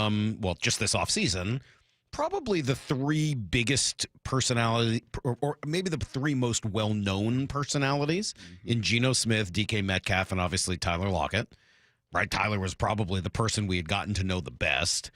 from, well, just this offseason, probably the three biggest personality, or maybe the three most well-known personalities in Geno Smith, DK Metcalf, and obviously Tyler Lockett. Right? Tyler was probably the person we had gotten to know the best.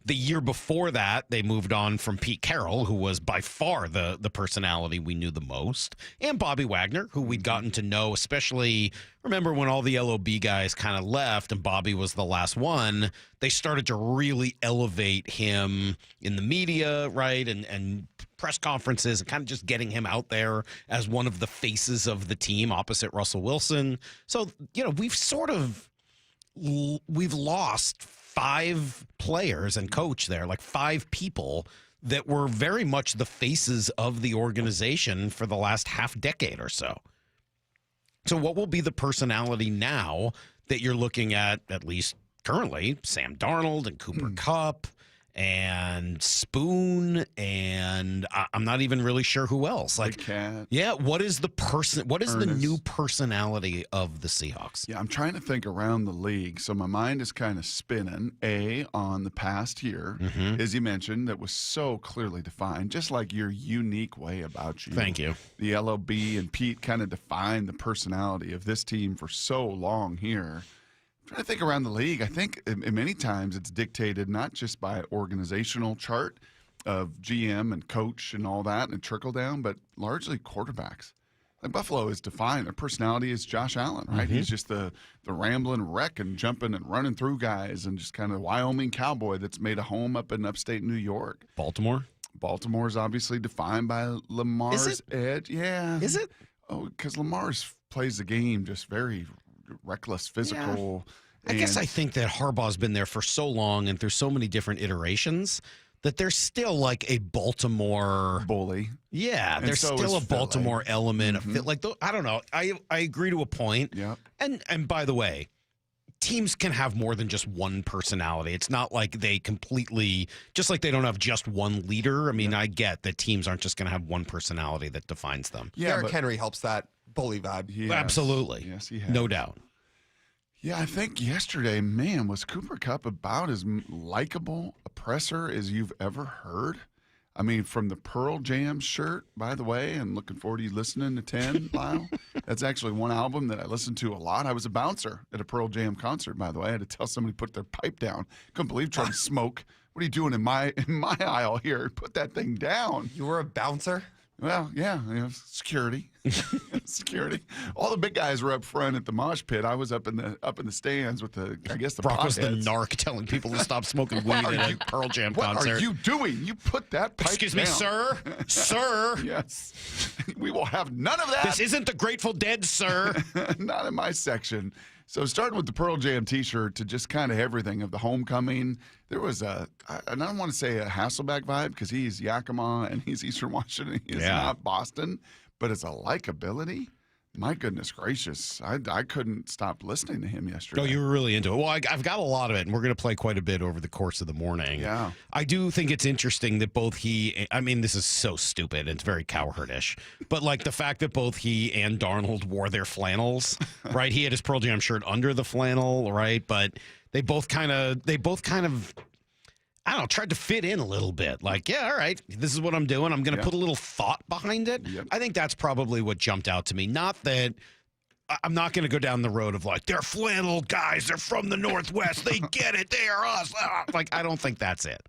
The year before that, they moved on from Pete Carroll, who was by far the personality we knew the most, and Bobby Wagner, who we'd gotten to know, especially, remember when all the LOB guys kind of left and Bobby was the last one, they started to really elevate him in the media, right, and press conferences, and kind of just getting him out there as one of the faces of the team opposite Russell Wilson. So, we've lost 5 players and coach there, like 5 people that were very much the faces of the organization for the last half decade or so. So what will be the personality now that you're looking at least currently? Sam Darnold and Cooper Kupp and Spoon, and I'm not even really sure who else. Like, yeah, what is the person? What is the new personality of the Seahawks? Yeah, I'm trying to think around the league. So my mind is kind of spinning. On the past year, as you mentioned, that was so clearly defined, just like your unique way about you. Thank you. The LOB and Pete kind of defined the personality of this team for so long here. Trying to think around the league, I think many times it's dictated not just by organizational chart of GM and coach and all that and trickle down, but largely quarterbacks. Like Buffalo is defined. Their personality is Josh Allen, right? He's just the rambling wreck and jumping and running through guys and just kind of Wyoming cowboy that's made a home up in upstate New York. Baltimore is obviously defined by Lamar's edge. Yeah. Is it? Oh, because Lamar plays the game just very reckless, physical. Yeah. I guess I think that Harbaugh's been there for so long and through so many different iterations that there's still like a Baltimore bully. Yeah, and there's still a Baltimore element of it. Like, I don't know. I agree to a point. Yeah. And by the way, teams can have more than just one personality. It's not like they completely, just like they don't have just one leader. I mean, I get that teams aren't just going to have one personality that defines them. Yeah, Derrick Henry helps that bully vibe. Yes. Absolutely. Yes, he has. No doubt. Yeah, I think yesterday, man, was Cooper Kupp about as likable a presser as you've ever heard? I mean, from the Pearl Jam shirt, by the way, and looking forward to you listening to 10, Lyle. That's actually one album that I listened to a lot. I was a bouncer at a Pearl Jam concert, by the way. I had to tell somebody to put their pipe down. Couldn't believe trying to smoke. What are you doing in my aisle here? Put that thing down. You were a bouncer? Well, yeah, security. Security. All the big guys were up front at the mosh pit. I was up in the stands with the Brock was the potheads. narc telling people to stop smoking weed at a Pearl Jam concert. What are you doing? You put that pipe Excuse down. me, sir. Sir. Yes. We will have none of that. This isn't the Grateful Dead, sir. Not in my section. So starting with the Pearl Jam t-shirt to just kind of everything of the homecoming, there was I don't want to say a Hasselbeck vibe because he's Yakima and he's Eastern Washington. He's not Boston. But as a likability, my goodness gracious, I couldn't stop listening to him yesterday. Oh, you were really into it. Well, I've got a lot of it, and we're going to play quite a bit over the course of the morning. Yeah. I do think it's interesting that both I mean, this is so stupid. It's very cowherdish. But, like, the fact that both he and Darnold wore their flannels, right? He had his Pearl Jam shirt under the flannel, right? But they both kind of I don't know, tried to fit in a little bit. Like, yeah, all right, this is what I'm doing. I'm going to put a little thought behind it. Yep. I think that's probably what jumped out to me. Not that I'm not going to go down the road of like, they're flannel guys. They're from the Northwest. They get it. They are us. Like, I don't think that's it.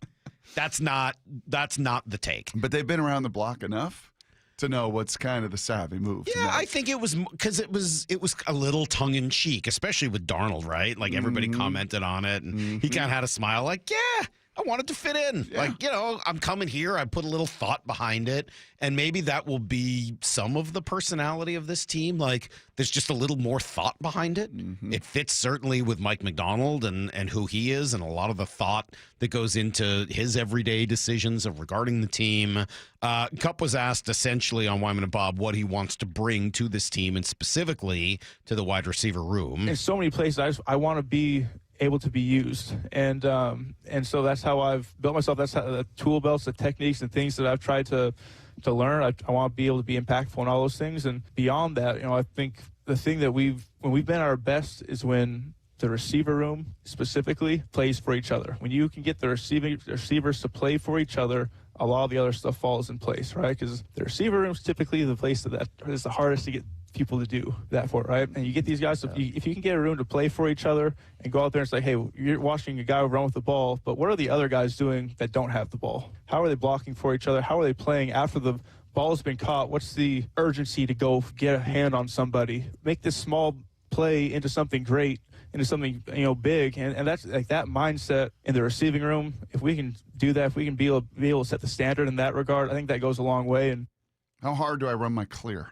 That's not the take. But they've been around the block enough to know what's kind of the savvy move. Yeah, I think it was because it was a little tongue in cheek, especially with Darnold, right? Like everybody commented on it, and he kind of had a smile, like, yeah. I wanted to fit in. Yeah. Like, I'm coming here. I put a little thought behind it. And maybe that will be some of the personality of this team. Like, there's just a little more thought behind it. It fits certainly with Mike McDonald and who he is and a lot of the thought that goes into his everyday decisions regarding the team. Kupp was asked essentially on Wyman and Bob what he wants to bring to this team and specifically to the wide receiver room. In so many places, I want to be able to be used, and so that's how I've built myself. That's how the tool belts, the techniques, and things that I've tried to learn. I want to be able to be impactful in all those things, and beyond that, I think the thing that when we've been our best is when the receiver room specifically plays for each other. When you can get the receivers to play for each other, a lot of the other stuff falls in place, right? Because the receiver room is typically the place that is the hardest to get people to do that for, right? And you get these guys, if you can get a room to play for each other and go out there and say, hey, you're watching a guy run with the ball, but what are the other guys doing that don't have the ball? How are they blocking for each other? How are they playing after the ball has been caught? What's the urgency to go get a hand on somebody? Make this small play into something great, into something big, and that's like that mindset in the receiving room. If we can do that, if we can be able to set the standard in that regard, I think that goes a long way. And how hard do I run my clear?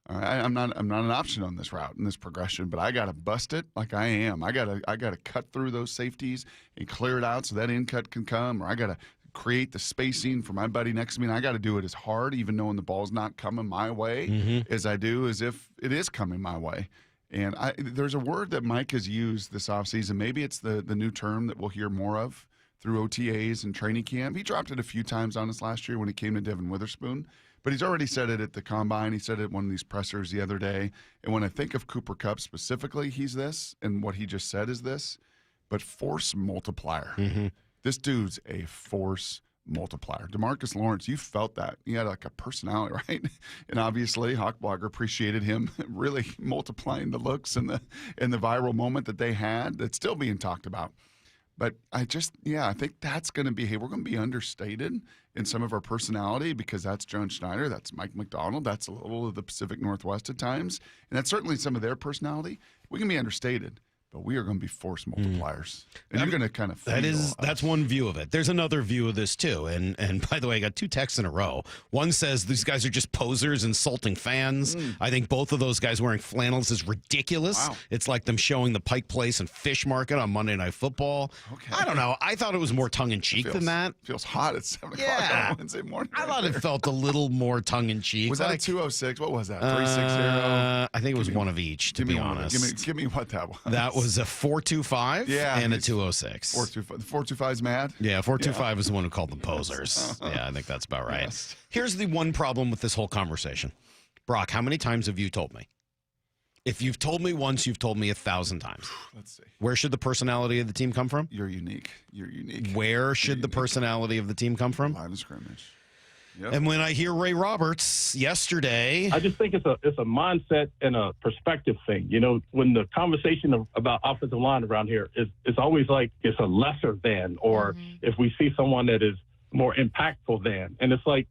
I'm not an option on this route in this progression, but I got to bust it like I am. I got to cut through those safeties and clear it out so that in cut can come, or I got to create the spacing for my buddy next to me, and I got to do it as hard, even knowing the ball's not coming my way, as I do as if it is coming my way. And there's a word that Mike has used this offseason. Maybe it's the new term that we'll hear more of through OTAs and training camp. He dropped it a few times on us last year when he came to Devin Witherspoon. But he's already said it at the Combine. He said it at one of these pressers the other day. And when I think of Cooper Kupp specifically, he's this, and what he just said is this, but force multiplier. This dude's a force multiplier. DeMarcus Lawrence, you felt that. He had like a personality, right? And obviously, Hawk Blogger appreciated him really multiplying the looks and the viral moment that they had that's still being talked about. But I think that's going to be, hey, we're going to be understated in some of our personality because that's John Schneider, that's Mike McDonald, that's a little of the Pacific Northwest at times, and that's certainly some of their personality. We can be understated, but we are going to be force multipliers. And you're going to kind of that's one view of it. There's another view of this too. And by the way, I got two texts in a row. One says these guys are just posers insulting fans. I think both of those guys wearing flannels is ridiculous. Wow. It's like them showing the Pike Place and Fish Market on Monday Night Football. Okay. I don't know. I thought it was more tongue-in-cheek than that. Feels hot at 7 o'clock on Wednesday morning. I thought it felt a little more tongue-in-cheek. Was that a 206? What was that? 360? I think it was one of each, to be honest. Give me what that was. That was a 425 and a 206. 425. The 425 is mad? Yeah, 425 is the one who called them posers. Yeah, I think that's about right. Yes. Here's the one problem with this whole conversation. Brock, how many times have you told me? If you've told me once, you've told me 1,000 times. Let's see. Where should the personality of the team come from? You're unique. Where should the personality of the team come from? Line of scrimmage. Yep. And when I hear Ray Roberts yesterday, I just think it's a mindset and a perspective thing. You know, when the conversation about offensive line around here it's always like it's a lesser than, or if we see someone that is more impactful than, and it's like,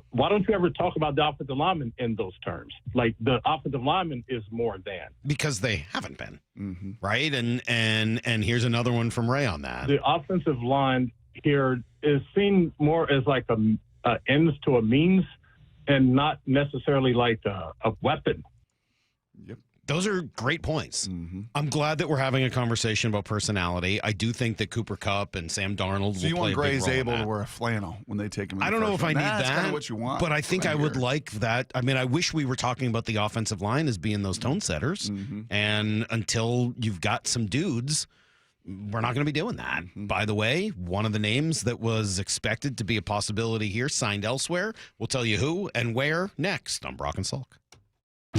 why don't you ever talk about the offensive lineman in those terms? Like the offensive lineman is more than, because they haven't been, right? And here's another one from Ray on that. The offensive line here is seen more as like a ends to a means and not necessarily like a weapon. Yep. Those are great points. I'm glad that we're having a conversation about personality. I do think that Cooper Kupp and Sam Darnold will play a big role in that. So you want Gray Zabel to wear a flannel when they take him in I don't know if I need that. That's kind of what you want. But I think I would like that. I mean, I wish we were talking about the offensive line as being those tone setters. And until you've got some dudes, we're not going to be doing that. By the way, one of the names that was expected to be a possibility here signed elsewhere. We'll tell you who and where next on Brock and Salk.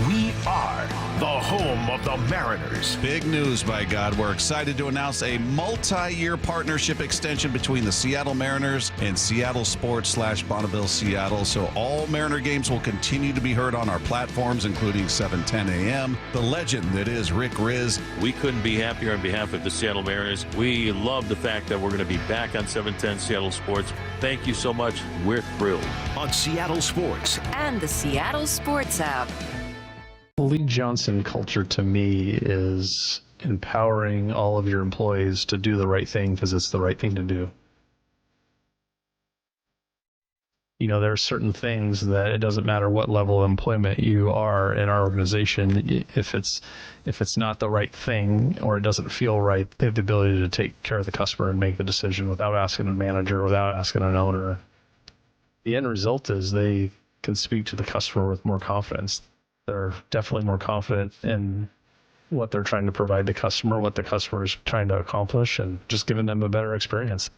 We are the home of the Mariners. Big news, by God. We're excited to announce a multi-year partnership extension between the Seattle Mariners and Seattle Sports / Bonneville Seattle. So all Mariner games will continue to be heard on our platforms, including 710 a.m. The legend that is Rick Riz. We couldn't be happier on behalf of the Seattle Mariners. We love the fact that we're going to be back on 710 Seattle Sports. Thank you so much. We're thrilled. On Seattle Sports and the Seattle Sports app. The Lee Johnson culture to me is empowering all of your employees to do the right thing because it's the right thing to do. You know, there are certain things that it doesn't matter what level of employment you are in our organization. If it's not the right thing or it doesn't feel right, they have the ability to take care of the customer and make the decision without asking a manager, without asking an owner. The end result is they can speak to the customer with more confidence. They're definitely more confident in what they're trying to provide the customer, what the customer is trying to accomplish, and just giving them a better experience.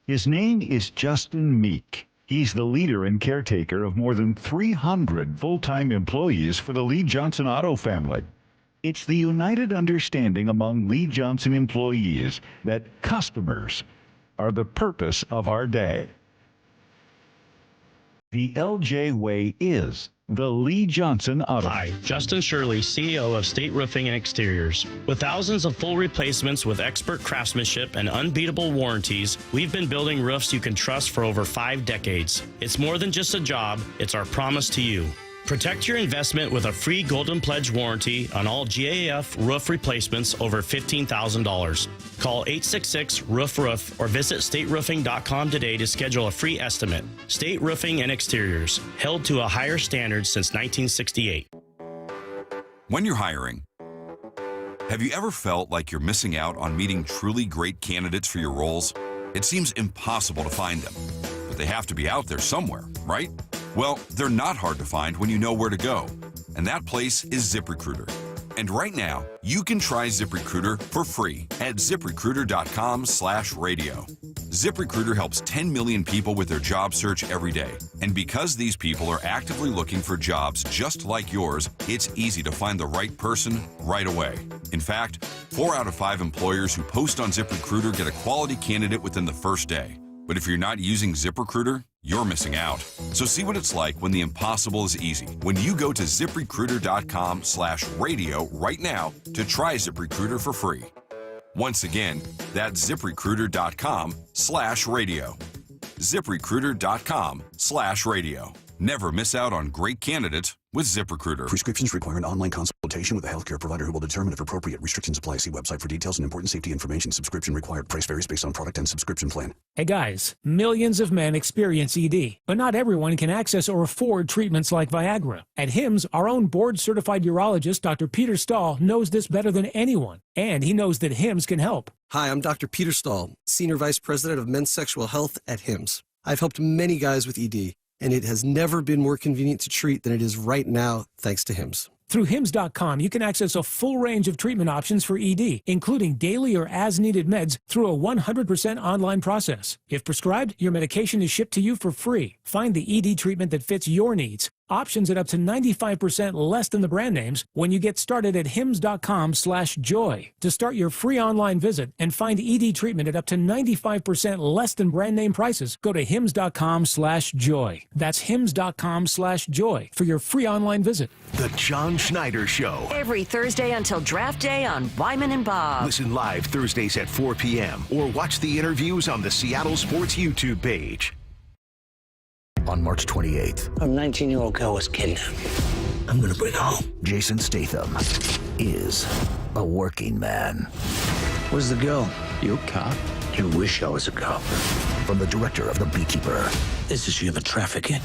His name is Justin Meek. He's the leader and caretaker of more than 300 full-time employees for the Lee Johnson Auto family. It's the united understanding among Lee Johnson employees that customers are the purpose of our day. The LJ way is the Lee Johnson Auto. Hi, Justin Shirley, CEO of State Roofing and Exteriors. With thousands of full replacements with expert craftsmanship and unbeatable warranties, we've been building roofs you can trust for over 5 decades. It's more than just a job, it's our promise to you. Protect your investment with a free Golden Pledge warranty on all GAF roof replacements over $15,000. Call 866-ROOF-ROOF or visit stateroofing.com today to schedule a free estimate. State Roofing and Exteriors, held to a higher standard since 1968. When you're hiring, have you ever felt like you're missing out on meeting truly great candidates for your roles? It seems impossible to find them, but they have to be out there somewhere, right? Well, they're not hard to find when you know where to go, and that place is ZipRecruiter. And right now, you can try ZipRecruiter for free at ZipRecruiter.com/radio. ZipRecruiter helps 10 million people with their job search every day. And because these people are actively looking for jobs just like yours, it's easy to find the right person right away. In fact, 4 out of 5 employers who post on ZipRecruiter get a quality candidate within the first day. But if you're not using ZipRecruiter, you're missing out. So see what it's like when the impossible is easy. When you go to ZipRecruiter.com/radio right now to try ZipRecruiter for free. Once again, that's ZipRecruiter.com/radio. ZipRecruiter.com/radio. Never miss out on great candidates with ZipRecruiter. Prescriptions require an online consultation with a healthcare provider who will determine if appropriate. Restrictions apply. See website for details and important safety information. Subscription required. Price varies based on product and subscription plan. Hey guys, millions of men experience ED, but not everyone can access or afford treatments like Viagra. At HIMSS, our own board-certified urologist, Dr. Peter Stahl, knows this better than anyone, and he knows that HIMSS can help. Hi, I'm Dr. Peter Stahl, Senior Vice President of Men's Sexual Health at HIMSS. I've helped many guys with ED, and it has never been more convenient to treat than it is right now, thanks to HIMSS. Through HIMSS.com, you can access a full range of treatment options for ED, including daily or as-needed meds through a 100% online process. If prescribed, your medication is shipped to you for free. Find the ED treatment that fits your needs. Options at up to 95% less than the brand names when you get started at hims.com/joy. To start your free online visit and find ED treatment at up to 95% less than brand name prices, go to hims.com/joy. That's hims.com/joy for your free online visit. The John Schneider Show. Every Thursday until draft day on Wyman and Bob. Listen live Thursdays at 4 p.m. or watch the interviews on the Seattle Sports YouTube page. On March 28th, a 19-year-old girl was kidnapped. I'm going to bring her home. Jason Statham is a working man. Where's the girl? You a cop? You wish I was a cop. From the director of The Beekeeper. This is human trafficking.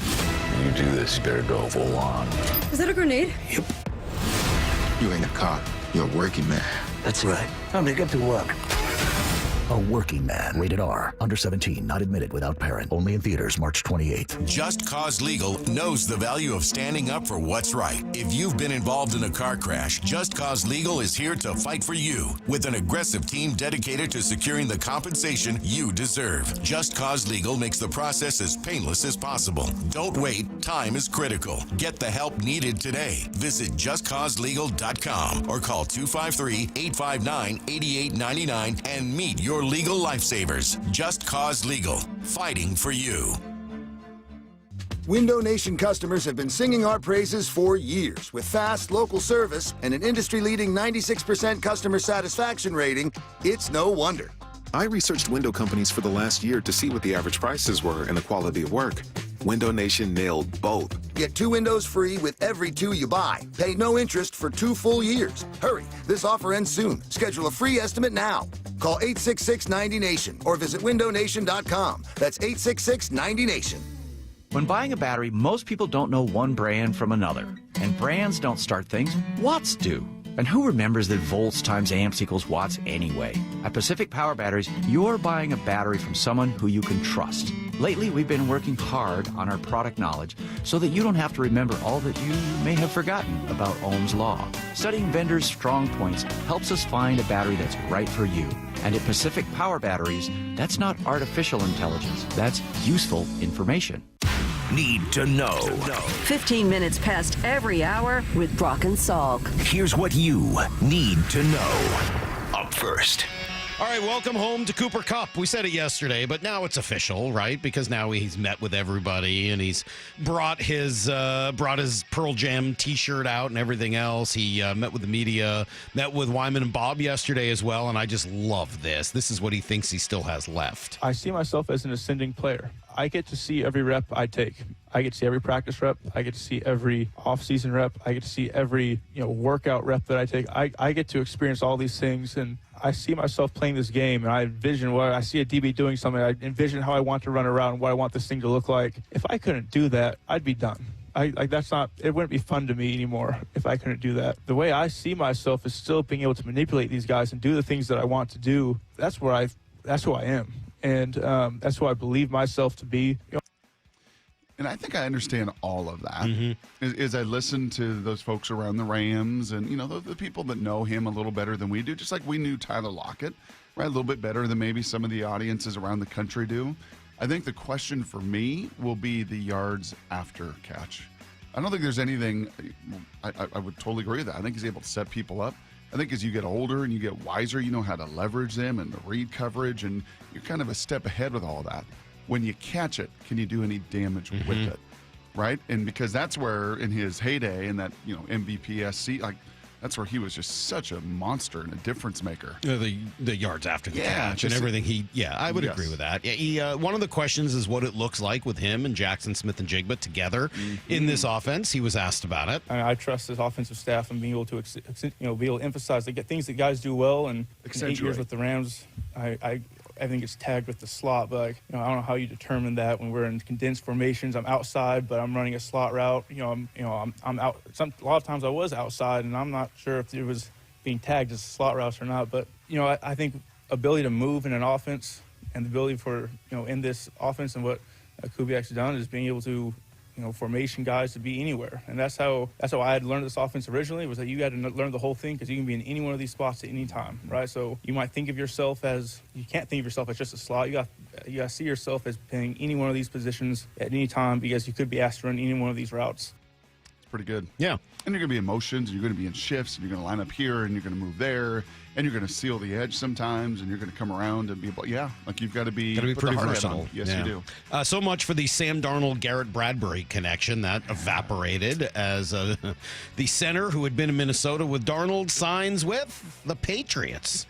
You do this, you better go full on. Is that a grenade? Yep. You ain't a cop. You're a working man. That's right. Time to get to work. A working man. Rated R. Under 17. Not admitted without parent. Only in theaters March 28th. Just Cause Legal knows the value of standing up for what's right. If you've been involved in a car crash, Just Cause Legal is here to fight for you with an aggressive team dedicated to securing the compensation you deserve. Just Cause Legal makes the process as painless as possible. Don't wait. Time is critical. Get the help needed today. Visit justcauselegal.com or call 253-859-8899 and meet your legal lifesavers. Just Cause Legal, fighting for you. Window Nation customers have been singing our praises for years. With fast local service and an industry-leading 96% customer satisfaction rating, it's no wonder. I researched window companies for the last year to see what the average prices were and the quality of work. Window Nation nailed both. Get 2 windows free with every 2 you buy. Pay no interest for 2 full years. Hurry, this offer ends soon. Schedule a free estimate now. Call 866-90NATION or visit windownation.com. That's 866-90NATION. When buying a battery, most people don't know one brand from another. And brands don't start things, watts do. And who remembers that volts times amps equals watts anyway? At Pacific Power Batteries, you're buying a battery from someone who you can trust. Lately, we've been working hard on our product knowledge so that you don't have to remember all that you may have forgotten about Ohm's Law. Studying vendors' strong points helps us find a battery that's right for you. And at Pacific Power Batteries, that's not artificial intelligence, that's useful information. need to know. 15 minutes past every hour with Brock and Salk. Here's what you need to know. Up first. All right, welcome home to Cooper Kupp. We said it yesterday, but now it's official, right? Because now he's met with everybody and he's brought his Pearl Jam T-shirt out and everything else. He met with the media, met with Wyman and Bob yesterday as well, and I just love this. This is what he thinks he still has left. I see myself as an ascending player. I get to see every rep I take. I get to see every practice rep. I get to see every off-season rep. I get to see every workout rep that I take. I get to experience all these things, and I see myself playing this game, and I envision where I see a DB doing something. I envision how I want to run around and what I want this thing to look like. If I couldn't do that, I'd be done. It wouldn't be fun to me anymore if I couldn't do that. The way I see myself is still being able to manipulate these guys and do the things that I want to do. That's who I am. And that's who I believe myself to be. And I think I understand all of that. As I listen to those folks around the Rams and, the people that know him a little better than we do, just like we knew Tyler Lockett, right? A little bit better than maybe some of the audiences around the country do. I think the question for me will be the yards after catch. I don't think there's anything, I would totally agree with that. I think he's able to set people up. I think as you get older and you get wiser, you know how to leverage them and the read coverage, and you're kind of a step ahead with all that. When you catch it, can you do any damage with it, right? And because that's where, in his heyday, in that MVP SC, that's where he was just such a monster and a difference maker. The yards after the catch and everything. I would agree with that. One of the questions is what it looks like with him and Jackson Smith and Jigba together in this offense. He was asked about it. I trust his offensive staff and being able to be able to emphasize the things that guys do well. And in 8 years with the Rams, I think it's tagged with the slot, but I don't know how you determine that when we're in condensed formations. I'm outside, but I'm running a slot route. I'm out. A lot of times I was outside, and I'm not sure if it was being tagged as slot routes or not. But I think ability to move in an offense and the ability for in this offense and what Kubiak's done is being able to formation guys to be anywhere. And that's how I had learned this offense originally, was that you got to learn the whole thing because you can be in any one of these spots at any time, right? So you might think of yourself you can't think of yourself as just a slot. You got to see yourself as playing any one of these positions at any time because you could be asked to run any one of these routes. It's pretty good. Yeah. And you're going to be in motions, and you're going to be in shifts, and you're going to line up here, and you're going to move there, and you're going to seal the edge sometimes, and you're going to come around and be able, you've got to be pretty versatile. Yes, you do. So much for the Sam Darnold, Garrett Bradbury connection. That evaporated as the center who had been in Minnesota with Darnold signs with the Patriots.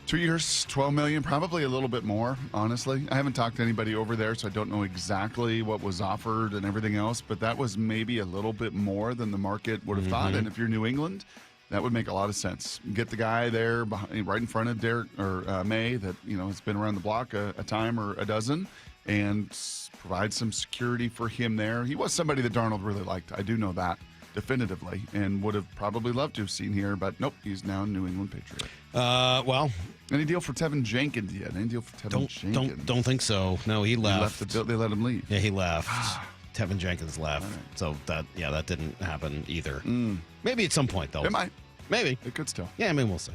2 years, $12 million, probably a little bit more, honestly. I haven't talked to anybody over there, so I don't know exactly what was offered and everything else, but that was maybe a little bit more than the market would have thought. And if you're New England, that would make a lot of sense. Get the guy there right in front of Derek or May that has been around the block a time or a dozen, and provide some security for him there. He was somebody that Darnold really liked. I do know that definitively, and would have probably loved to have seen here, but nope, he's now a New England Patriot. Any deal for Tevin Jenkins yet? Any deal for Tevin Jenkins? Don't think so. No, he left. They let him leave. Yeah, he left. Tevin Jenkins left. Right. So that didn't happen either. Maybe at some point though. It might. Maybe. It could still. Yeah, I mean, we'll see.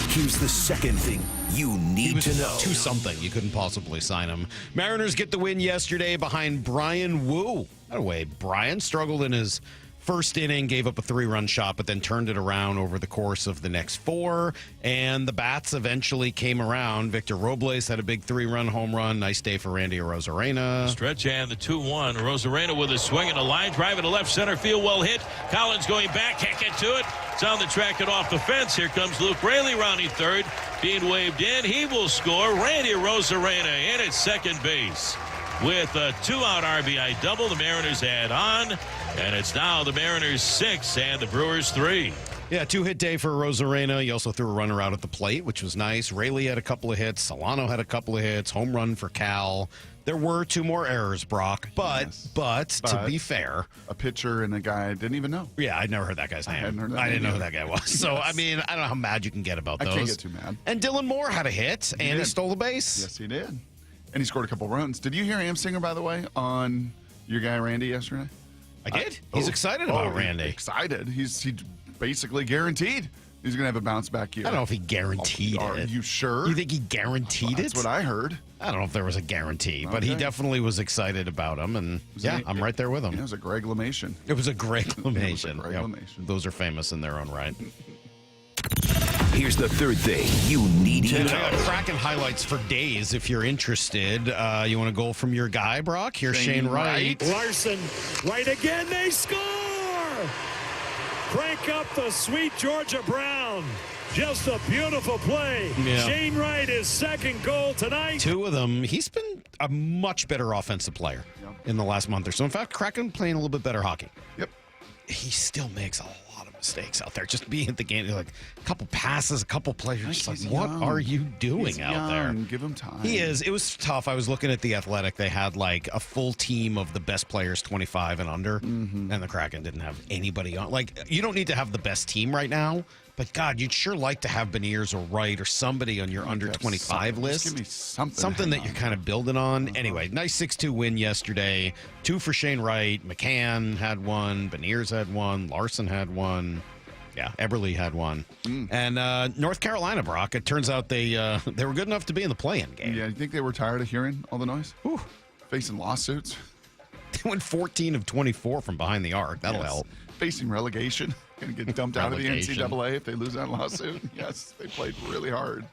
Here's the second thing you need to know. 2-something. You couldn't possibly sign him. Mariners get the win yesterday behind Brian Wu. By the way, Brian struggled in his first inning, gave up a 3-run shot, but then turned it around over the course of the next 4. And the bats eventually came around. Victor Robles had a big 3-run home run. Nice day for Randy Arozarena. Stretch and the 2-1. Arozarena with a swing and a line drive into left center field. Well hit. Collins going back. Can't get to it. It's on the track and off the fence. Here comes Luke Raley rounding third. Being waved in. He will score. Randy Arozarena in at second base. With a 2-out RBI double, the Mariners add on, and it's now the Mariners 6 and the Brewers 3. Yeah, 2-hit day for Arozarena. He also threw a runner out at the plate, which was nice. Raley had a couple of hits. Solano had a couple of hits. Home run for Cal. There were 2 more errors, Brock, but to be fair, a pitcher and a guy I didn't even know. Yeah, I'd never heard that guy's name. I didn't know who that guy was. So, I mean, I don't know how mad you can get about those. I can't get too mad. And Dylan Moore had a hit, and he stole the base. Yes, he did. And he scored a couple runs. Did you hear Amsinger, by the way, on your guy Randy yesterday? I did. He's excited about Randy. Excited. He basically guaranteed He's going to have a bounce back year. I don't know if he guaranteed it. Are you sure? You think he guaranteed That's what I heard. I don't know if there was a guarantee, but he definitely was excited about him. And I'm right there with him. It was a Greglamation. It was a Greglamation. Greglamation. Those are famous in their own right. Here's the third thing you need to know. Kraken highlights for days if you're interested. You want a goal from your guy, Brock? Here's Shane Wright. Larson, right again, they score! Crank up the sweet Georgia Brown. Just a beautiful play. Yeah. Shane Wright, his second goal tonight. 2 of them. He's been a much better offensive player in the last month or so. In fact, Kraken playing a little bit better hockey. Yep. He still makes a lot of mistakes out there. Just being at the game, like a couple passes, a couple plays. You're just like, what are you doing out there? Give him time. He is. It was tough. I was looking at The Athletic. They had like a full team of the best players 25 and under, and the Kraken didn't have anybody on. Like, you don't need to have the best team right now, but God, you'd sure like to have Beniers or Wright or somebody on your under 25 list. Just give me something that you're kind of building on. Anyway, nice 6-2 win yesterday. 2 for Shane Wright. McCann had 1. Beniers had 1. Larson had 1. Yeah, Eberle had 1. And North Carolina, Brock, it turns out they were good enough to be in the play-in game. Yeah, you think they were tired of hearing all the noise? Whew. Facing lawsuits? They went 14 of 24 from behind the arc. That'll help. Facing relegation. Going to get dumped out of the NCAA if they lose that lawsuit. Yes, they played really hard.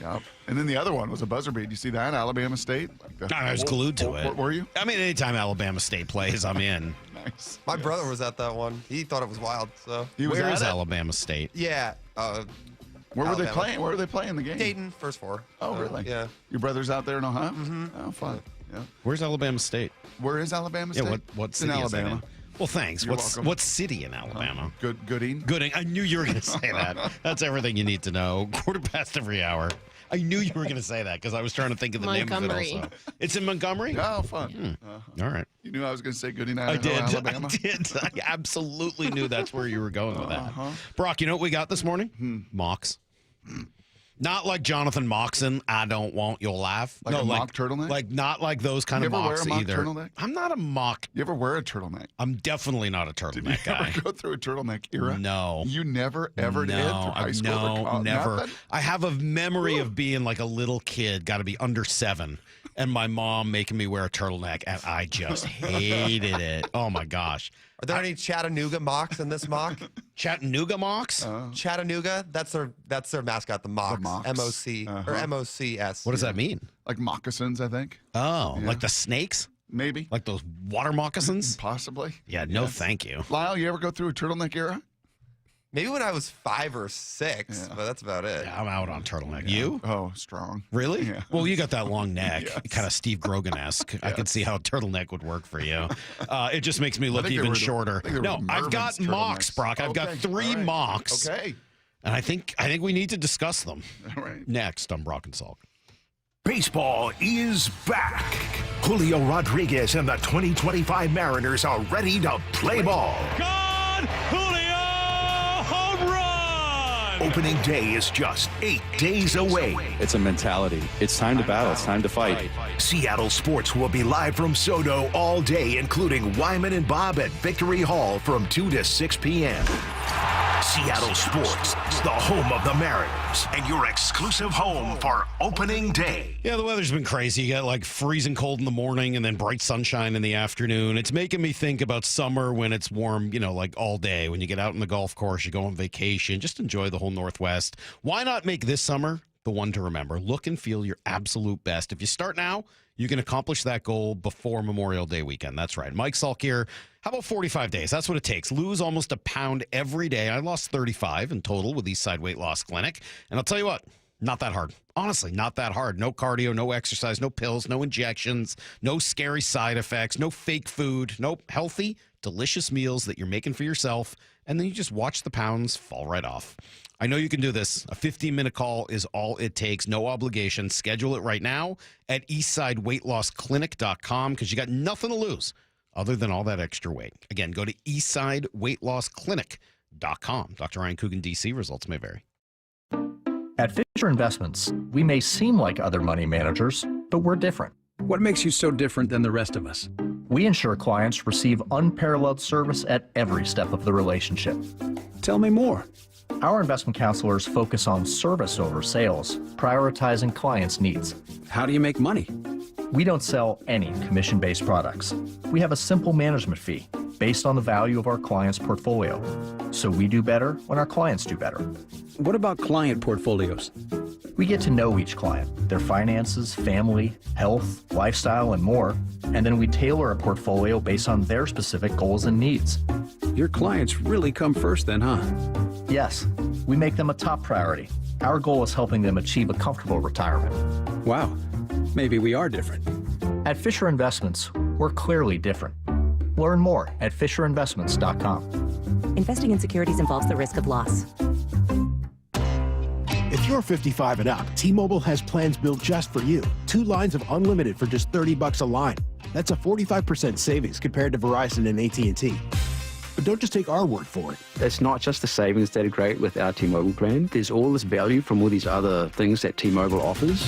Yep. And then the other one was a buzzer beat. You see that? Alabama State? I was glued to it. Were you? I mean, anytime Alabama State plays, I'm in. Nice. My brother was at that one. He thought it was wild. So Where is Alabama State? Yeah. Where were they playing? Where were they playing the game? Dayton, first 4. Oh, really? Yeah. Your brother's out there in Ohio? Mm-hmm. Oh, fun. Yeah. Where's Alabama State? Where is Alabama State? Yeah, what city in is Alabama? that in? Well, thanks. You're welcome. What city in Alabama? Gooding. Gooding. I knew you were going to say that. That's everything you need to know. 1/4 every hour. I knew you were going to say that because I was trying to think of the name of it also. It's in Montgomery? Oh, fun. All right. You knew I was going to say Gooding, I Alabama? did. I absolutely knew that's where you were going with that. Brock, you know what we got this morning? Mocks. Not like Jonathan Moxon, I don't want your life. Like a mock turtleneck? Like not like those kind of mocks wear a mock either. Turtleneck? I'm not a mock. You ever wear a turtleneck? I'm definitely not a turtleneck guy. Did you ever go through a turtleneck era? No. You never, ever did? Through high school or college? Never. Nothing? I have a memory of being like a little kid, got to be under 7, and my mom making me wear a turtleneck, and I just hated it. Oh, my gosh. Are there any Chattanooga mocks in this mock? Chattanooga mocks? Chattanooga, that's their mascot, the mocks. M-O-C or M-O-C-S. What does that mean? Like moccasins, I think. Oh, like the snakes? Maybe. Like those water moccasins? Possibly. Yeah, no thank you. Lyle, you ever go through a turtleneck era? Maybe when I was 5 or 6, but that's about it. Yeah, I'm out on turtleneck. You? Oh, strong. Really? Yeah. Well, you got that long neck, Yes. kind of Steve Grogan-esque. I could see how a turtleneck would work for you. It just makes me look even shorter. No, I've got mocks, Brock. I've got 3 mocks. Okay. And I think we need to discuss them. All right. Next on Brock and Salk. Baseball is back. Julio Rodriguez and the 2025 Mariners are ready to play ball. God, Julio, home run! Opening day is just 8 days away. It's a mentality. It's time to battle. It's time to fight. Seattle Sports will be live from Soto all day, including Wyman and Bob at Victory Hall from 2 to 6 p.m. Seattle Sports, the home of the Mariners, and your exclusive home for opening day. Yeah, the weather's been crazy. You got like freezing cold in the morning and then bright sunshine in the afternoon. It's making me think about summer when it's warm, like all day. When you get out on the golf course, you go on vacation, just enjoy the whole Northwest. Why not make this summer the one to remember? Look and feel your absolute best. If you start now, you can accomplish that goal before Memorial Day weekend. That's right. Mike Salk here. How about 45 days? That's what it takes. Lose almost a pound every day. I lost 35 in total with Eastside Weight Loss Clinic. And I'll tell you what, not that hard. Honestly, not that hard. No cardio, no exercise, no pills, no injections, no scary side effects, no fake food. Nope. Healthy, delicious meals that you're making for yourself. And then you just watch the pounds fall right off. I know you can do this. A 15-minute call is all it takes. No obligation. Schedule it right now at eastsideweightlossclinic.com because you got nothing to lose other than all that extra weight. Again, go to eastsideweightlossclinic.com. Dr. Ryan Coogan, D.C. Results may vary. At Fisher Investments, we may seem like other money managers, but we're different. What makes you so different than the rest of us? We ensure clients receive unparalleled service at every step of the relationship. Tell me more. Our investment counselors focus on service over sales, prioritizing clients' needs. How do you make money? We don't sell any commission-based products. We have a simple management fee based on the value of our client's portfolio. So we do better when our clients do better. What about client portfolios? We get to know each client, their finances, family, health, lifestyle, and more, and then we tailor a portfolio based on their specific goals and needs. Your clients really come first then, huh? Yes, we make them a top priority. Our goal is helping them achieve a comfortable retirement. Wow, maybe we are different. At Fisher Investments, we're clearly different. Learn more at FisherInvestments.com. Investing in securities involves the risk of loss. If you're 55 and up, T-Mobile has plans built just for you. 2 lines of unlimited for just $30 a line. That's a 45% savings compared to Verizon and AT&T. But don't just take our word for it. It's not just the savings that are great with our T-Mobile brand. There's all this value from all these other things that T-Mobile offers.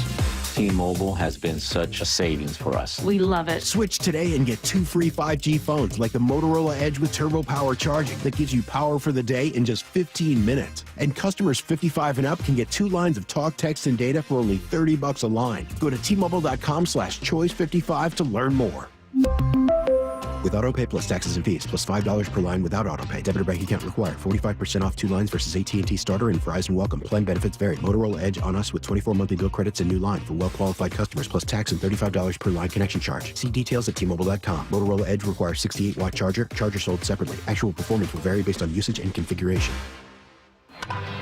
T-Mobile has been such a savings for us. We love it. Switch today and get 2 free 5G phones like the Motorola Edge with Turbo Power charging that gives you power for the day in just 15 minutes. And customers 55 and up can get 2 lines of talk, text, and data for only $30 a line. Go to T-Mobile.com/choice55 to learn more. With AutoPay plus taxes and fees, plus $5 per line without AutoPay. Debit or bank account required. 45% off 2 lines versus AT&T Starter and Verizon Welcome. Plan benefits vary. Motorola Edge on us with 24 monthly bill credits and new line for well-qualified customers, plus tax and $35 per line connection charge. See details at T-Mobile.com. Motorola Edge requires 68-watt charger. Charger sold separately. Actual performance will vary based on usage and configuration.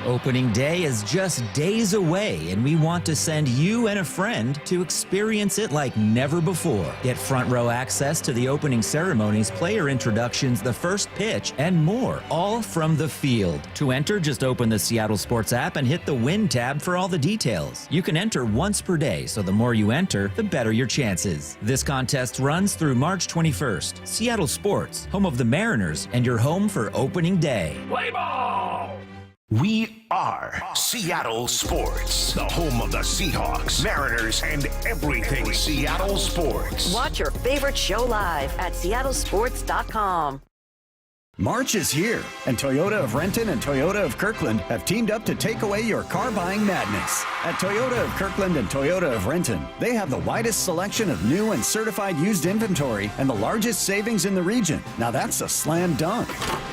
Opening day is just days away, and we want to send you and a friend to experience it like never before. Get front row access to the opening ceremonies, player introductions, the first pitch, and more, all from the field. To enter, just open the Seattle Sports app and hit the Win tab for all the details. You can enter once per day, so the more you enter, the better your chances. This contest runs through March 21st. Seattle Sports, home of the Mariners, and your home for opening day. Play ball! We are Seattle Sports, the home of the Seahawks, Mariners, and everything Seattle sports. Watch your favorite show live at seattlesports.com. March is here, and Toyota of Renton and Toyota of Kirkland have teamed up to take away your car buying madness. At Toyota of Kirkland and Toyota of Renton, they have the widest selection of new and certified used inventory and the largest savings in the region. Now that's a slam dunk.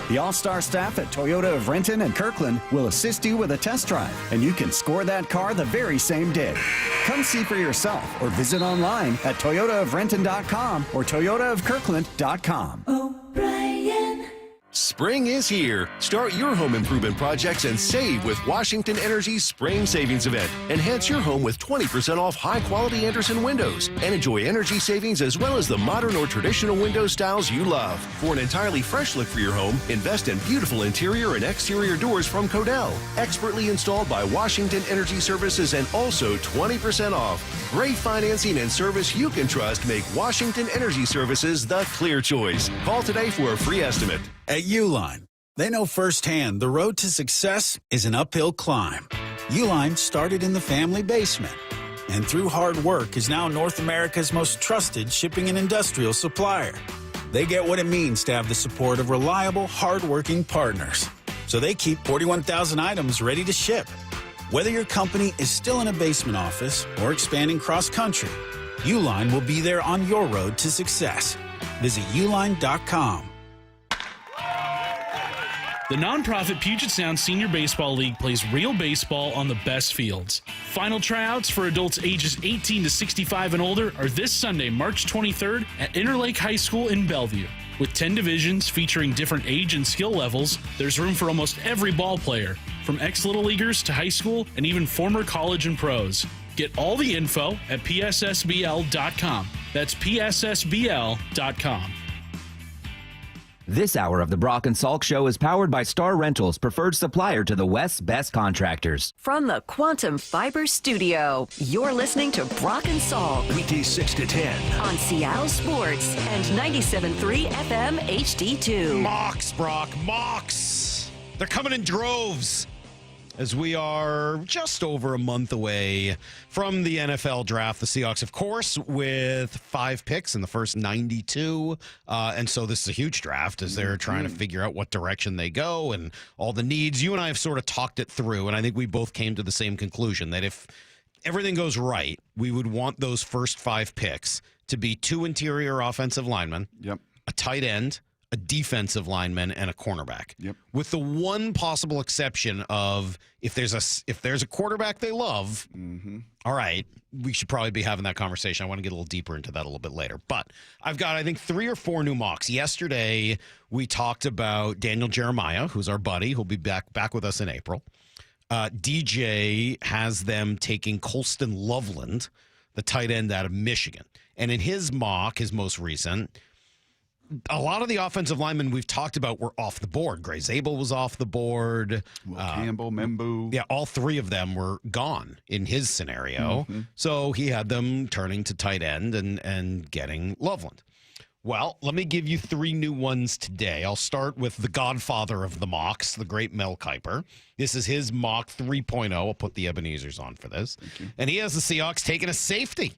The all-star staff at Toyota of Renton and Kirkland will assist you with a test drive, and you can score that car the very same day. Come see for yourself or visit online at toyotaofrenton.com or toyotaofkirkland.com. O'Brien. Spring is here. Start your home improvement projects and save with Washington Energy's Spring Savings Event. Enhance your home with 20% off high-quality Anderson windows and enjoy energy savings as well as the modern or traditional window styles you love. For an entirely fresh look for your home, invest in beautiful interior and exterior doors from Codell. Expertly installed by Washington Energy Services and also 20% off. Great financing and service you can trust make Washington Energy Services the clear choice. Call today for a free estimate. At Uline, they know firsthand the road to success is an uphill climb. Uline started in the family basement, and through hard work is now North America's most trusted shipping and industrial supplier. They get what it means to have the support of reliable, hard-working partners. So they keep 41,000 items ready to ship. Whether your company is still in a basement office or expanding cross-country, Uline will be there on your road to success. Visit uline.com. The nonprofit Puget Sound Senior Baseball League plays real baseball on the best fields. Final tryouts for adults ages 18 to 65 and older are this Sunday, March 23rd at Interlake High School in Bellevue. With 10 divisions featuring different age and skill levels, there's room for almost every ball player, from ex-Little Leaguers to high school and even former college and pros. Get all the info at pssbl.com. That's pssbl.com. This hour of the Brock and Salk Show is powered by Star Rentals, preferred supplier to the West's best contractors. From the Quantum Fiber Studio, you're listening to Brock and Salk. Weekdays 6 to 10. On Seattle Sports and 97.3 FM HD2. Mocks, Brock, mocks. They're coming in droves. as we are just over a month away from the NFL draft. The Seahawks, of course, with 5 picks in the first 92. And so this is a huge draft as they're trying to figure out what direction they go and all the needs. You and I have sort of talked it through, and I think we both came to the same conclusion that if everything goes right, we would want those first 5 picks to be 2 interior offensive linemen, a tight end, a defensive lineman, and a cornerback. With the one possible exception of if there's a quarterback they love, all right, we should probably be having that conversation. I want to get a little deeper into that a little bit later. But I've got, I think, 3 or 4 new mocks. Yesterday, we talked about Daniel Jeremiah, who's our buddy, who'll be back with us in April. DJ has them taking Colston Loveland, the tight end out of Michigan. And in his mock, his most recent, a lot of the offensive linemen we've talked about were off the board. Gray Zabel was off the board. Will Campbell, Membu. Yeah, all 3 of them were gone in his scenario. So he had them turning to tight end and getting Loveland. Well, let me give you 3 new ones today. I'll start with the godfather of the mocks, the great Mel Kiper. This is his mock 3.0. I'll put the Ebenezer's on for this. And he has the Seahawks taking a safety.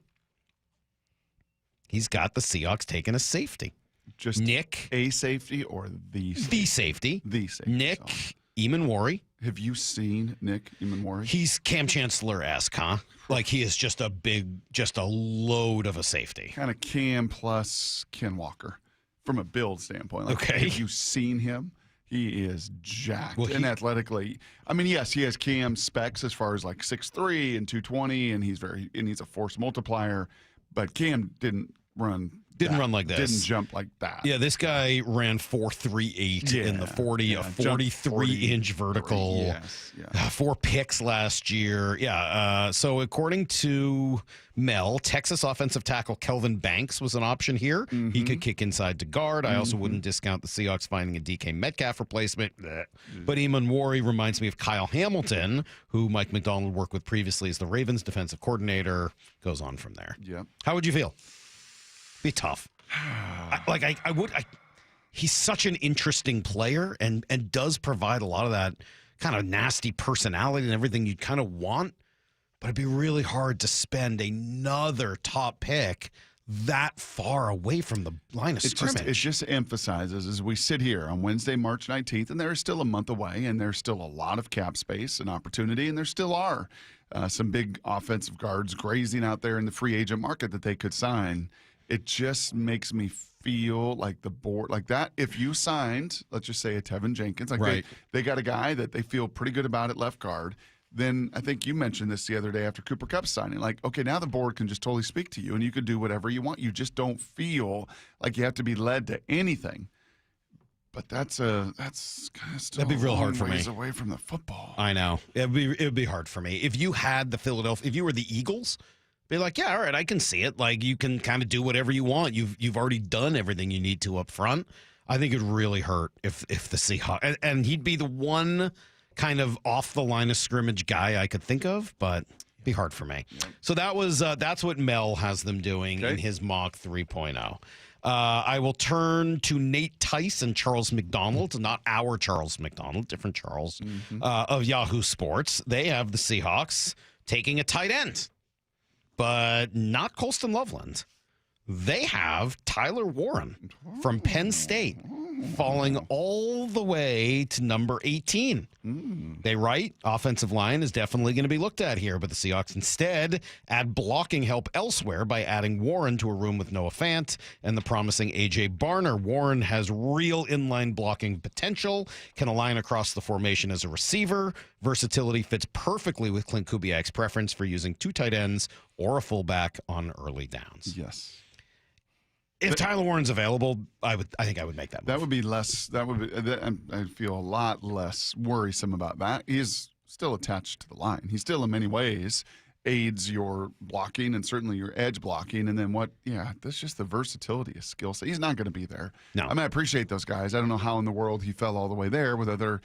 He's got the Seahawks taking a safety. Just Nick. A safety or the safety? The safety. The safety. Nick Eamon-Worry. Have you seen Nick Eamon-Worry? He's Cam Chancellor-esque, huh? Like he is just a load of a safety. Kind of Cam plus Ken Walker from a build standpoint. Like, okay. Have you seen him? He is jacked and athletically. I mean, yes, he has Cam specs as far as like 6'3" and 220, and he's a force multiplier. But Cam didn't run like this. Didn't jump like that. Yeah, this guy ran 4.38 in the 40, a 43-inch vertical. Yes, 4 picks last year. Yeah, so according to Mel, Texas offensive tackle Kelvin Banks was an option here. He could kick inside to guard. I also wouldn't discount the Seahawks finding a DK Metcalf replacement. But Eamon-Worry reminds me of Kyle Hamilton, who Mike McDonald worked with previously as the Ravens defensive coordinator. Goes on from there. Yeah. How would you feel? Be tough. He's such an interesting player and does provide a lot of that kind of nasty personality and everything you'd kind of want. But it'd be really hard to spend another top pick that far away from the line of scrimmage. It just emphasizes as we sit here on Wednesday, March 19th, and there is still a month away, and there's still a lot of cap space and opportunity, and there still are some big offensive guards grazing out there in the free agent market that they could sign. It just makes me feel like the board, like that. If you signed, let's just say a Tevin Jenkins, like they got a guy that they feel pretty good about at left guard, then I think you mentioned this the other day after Cooper Kupp signing. Like, okay, now the board can just totally speak to you and you can do whatever you want. You just don't feel like you have to be led to anything. But that's kind of still that'd be real hard for me. Away from the football. I know it would be hard for me if you had if you were the Eagles. Be like, yeah, all right, I can see it. Like, you can kind of do whatever you want. You've already done everything you need to up front. I think it'd really hurt if the Seahawks, and he'd be the one kind of off the line of scrimmage guy I could think of, but it'd be hard for me. Yeah. So that's what Mel has them doing in his mock 3.0. I will turn to Nate Tice and Charles McDonald, not our Charles McDonald, different Charles, of Yahoo Sports. They have the Seahawks taking a tight end, but not Colston Loveland. They have Tyler Warren from Penn State falling all the way to number 18. They write, offensive line is definitely going to be looked at here, but the Seahawks instead add blocking help elsewhere by adding Warren to a room with Noah Fant and the promising A.J. Barner. Warren has real inline blocking potential, can align across the formation as a receiver. Versatility fits perfectly with Clint Kubiak's preference for using 2 tight ends or a fullback on early downs. Yes. If Tyler Warren's available, I think I would make that move. That would be less. I feel a lot less worrisome about that. He's still attached to the line. He still, in many ways, aids your blocking and certainly your edge blocking. And then that's just the versatility of skill set. He's not going to be there. No. I mean, I appreciate those guys. I don't know how in the world he fell all the way there with other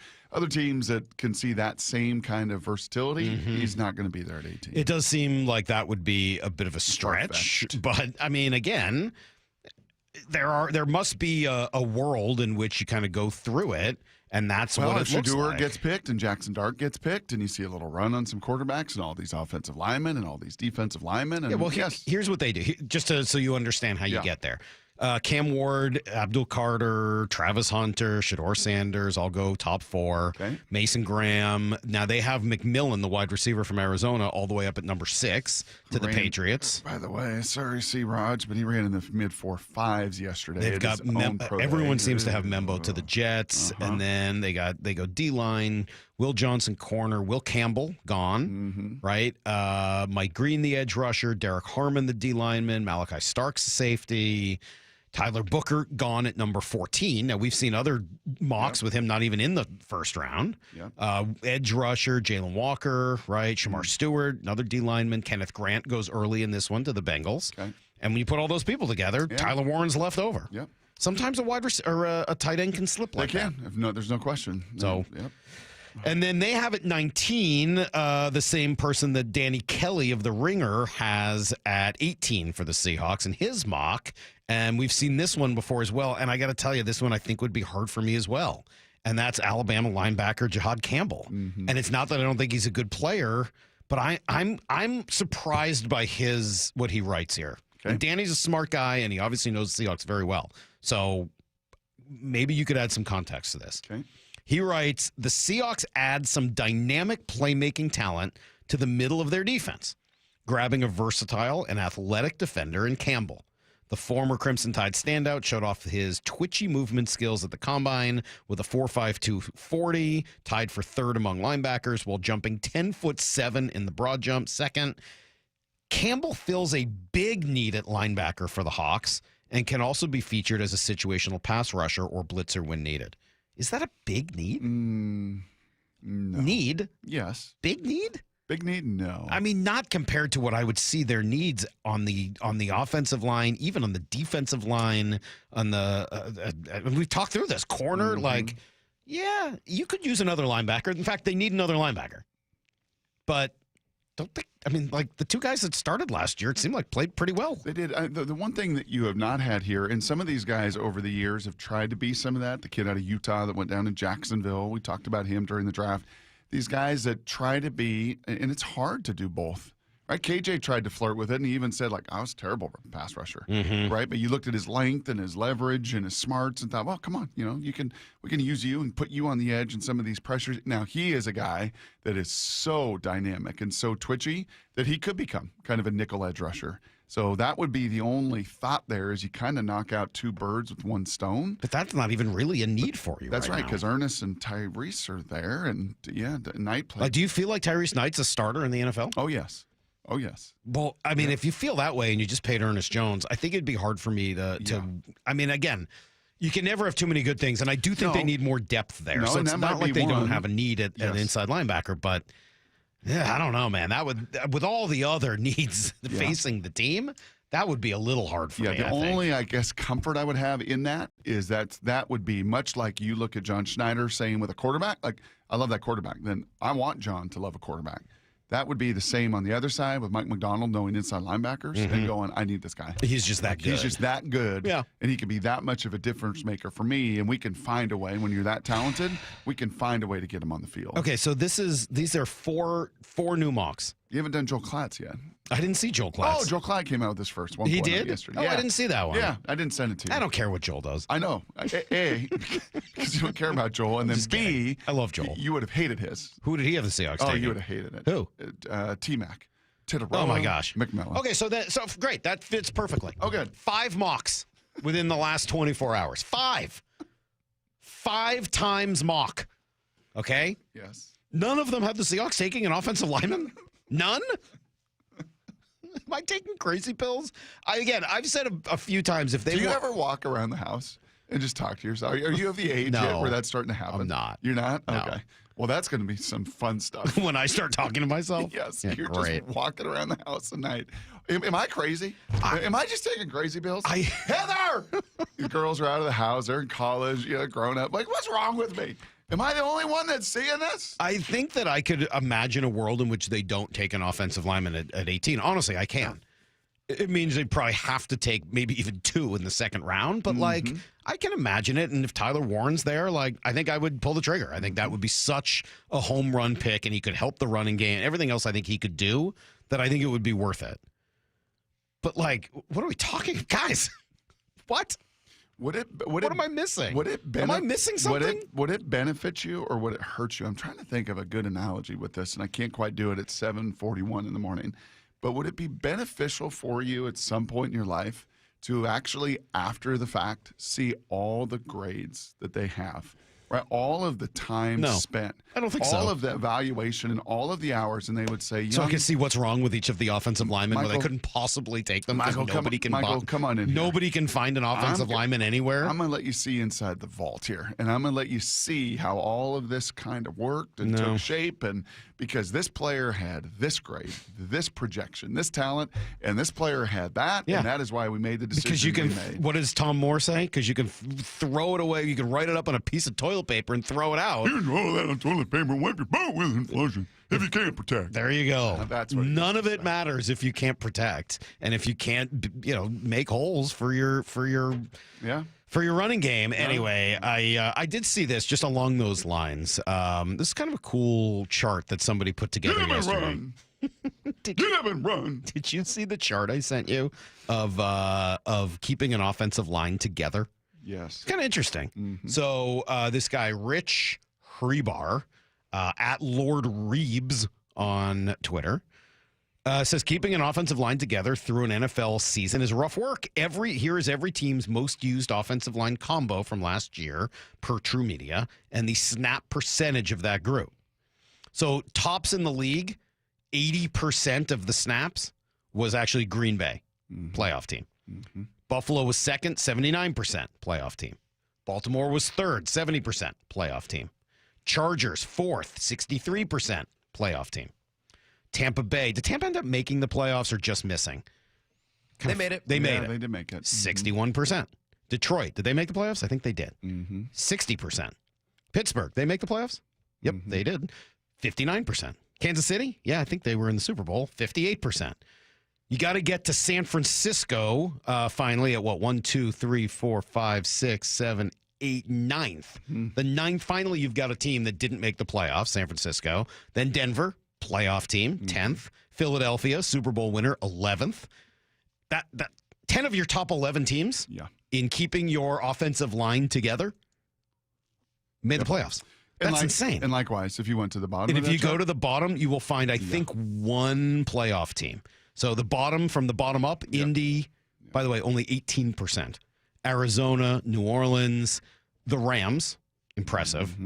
teams that can see that same kind of versatility. He's not going to be there at 18. It does seem like that would be a bit of a stretch. But, I mean, again, there must be a world in which you kind of go through it, and that's what it looks Shedeur like. gets picked and Jackson Dart gets picked, and you see a little run on some quarterbacks and all these offensive linemen and all these defensive linemen. And here's what they do, just so you understand how you get there. Cam Ward, Abdul Carter, Travis Hunter, Shedeur Sanders all go top 4. Okay. Mason Graham. Now they have McMillan, the wide receiver from Arizona, all the way up at number 6 to the Patriots. By the way, sorry, C. Raj, but he ran in the mid 4.5s yesterday. They've got everyone seems to have Membo to the Jets, and then they go D-line. Will Johnson corner, Will Campbell gone, right? Mike Green the edge rusher, Derek Harmon the D lineman, Malachi Starks the safety. Tyler Booker gone at number 14. Now, we've seen other mocks with him not even in the first round. Edge rusher, Jalen Walker, right? Shamar Stewart, another D lineman. Kenneth Grant goes early in this one to the Bengals. Okay. And when you put all those people together, Tyler Warren's left over. Yep. Sometimes a tight end can slip like that. They can. There's no question. So, and then they have at 19 the same person that Danny Kelly of The Ringer has at 18 for the Seahawks in his mock. And we've seen this one before as well. And I got to tell you, this one I think would be hard for me as well. And that's Alabama linebacker Jahad Campbell. And it's not that I don't think he's a good player, but I'm surprised by what he writes here. Okay. And Danny's a smart guy, and he obviously knows the Seahawks very well. So maybe you could add some context to this. Okay. He writes, the Seahawks add some dynamic playmaking talent to the middle of their defense, grabbing a versatile and athletic defender in Campbell. The former Crimson Tide standout showed off his twitchy movement skills at the Combine with a 4.52 40, tied for third among linebackers while jumping 10'7" in the broad jump second. Campbell fills a big need at linebacker for the Hawks and can also be featured as a situational pass rusher or blitzer when needed. Is that a big need? No. Need? Yes. Big need? Big need? No. I mean, not compared to what I would see their needs on the offensive line, even on the defensive line. On the we've talked through this corner. Like, yeah, you could use another linebacker. In fact, they need another linebacker. But don't think. I mean, like the two guys that started last year, it seemed like played pretty well. They did. The one thing that you have not had here, and some of these guys over the years have tried to be some of that. The kid out of Utah that went down to Jacksonville, we talked about him during the draft. These guys that try to be, and it's hard to do both, right? KJ tried to flirt with it, and he even said, like, I was terrible pass rusher, right? But you looked at his length and his leverage and his smarts and thought, well, come on, we can use you and put you on the edge in some of these pressures. Now, he is a guy that is so dynamic and so twitchy that he could become kind of a nickel edge rusher. So that would be the only thought there is you kind of knock out two birds with one stone. But that's not even really a need for you. That's right, because Ernest and Tyrese are there, and Knight plays. Do you feel like Tyrese Knight's a starter in the NFL? Oh, yes. Oh, yes. Well, I mean, if you feel that way and you just paid Ernest Jones, I think it'd be hard for me to I mean, again, you can never have too many good things, and I do think they need more depth there. No, so it's not like they don't have a need at an inside linebacker, but yeah, I don't know, man. That would, with all the other needs facing the team, that would be a little hard for me. Yeah, the only, I guess, comfort I would have in that is that would be much like you look at John Schneider saying with a quarterback, like, I love that quarterback. Then I want John to love a quarterback. That would be the same on the other side with Mike McDonald knowing inside linebackers and going, I need this guy. He's just that good. He's just that good. Yeah. And he can be that much of a difference maker for me. And we can find a way, when you're that talented, we can find a way to get him on the field. Okay, so these are four new mocks. You haven't done Joel Klatt's yet. I didn't see Joel Klatt. Oh, Joel Klatt came out with this first one. He did? Yesterday. Oh, yeah. I didn't see that one. Yeah, I didn't send it to you. I don't care what Joel does. I know. A, because you don't care about Joel. And then B, I love Joel. You would have hated his. Who did he have the Seahawks Oh, taking? you would have hated it. Who? T-Mac. Titterella, oh, my gosh. McMillan. Okay, so great. That fits perfectly. Oh, good. 5 mocks within the last 24 hours. 5. 5 times mock. Okay? Yes. None of them have the Seahawks taking an offensive lineman? None? Am I taking crazy pills? I've said a few times if they. Do you ever walk around the house and just talk to yourself? Are you of the age yet where that's starting to happen? I'm not. You're not? No. Okay. Well, that's going to be some fun stuff. When I start talking to myself? Yes. Yeah, you're great. just walking around the house at night. Am I crazy? Am I just taking crazy pills? Heather! These girls are out of the house. They're in college, grown up. Like, what's wrong with me? Am I the only one that's seeing this? I think that I could imagine a world in which they don't take an offensive lineman at 18. Honestly, I can. It means they probably have to take maybe even 2 in the second round. But, like, I can imagine it. And if Tyler Warren's there, like, I think I would pull the trigger. I think that would be such a home run pick, and he could help the running game. Everything else I think he could do, that I think it would be worth it. But, like, what are we talking? Guys, what? What am I missing? Am I missing something? Would it benefit you or would it hurt you? I'm trying to think of a good analogy with this, and I can't quite do it at 7:41 in the morning. But would it be beneficial for you at some point in your life to actually, after the fact, see all the grades that they have? Right? All of the time spent. I don't think so. All of the evaluation and all of the hours, and they would say, so I can see what's wrong with each of the offensive linemen, but I couldn't possibly take them because nobody can come on in here. Nobody can find an offensive lineman anywhere. I'm going to let you see inside the vault here, and I'm going to let you see how all of this kind of worked and took shape, and because this player had this grade, this projection, this talent, and this player had that, and that is why we made the decision because you can, we made. what does Tom Moore say? Because you can throw it away, you can write it up on a piece of toilet paper and throw it out. You can roll that on toilet paper and wipe your butt with and flush it if you can't protect. There you go. That's what None of it matters if you can't protect and if you can't, make holes for your running game. Anyway, I did see this just along those lines. This is kind of a cool chart that somebody put together yesterday. Get up and run. Did you see the chart I sent you of keeping an offensive line together? Yes. It's kind of interesting. So this guy, Rich Hribar, at Lord Reeves on Twitter, says keeping an offensive line together through an NFL season is rough work. Here is every team's most used offensive line combo from last year per True Media and the snap percentage of that group. So tops in the league, 80% of the snaps was actually Green Bay, playoff team. Buffalo was second, 79% playoff team. Baltimore was third, 70% playoff team. Chargers, fourth, 63% playoff team. Tampa Bay, did Tampa end up making the playoffs or just missing? They made it. They did make it. 61%. Detroit, did they make the playoffs? I think they did. 60%. Pittsburgh, they make the playoffs? Yep, they did. 59%. Kansas City? Yeah, I think they were in the Super Bowl. 58%. You got to get to San Francisco finally at what? 1, 2, 3, 4, 5, 6, 7, 8, 9th. The 9th, finally, you've got a team that didn't make the playoffs, San Francisco. Then Denver, playoff team, 10th. Philadelphia, Super Bowl winner, 11th. That 10 of your top 11 teams in keeping your offensive line together made the playoffs. That's insane. And likewise, if you went to the bottom, and if you go to the bottom, you will find, I think, one playoff team. So the bottom, from the bottom up, Indy, by the way, only 18%. Arizona, New Orleans, the Rams, impressive.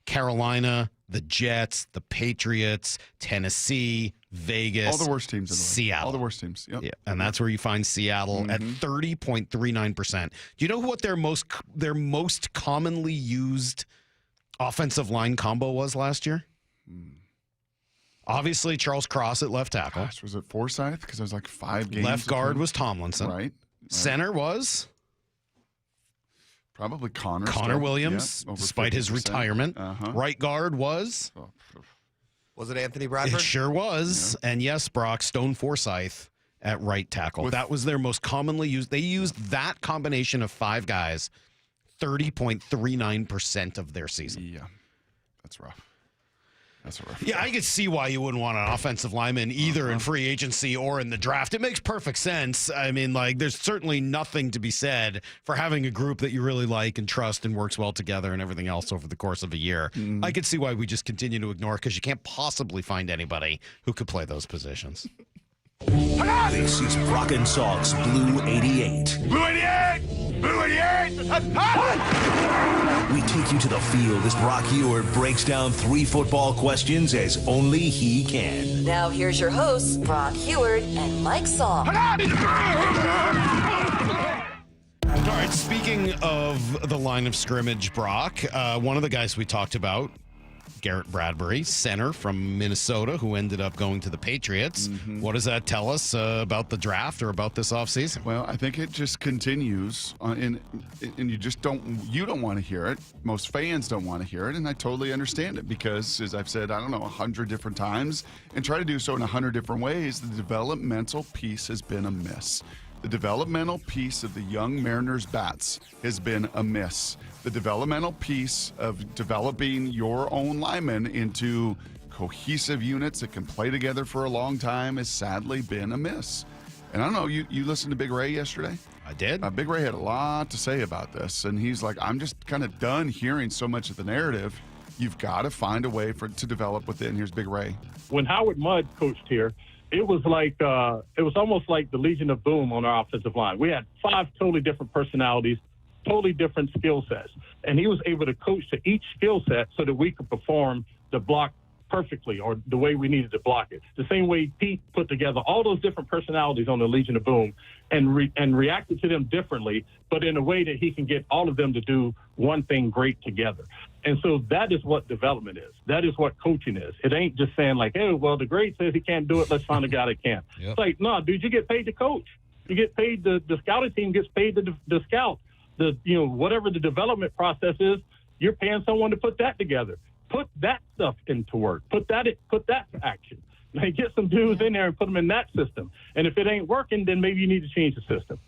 Carolina, the Jets, the Patriots, Tennessee, Vegas. All the worst teams in the league. Seattle. All the worst teams. Yep. Yeah, and that's where you find Seattle at 30.39%. Do you know what their most commonly used offensive line combo was last year? Obviously, Charles Cross at left tackle. Gosh, was it Forsyth? Because there was like 5 games. Left guard was Tomlinson. Right. Center was? Probably Connor. Connor Williams, despite his retirement. Right guard was? Was it Anthony Bradford? It sure was. Yeah. And yes, Brock, Stone Forsyth at right tackle. That was their most commonly used. They used that combination of 5 guys 30.39% of their season. Yeah, that's rough. That's a rough. Yeah, I could see why you wouldn't want an offensive lineman either in free agency or in the draft. It makes perfect sense. I mean, like, there's certainly nothing to be said for having a group that you really like and trust and works well together and everything else over the course of a year. I could see why we just continue to ignore it because you can't possibly find anybody who could play those positions. This is Brock and Salk's Blue 88. Blue 88! Blue 88! We take you to the field as Brock Ewart breaks down 3 football questions as only he can. Now here's your hosts, Brock Ewart and Mike Salk. All right, speaking of the line of scrimmage, Brock, one of the guys we talked about Garrett Bradbury, center from Minnesota, who ended up going to the Patriots. What does that tell us about the draft or about this offseason? Well, I think it just continues, and you don't want to hear it. Most fans don't want to hear it, and I totally understand it because, as I've said, 100 different times, and try to do so in 100 different ways, the developmental piece has been amiss. The developmental piece of the young Mariners bats has been amiss. The developmental piece of developing your own linemen into cohesive units that can play together for a long time has sadly been amiss. And I don't know, you listened to Big Ray yesterday? I did. Big Ray had a lot to say about this, and he's like, I'm just kind of done hearing so much of the narrative. You've got to find a way to develop within. Here's Big Ray. When Howard Mudd coached here, it was almost like the Legion of Boom on our offensive line. We had 5 totally different personalities, totally different skill sets. And he was able to coach to each skill set so that we could perform the block perfectly or the way we needed to block it. The same way Pete put together all those different personalities on the Legion of Boom and reacted to them differently, but in a way that he can get all of them to do one thing great together. And so that is what development is. That is what coaching is. It ain't just saying like, hey, well, the grade says he can't do it. Let's find a guy that can. It's like, no, dude, you get paid to coach. You get paid, the scouting team gets paid to scout. Whatever the development process is, you're paying someone to put that together. Put that stuff into work. Put that to action. Like, get some dudes in there and put them in that system. And if it ain't working, then maybe you need to change the system.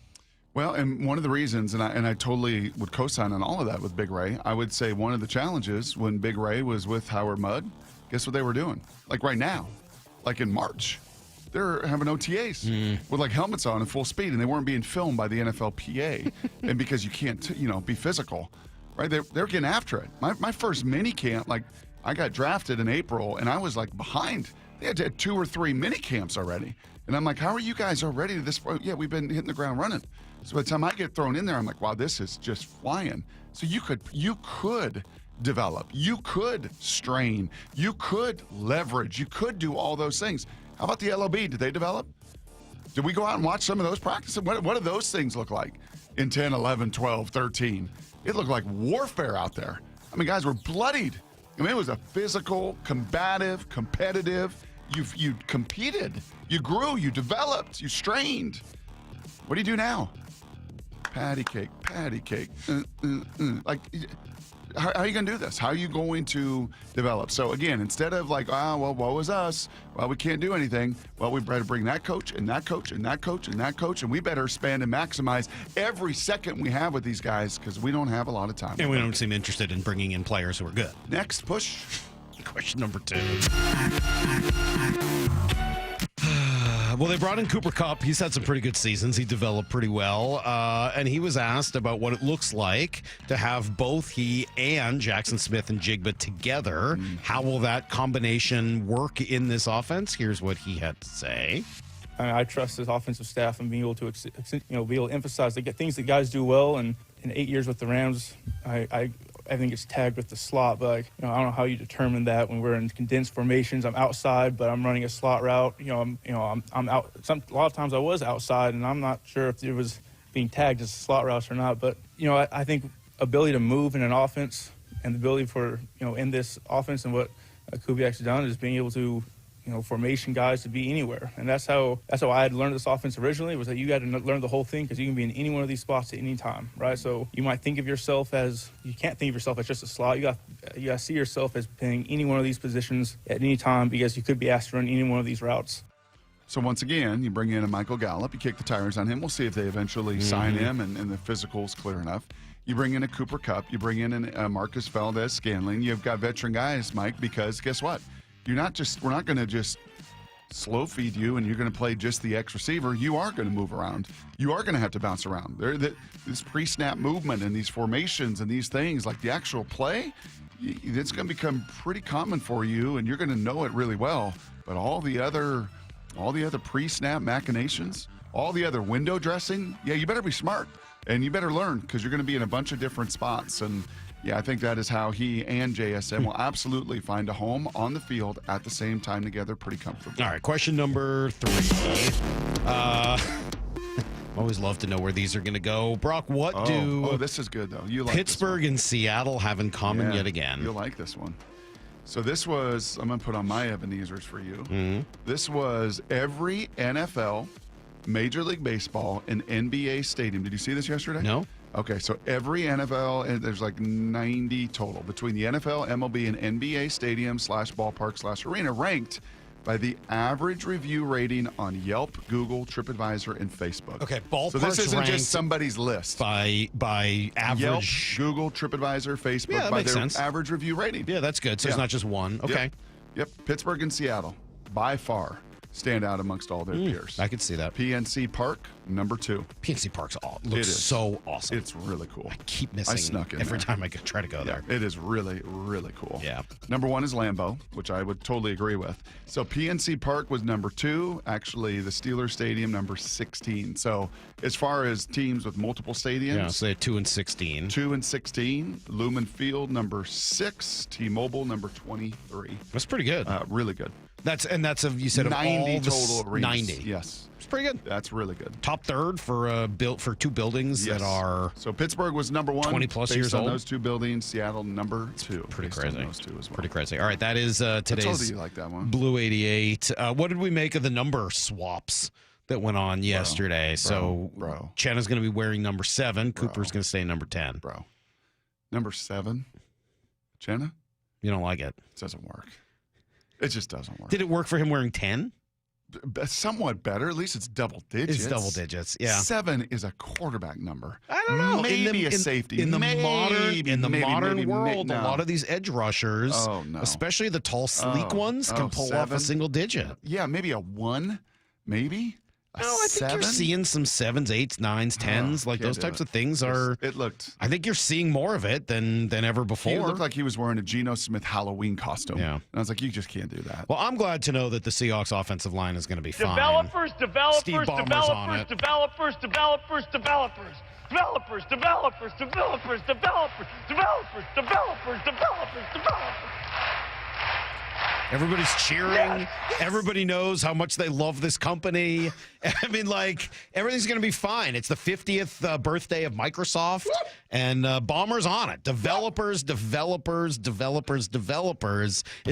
Well, and one of the reasons, and I totally would co-sign on all of that with Big Ray, I would say one of the challenges when Big Ray was with Howard Mudd, guess what they were doing? Like right now, like in March, they're having OTAs with like helmets on and full speed, and they weren't being filmed by the NFLPA, and because you can't, be physical, right? They're getting after it. My first mini camp, like I got drafted in April, and I was like behind. They had to have 2 or 3 mini camps already, and I'm like, how are you guys already to this point? Yeah, we've been hitting the ground running. So by the time I get thrown in there, I'm like, wow, this is just flying. So you could develop, you could strain, you could leverage, you could do all those things. How about the LOB? Did they develop? Did we go out and watch some of those practices? What do those things look like in 10, 11, 12, 13? It looked like warfare out there. I mean, guys were bloodied. I mean, it was a physical, combative, competitive. You competed, you grew, you developed, you strained. What do you do now? Patty cake. Like, how are you going to do this? How are you going to develop? So, again, instead of like, woe is us. Well, we can't do anything. Well, we better bring that coach and that coach and that coach and that coach, and we better expand and maximize every second we have with these guys because we don't have a lot of time. And we don't seem interested in bringing in players who are good. Next, push. Question number 2. Well, they brought in Cooper Kupp. He's had some pretty good seasons. He developed pretty well. And he was asked about what it looks like to have both he and Jackson Smith and Jigba together. How will that combination work in this offense? Here's what he had to say. I trust his offensive staff and being able to, be able to emphasize the things that guys do well. And in 8 years with the Rams, I think it's tagged with the slot, but I don't know how you determine that when we're in condensed formations. I'm outside, but I'm running a slot route. I'm out. A lot of times I was outside, and I'm not sure if it was being tagged as slot routes or not. But I think ability to move in an offense and the ability for in this offense and what Kubiak's done is being able to formation guys to be anywhere. And that's how I had learned this offense originally, was that you got to learn the whole thing because you can be in any one of these spots at any time, right? So you might think of yourself as, you can't think of yourself as just a slot. You got to see yourself as playing any one of these positions at any time because you could be asked to run any one of these routes. So once again, you bring in a Michael Gallup, you kick the tires on him. We'll see if they eventually sign him and the physical's clear enough. You bring in a Cooper Kupp, you bring in a Marcus Valdez-Scantling. You've got veteran guys, Mike, because guess what? We're not going to just slow feed you and you're going to play just the X receiver. You are going to move around. You are going to have to bounce around. This pre-snap movement and these formations and these things, like the actual play, it's going to become pretty common for you, and you're going to know it really well. But all the other pre-snap machinations, all the other window dressing, you better be smart and you better learn because you're going to be in a bunch of different spots. And I think that is how he and JSN will absolutely find a home on the field at the same time together pretty comfortably. All right, question number 3. Always love to know where these are going to go. Brock, what do this is good, though. You like Pittsburgh and Seattle have in common yet again? You'll like this one. So this was, I'm going to put on my Ebenezer's for you. This was every NFL, Major League Baseball, and NBA stadium. Did you see this yesterday? No. Okay, so every NFL, and there's like 90 total between the NFL, MLB, and NBA stadium / ballpark / arena ranked by the average review rating on Yelp, Google, TripAdvisor, and Facebook. Okay, ballparks. So this isn't ranked just somebody's list. by average. Yelp, Google, TripAdvisor, Facebook, Yeah, that by makes their sense. average review rating. Yeah, that's good. So it's not just one. Okay. Yep. Pittsburgh and Seattle, by far, stand out amongst all their peers. I could see that. PNC Park, number 2. PNC Park's looks so awesome. It's really cool. I keep missing I snuck in every there. time I try to go there. It is really, really cool. Yeah. Number 1 is Lambeau, which I would totally agree with. So PNC Park was number 2. Actually, the Steelers Stadium, number 16. So as far as teams with multiple stadiums, Yeah, so 2 and 16. 2 and 16. Lumen Field, number 6. T-Mobile, number 23. That's pretty good. Really good. That's you said 90 of all the total arenas. 90. Yes. It's pretty good. That's really good. Top third for two buildings that are so Pittsburgh was number 1, 20 plus based years on old. Those 2 buildings. Seattle number 2. Pretty based crazy. on those 2 as well. Pretty crazy. All right, that is I told today's you like that one. Blue 88. What did we make of the number swaps that went on yesterday? Bro. Chenna's going to be wearing number 7. Cooper's going to stay number 10. Bro. Number 7. Chenna? You don't like it? It doesn't work. It just doesn't work. Did it work for him wearing 10? Somewhat better. At least it's double digits. It's double digits. Yeah. 7 is a quarterback number. I don't know. Maybe a safety. In the Maybe, modern world, no. a lot of these edge rushers, no. especially the tall, sleek ones, can pull off 7? a single digit. Yeah, maybe a 1. Maybe. No, I think you're seeing some 7s, 8s, 9s, 10s. Like those types of things are. It looked. I think you're seeing more of it than ever before. He looked like he was wearing a Geno Smith Halloween costume. Yeah. And I was like, you just can't do that. Well, I'm glad to know that the Seahawks offensive line is going to be fine. Developers. Steve Ballmer's on it. Developers. Everybody's cheering. Yes. Everybody knows how much they love this company. I mean, like, everything's going to be fine. It's the 50th birthday of Microsoft, and Ballmer's on it. Developers. It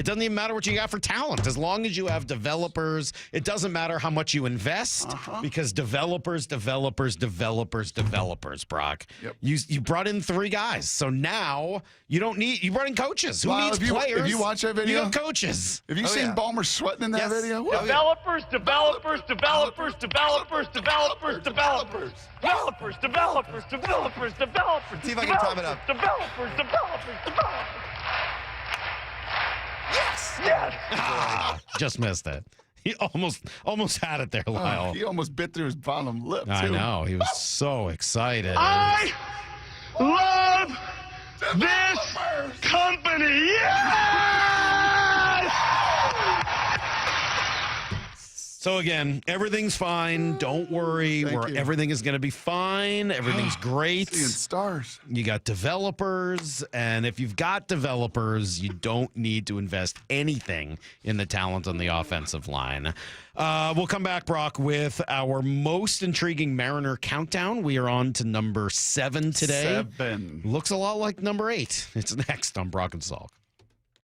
doesn't even matter what you got for talent. As long as you have developers, it doesn't matter how much you invest, because developers, Brock. Yep. You brought in 3 guys, so now you brought in coaches. Who needs players? If you watch that video, you have coaches. Have you seen Ballmer sweating in that video? Developers. See if I can time it up. Developers. Yes. Just missed it. He almost had it there, Lyle. He almost bit through his bottom lip, too. I know. He was so excited. I love this company. Yes! So again, everything's fine. Don't worry. Everything is going to be fine. Everything's great. Seeing stars. You got developers, and if you've got developers, you don't need to invest anything in the talent on the offensive line. We'll come back, Brock, with our most intriguing Mariner countdown. We are on to number 7 today. 7. Looks a lot like number 8. It's next on Brock and Salk.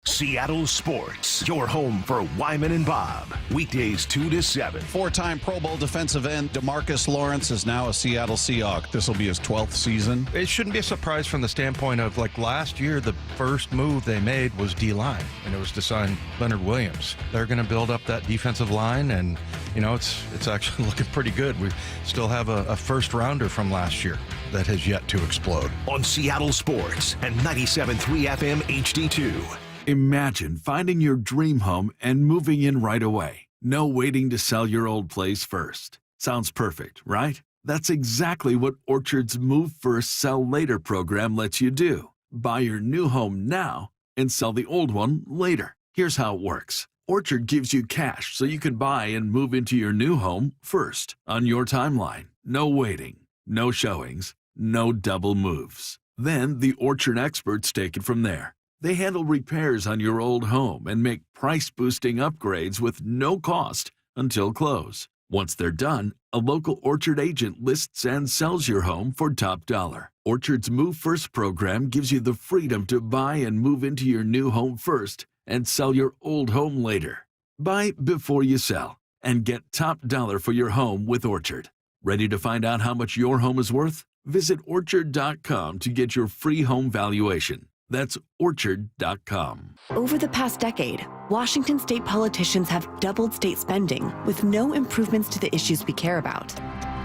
Seattle Sports, your home for Wyman and Bob. Weekdays 2 to 7. 4-time Pro Bowl defensive end DeMarcus Lawrence is now a Seattle Seahawk. This will be his 12th season. It shouldn't be a surprise from the standpoint of, like, last year, the first move they made was D-line, and it was to sign Leonard Williams. They're going to build up that defensive line, and, you know, it's actually looking pretty good. We still have a first-rounder from last year that has yet to explode. On Seattle Sports and 97.3 FM HD2. Imagine finding your dream home and moving in right away. No waiting to sell your old place first. Sounds perfect, right? That's exactly what Orchard's Move First, Sell Later program lets you do. Buy your new home now and sell the old one later. Here's how it works. Orchard gives you cash so you can buy and move into your new home first on your timeline. No waiting, no showings, no double moves. Then the Orchard experts take it from there. They handle repairs on your old home and make price-boosting upgrades with no cost until close. Once they're done, a local Orchard agent lists and sells your home for top dollar. Orchard's Move First program gives you the freedom to buy and move into your new home first and sell your old home later. Buy before you sell and get top dollar for your home with Orchard. Ready to find out how much your home is worth? Visit Orchard.com to get your free home valuation. That's Orchard.com. Over the past decade, Washington state politicians have doubled state spending with no improvements to the issues we care about.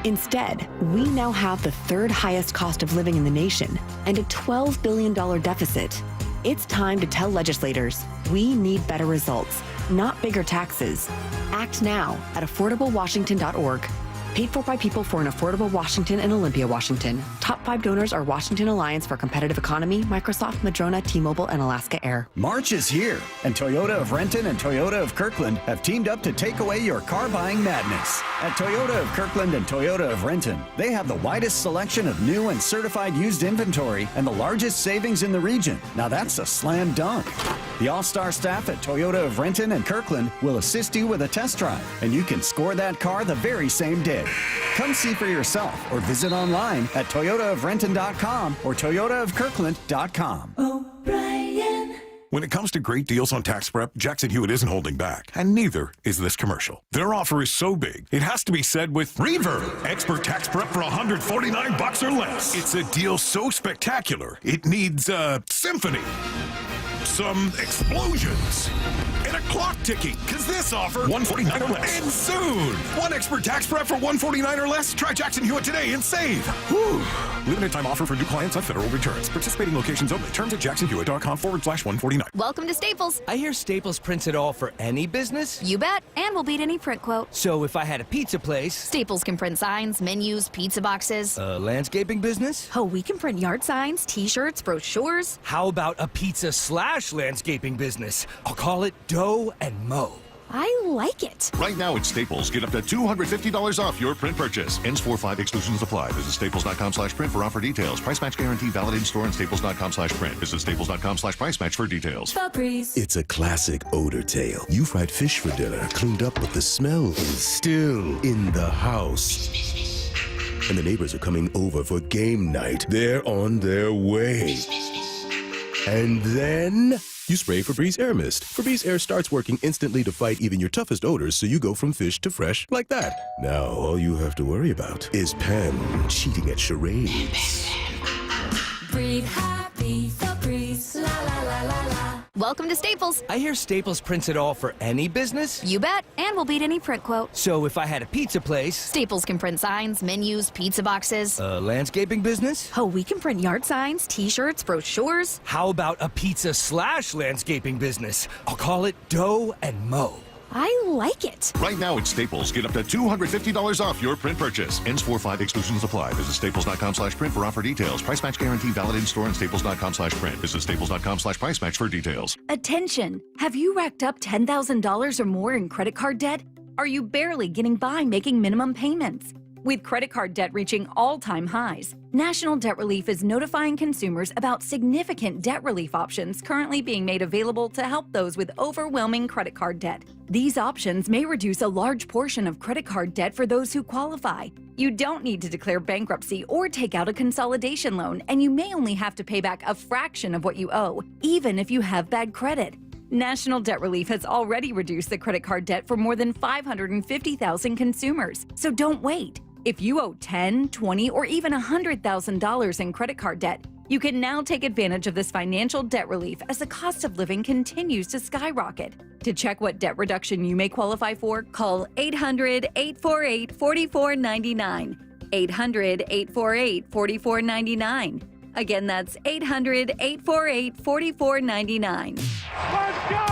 Instead, we now have the third highest cost of living in the nation and a $12 billion deficit. It's time to tell legislators we need better results, not bigger taxes. Act now at affordablewashington.org. Paid for by people for an affordable Washington and Olympia, Washington. Top 5 donors are Washington Alliance for Competitive Economy, Microsoft, Madrona, T-Mobile, and Alaska Air. March is here, and Toyota of Renton and Toyota of Kirkland have teamed up to take away your car buying madness. At Toyota of Kirkland and Toyota of Renton, they have the widest selection of new and certified used inventory and the largest savings in the region. Now that's a slam dunk. The all-star staff at Toyota of Renton and Kirkland will assist you with a test drive, and you can score that car the very same day. Come see for yourself or visit online at toyotaofrenton.com or toyotaofkirkland.com. O'Brien. When it comes to great deals on tax prep, Jackson Hewitt isn't holding back, and neither is this commercial. Their offer is so big, it has to be said with Reverb, expert tax prep for $149 or less. It's a deal so spectacular, it needs a symphony, some explosions, and a clock ticking, because this offer, $149 or less. And soon, one expert tax prep for $149 or less. Try Jackson Hewitt today and save. Whew. Limited time offer for new clients on federal returns. Participating locations only. Terms at jacksonhewitt.com/149. Welcome to Staples. I hear Staples prints it all for any business. You bet, and we'll beat any print quote. So if I had a pizza place, Staples can print signs, menus, pizza boxes. A landscaping business? Oh, we can print yard signs, t-shirts, brochures. How about a pizza/landscaping business? I'll call it Dough and Mo. I like it. Right now at Staples, get up to $250 off your print purchase. Ends 4/5, exclusions apply. Visit staples.com/print for offer details. Price match guarantee valid in store and staples.com/print. Visit staples.com/price match for details. Febreze. It's a classic odor tale. You fried fish for dinner, cleaned up, but the smell is still in the house. And the neighbors are coming over for game night. They're on their way. And then you spray Febreze Air Mist. Febreze Air starts working instantly to fight even your toughest odors, so you go from fish to fresh like that. Now all you have to worry about is Pam cheating at charades. Breathe happy, Febreze, la la la la la. Welcome to Staples. I hear Staples prints it all for any business. You bet, and we'll beat any print quote. So if I had a pizza place, Staples can print signs, menus, pizza boxes. A landscaping business? Oh, we can print yard signs, t-shirts, brochures. How about a pizza/landscaping business? I'll call it Dough and Mo. I like it. Right now at Staples, get up to $250 off your print purchase. Ends 4/5, exclusions apply. Visit staples.com/print for offer details. Price match guarantee valid in store and staples.com/print. Visit staples.com/price match for details. Attention! Have you racked up $10,000 or more in credit card debt? Are you barely getting by making minimum payments? With credit card debt reaching all-time highs, National Debt Relief is notifying consumers about significant debt relief options currently being made available to help those with overwhelming credit card debt. These options may reduce a large portion of credit card debt for those who qualify. You don't need to declare bankruptcy or take out a consolidation loan, and you may only have to pay back a fraction of what you owe, even if you have bad credit. National Debt Relief has already reduced the credit card debt for more than 550,000 consumers, so don't wait. If you owe $10,000, $20,000, or even $100,000 in credit card debt, you can now take advantage of this financial debt relief as the cost of living continues to skyrocket. To check what debt reduction you may qualify for, call 800-848-4499. 800-848-4499. Again, that's 800-848-4499. Let's go!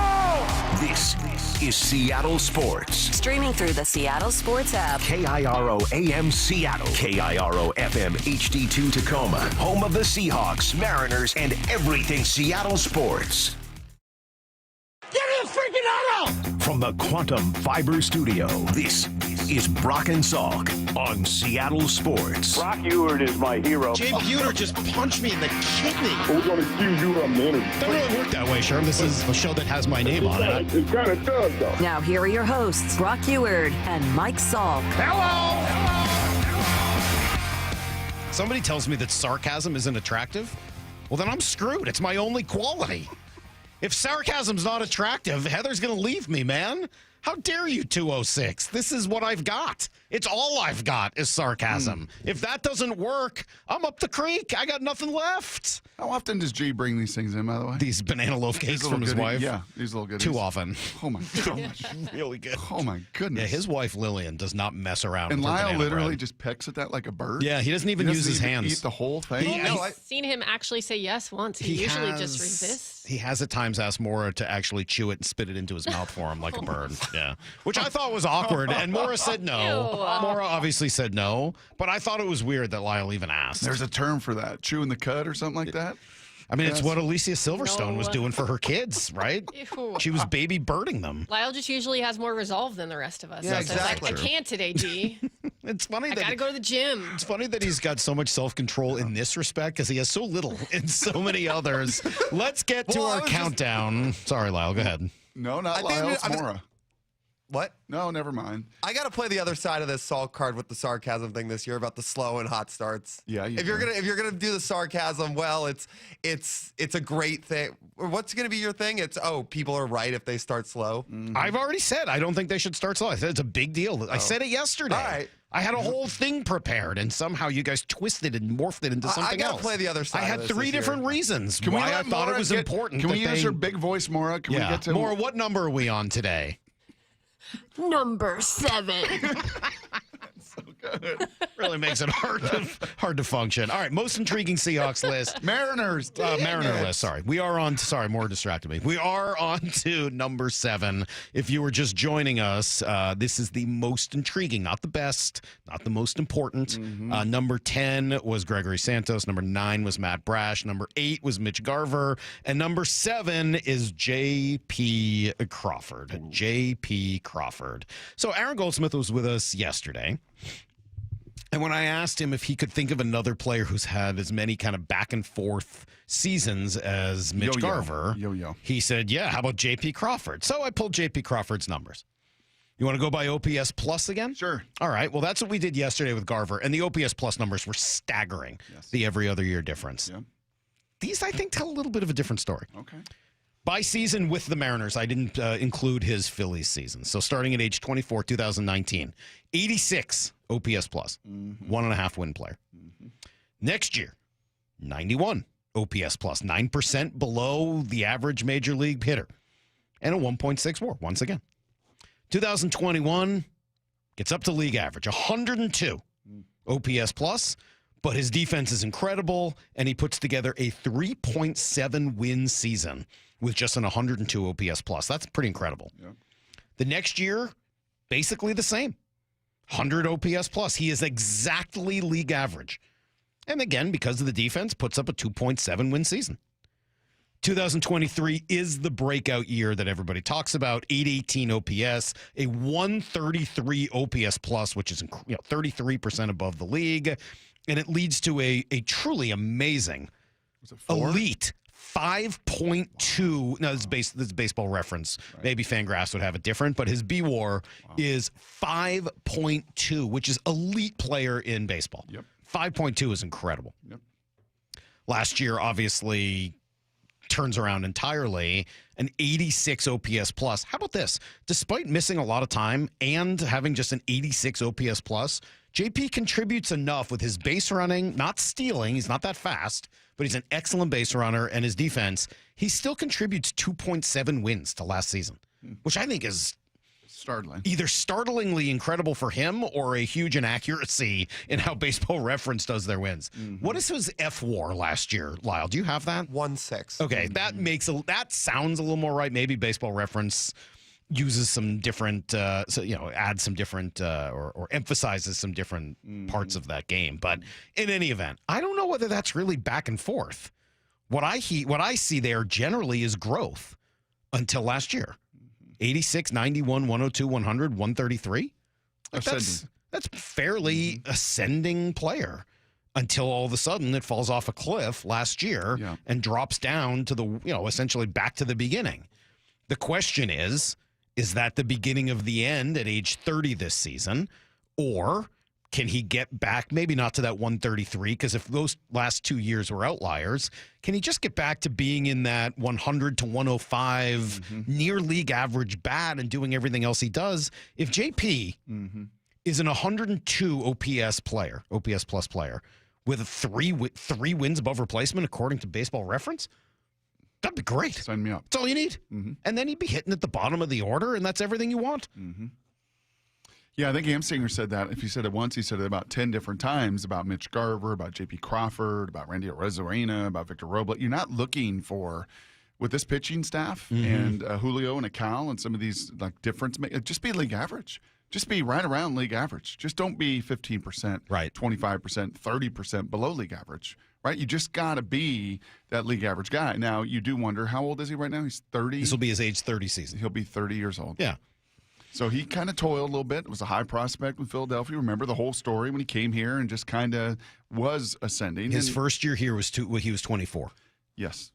This is Seattle Sports. Streaming through the Seattle Sports app. KIRO AM Seattle. KIRO FM HD2 Tacoma. Home of the Seahawks, Mariners, and everything Seattle sports. Give me a freaking auto! From the Quantum Fiber Studio, this is Brock and Salk on Seattle Sports. Brock Ewert is my hero. Jay Buhner just punched me in the kidney. We're going to accuse you of murder. Doesn't really work that way, Sherm. This is a show that has my name on it. It kind of does, though. Now here are your hosts, Brock Ewert and Mike Salk. Hello! Somebody tells me that sarcasm isn't attractive. Well, then I'm screwed. It's my only quality. If sarcasm's not attractive, Heather's going to leave me, man. How dare you, 206? This is what I've got. It's all I've got is sarcasm. If that doesn't work, I'm up the creek. I got nothing left. How often does G bring these things in, by the way? These banana loaf cakes from his wife? Yeah, these little goodies. Too often. Oh, my gosh. Really good. Oh, my goodness. Yeah, his wife, Lillian, does not mess around And with her Lyle banana literally bread. just pecks at that like a bird. Yeah, he doesn't even use his hands. Eat the whole thing. I've seen him actually say yes once. He usually just resists. He has at times asked Maura to actually chew it and spit it into his mouth for him like a bird. Yeah, which I thought was awkward. And Maura said no. Ew. Maura obviously said no, but I thought it was weird that Lyle even asked. There's a term for that, chewing the cud or something like that. I mean, it's what Alicia Silverstone was doing for her kids, right? Ew. She was baby birding them. Lyle just usually has more resolve than the rest of us. Yeah, So it's like, exactly. I can't today, G. It's funny I that gotta go to the gym. It's funny that he's got so much self-control in this respect because he has so little in so many others. Let's get to our countdown. Sorry, Lyle, go ahead. No, not I think Lyle, it's I'm- Maura. What? No, never mind. I got to play the other side of this Salk card with the sarcasm thing this year about the slow and hot starts. Yeah, if you're gonna do the sarcasm, well, it's a great thing. Or what's gonna be your thing? It's people are right if they start slow. I've already said I don't think they should start slow. I said it's a big deal. I said it yesterday. All right. I had a whole thing prepared, and somehow you guys twisted and morphed it into something I gotta else. play the other side I had of this 3 this different year. reasons Can we why I let thought Maura it was important. Can we that use they- her big voice, Maura? Can we get to Maura, what number are we on today? Number 7. Really makes it hard to function. All right, most intriguing Seahawks list. Mariners. Mariner list. Sorry, we are on. Sorry, more distracted me. We are on to number 7. If you were just joining us, this is the most intriguing, not the best, not the most important. Number 10 was Gregory Santos. Number 9 was Matt Brash. Number 8 was Mitch Garver, and number 7 is J.P. Crawford. J.P. Crawford. So Aaron Goldsmith was with us yesterday. And when I asked him if he could think of another player who's had as many kind of back and forth seasons as Mitch Yo-yo. Garver, Yo-yo. he said, yeah, how about J.P. Crawford? So I pulled J.P. Crawford's numbers. You want to go by OPS plus again? Sure. All right. Well, that's what we did yesterday with Garver, and the OPS plus numbers were staggering, the every other year difference. Yeah. These, I think, tell a little bit of a different story. Okay. By season with the Mariners, I didn't include his Phillies season. So starting at age 24, 2019, 86 OPS plus, 1.5 win player. Next year, 91 OPS plus, 9% below the average major league hitter, and a 1.6 WAR once again. 2021 gets up to league average, 102 OPS plus, but his defense is incredible, and he puts together a 3.7 win season with just an 102 OPS plus. That's pretty incredible. Yeah. The next year, basically the same. 100 OPS plus. He is exactly league average. And again, because of the defense, puts up a 2.7 win season. 2023 is the breakout year that everybody talks about. 818 OPS, a 133 OPS plus, which is 33% above the league. And it leads to a truly amazing, elite 5.2. Now, this is baseball reference. Right. Maybe Fangraphs would have it different, but his B-WAR is 5.2, which is elite player in baseball. Yep. 5.2 is incredible. Yep. Last year, obviously, turns around entirely, an 86 OPS plus. How about this? Despite missing a lot of time and having just an 86 OPS plus, JP contributes enough with his base running, not stealing. He's not that fast, but he's an excellent base runner, and his defense, he still contributes 2.7 wins to last season, which I think is startling. Either startlingly incredible for him or a huge inaccuracy in how Baseball Reference does their wins. What is his F-WAR last year, Lyle? Do you have that? 1.6. Okay, that sounds a little more right. Maybe Baseball Reference uses some different, adds some different or emphasizes some different parts of that game. But in any event, I don't know whether that's really back and forth. What I see there generally is growth until last year. 86, 91, 102, 100, 133. That's fairly ascending player until all of a sudden it falls off a cliff last year and drops down to the, essentially back to the beginning. The question is that the beginning of the end at age 30 this season, or Can he get back, maybe not to that 133, because if those last 2 years were outliers, can he just get back to being in that 100 to 105 near league average bat and doing everything else he does? If JP is an 102 OPS plus player, with three wins above replacement according to Baseball Reference, that'd be great. Sign me up. That's all you need. And then he'd be hitting at the bottom of the order, and that's everything you want. Yeah, I think Amsinger said that. If he said it once, he said it about 10 different times about Mitch Garver, about J.P. Crawford, about Randy Arozarena, about Victor Robles. You're not looking for, with this pitching staff and Julio and Acal and some of these like difference, just be league average. Just be right around league average. Just don't be 15%, right, 25%, 30% below league average, right? You just got to be that league average guy. Now, you do wonder, how old is he right now? He's 30. This will be his age 30 season. He'll be 30 years old. Yeah. So he kind of toiled a little bit. It was a high prospect with Philadelphia. Remember the whole story when he came here and just kind of was ascending. His first year here was he was 24. Yes.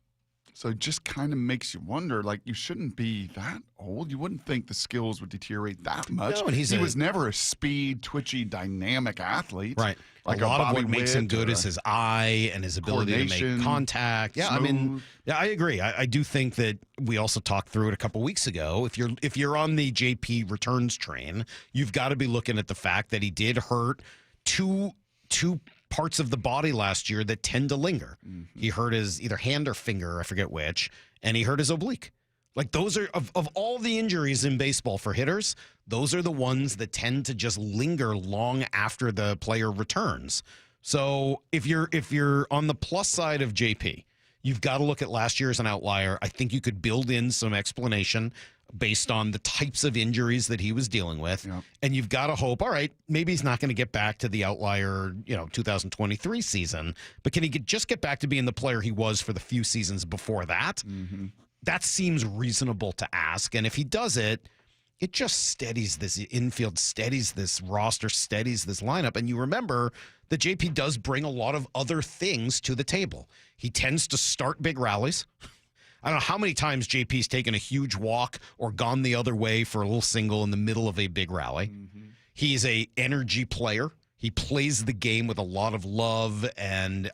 So it just kind of makes you wonder, like, you shouldn't be that old. You wouldn't think the skills would deteriorate that much. No, and he was never a speed, twitchy, dynamic athlete. Right. Like a lot of Bobby what makes him Witt good or is his eye and his ability to make contact. Yeah, I mean, yeah, I agree. I do think that we also talked through it a couple weeks ago. If you're on the JP returns train, you've got to be looking at the fact that he did hurt two parts of the body last year that tend to linger. He hurt his either hand or finger, I forget which, and he hurt his oblique. Like, those are, of all the injuries in baseball for hitters, those are the ones that tend to just linger long after the player returns. So if you're on the plus side of JP, you've got to look at last year as an outlier. I think you could build in some explanation based on the types of injuries that he was dealing with. Yep. And you've got to hope, all right, maybe he's not going to get back to the outlier, 2023 season, but can he just get back to being the player he was for the few seasons before that? That seems reasonable to ask. And if he does it, it just steadies this infield, steadies this roster, steadies this lineup. And you remember that JP does bring a lot of other things to the table. He tends to start big rallies. I don't know how many times JP's taken a huge walk or gone the other way for a little single in the middle of a big rally. He's a energy player. He plays the game with a lot of love and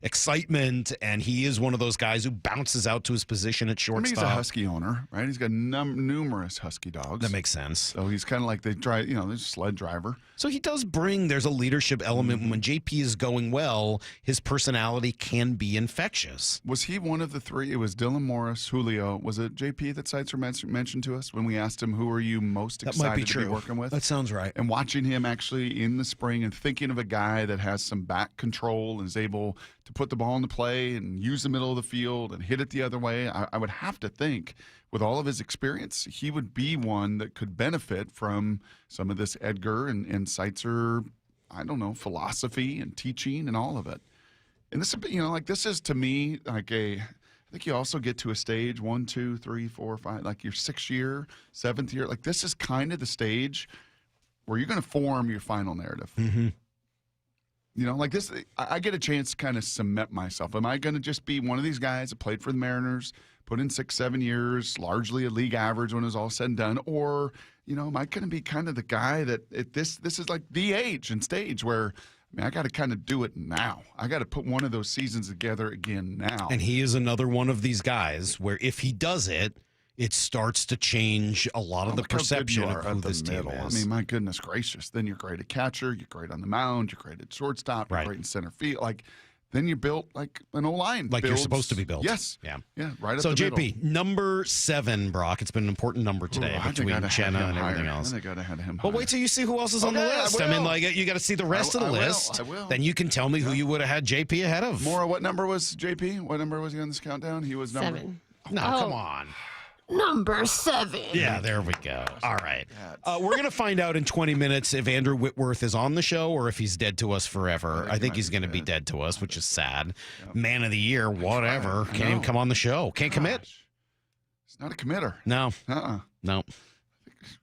excitement, and he is one of those guys who bounces out to his position at shortstop. He's a Husky owner, right? He's got numerous Husky dogs. That makes sense. So he's kind of like there's a sled driver. So he does there's a leadership element. When JP is going well, his personality can be infectious. Was he one of the three? It was Dylan Morris, Julio. Was it JP that Seitzer mentioned to us when we asked him, who are you most excited to be working with? That sounds right. And watching him actually in the spring and thinking of a guy that has some back control and is able to put the ball into play and use the middle of the field and hit it the other way, I would have to think with all of his experience, he would be one that could benefit from some of this Edgar and Seitzer, philosophy and teaching and all of it. And this, this is to me like I think you also get to a stage 1, 2, 3, 4, 5, like your 6th year, 7th year. Like, this is kind of the stage where you're going to form your final narrative. Like this, I get a chance to kind of cement myself. Am I going to just be one of these guys that played for the Mariners, put in 6, 7 years, largely a league average when it was all said and done? Or, am I going to be kind of the guy that this is like the age and stage where, I got to kind of do it now. I got to put one of those seasons together again now. And he is another one of these guys where if he does it, it starts to change a lot of the perception of who this team is. I mean, my goodness gracious. Then you're great at catcher, you're great on the mound, you're great at shortstop, you're great in center field. Like, then you're built like an O-line. Like you're supposed to be built. Yes. Yeah. Yeah, right up so the JP, middle. number 7, Brock. It's been an important number today between Jenna and everything else. I got to have him Well, wait till you see who else is on the list. I mean, you got to see the rest of the list. I will. Then you can tell me who you would have had JP ahead of. Maura, what number was JP? What number was he on this countdown? He was number 7. No, come on. Number 7. Yeah, there we go. All right. We're going to find out in 20 minutes if Andrew Whitworth is on the show or if he's dead to us forever. I think he's going to be dead to us, which is sad. Yep. Man of the year, whatever. Can't even come on the show. Can't commit. He's not a committer. No. Uh-uh. No.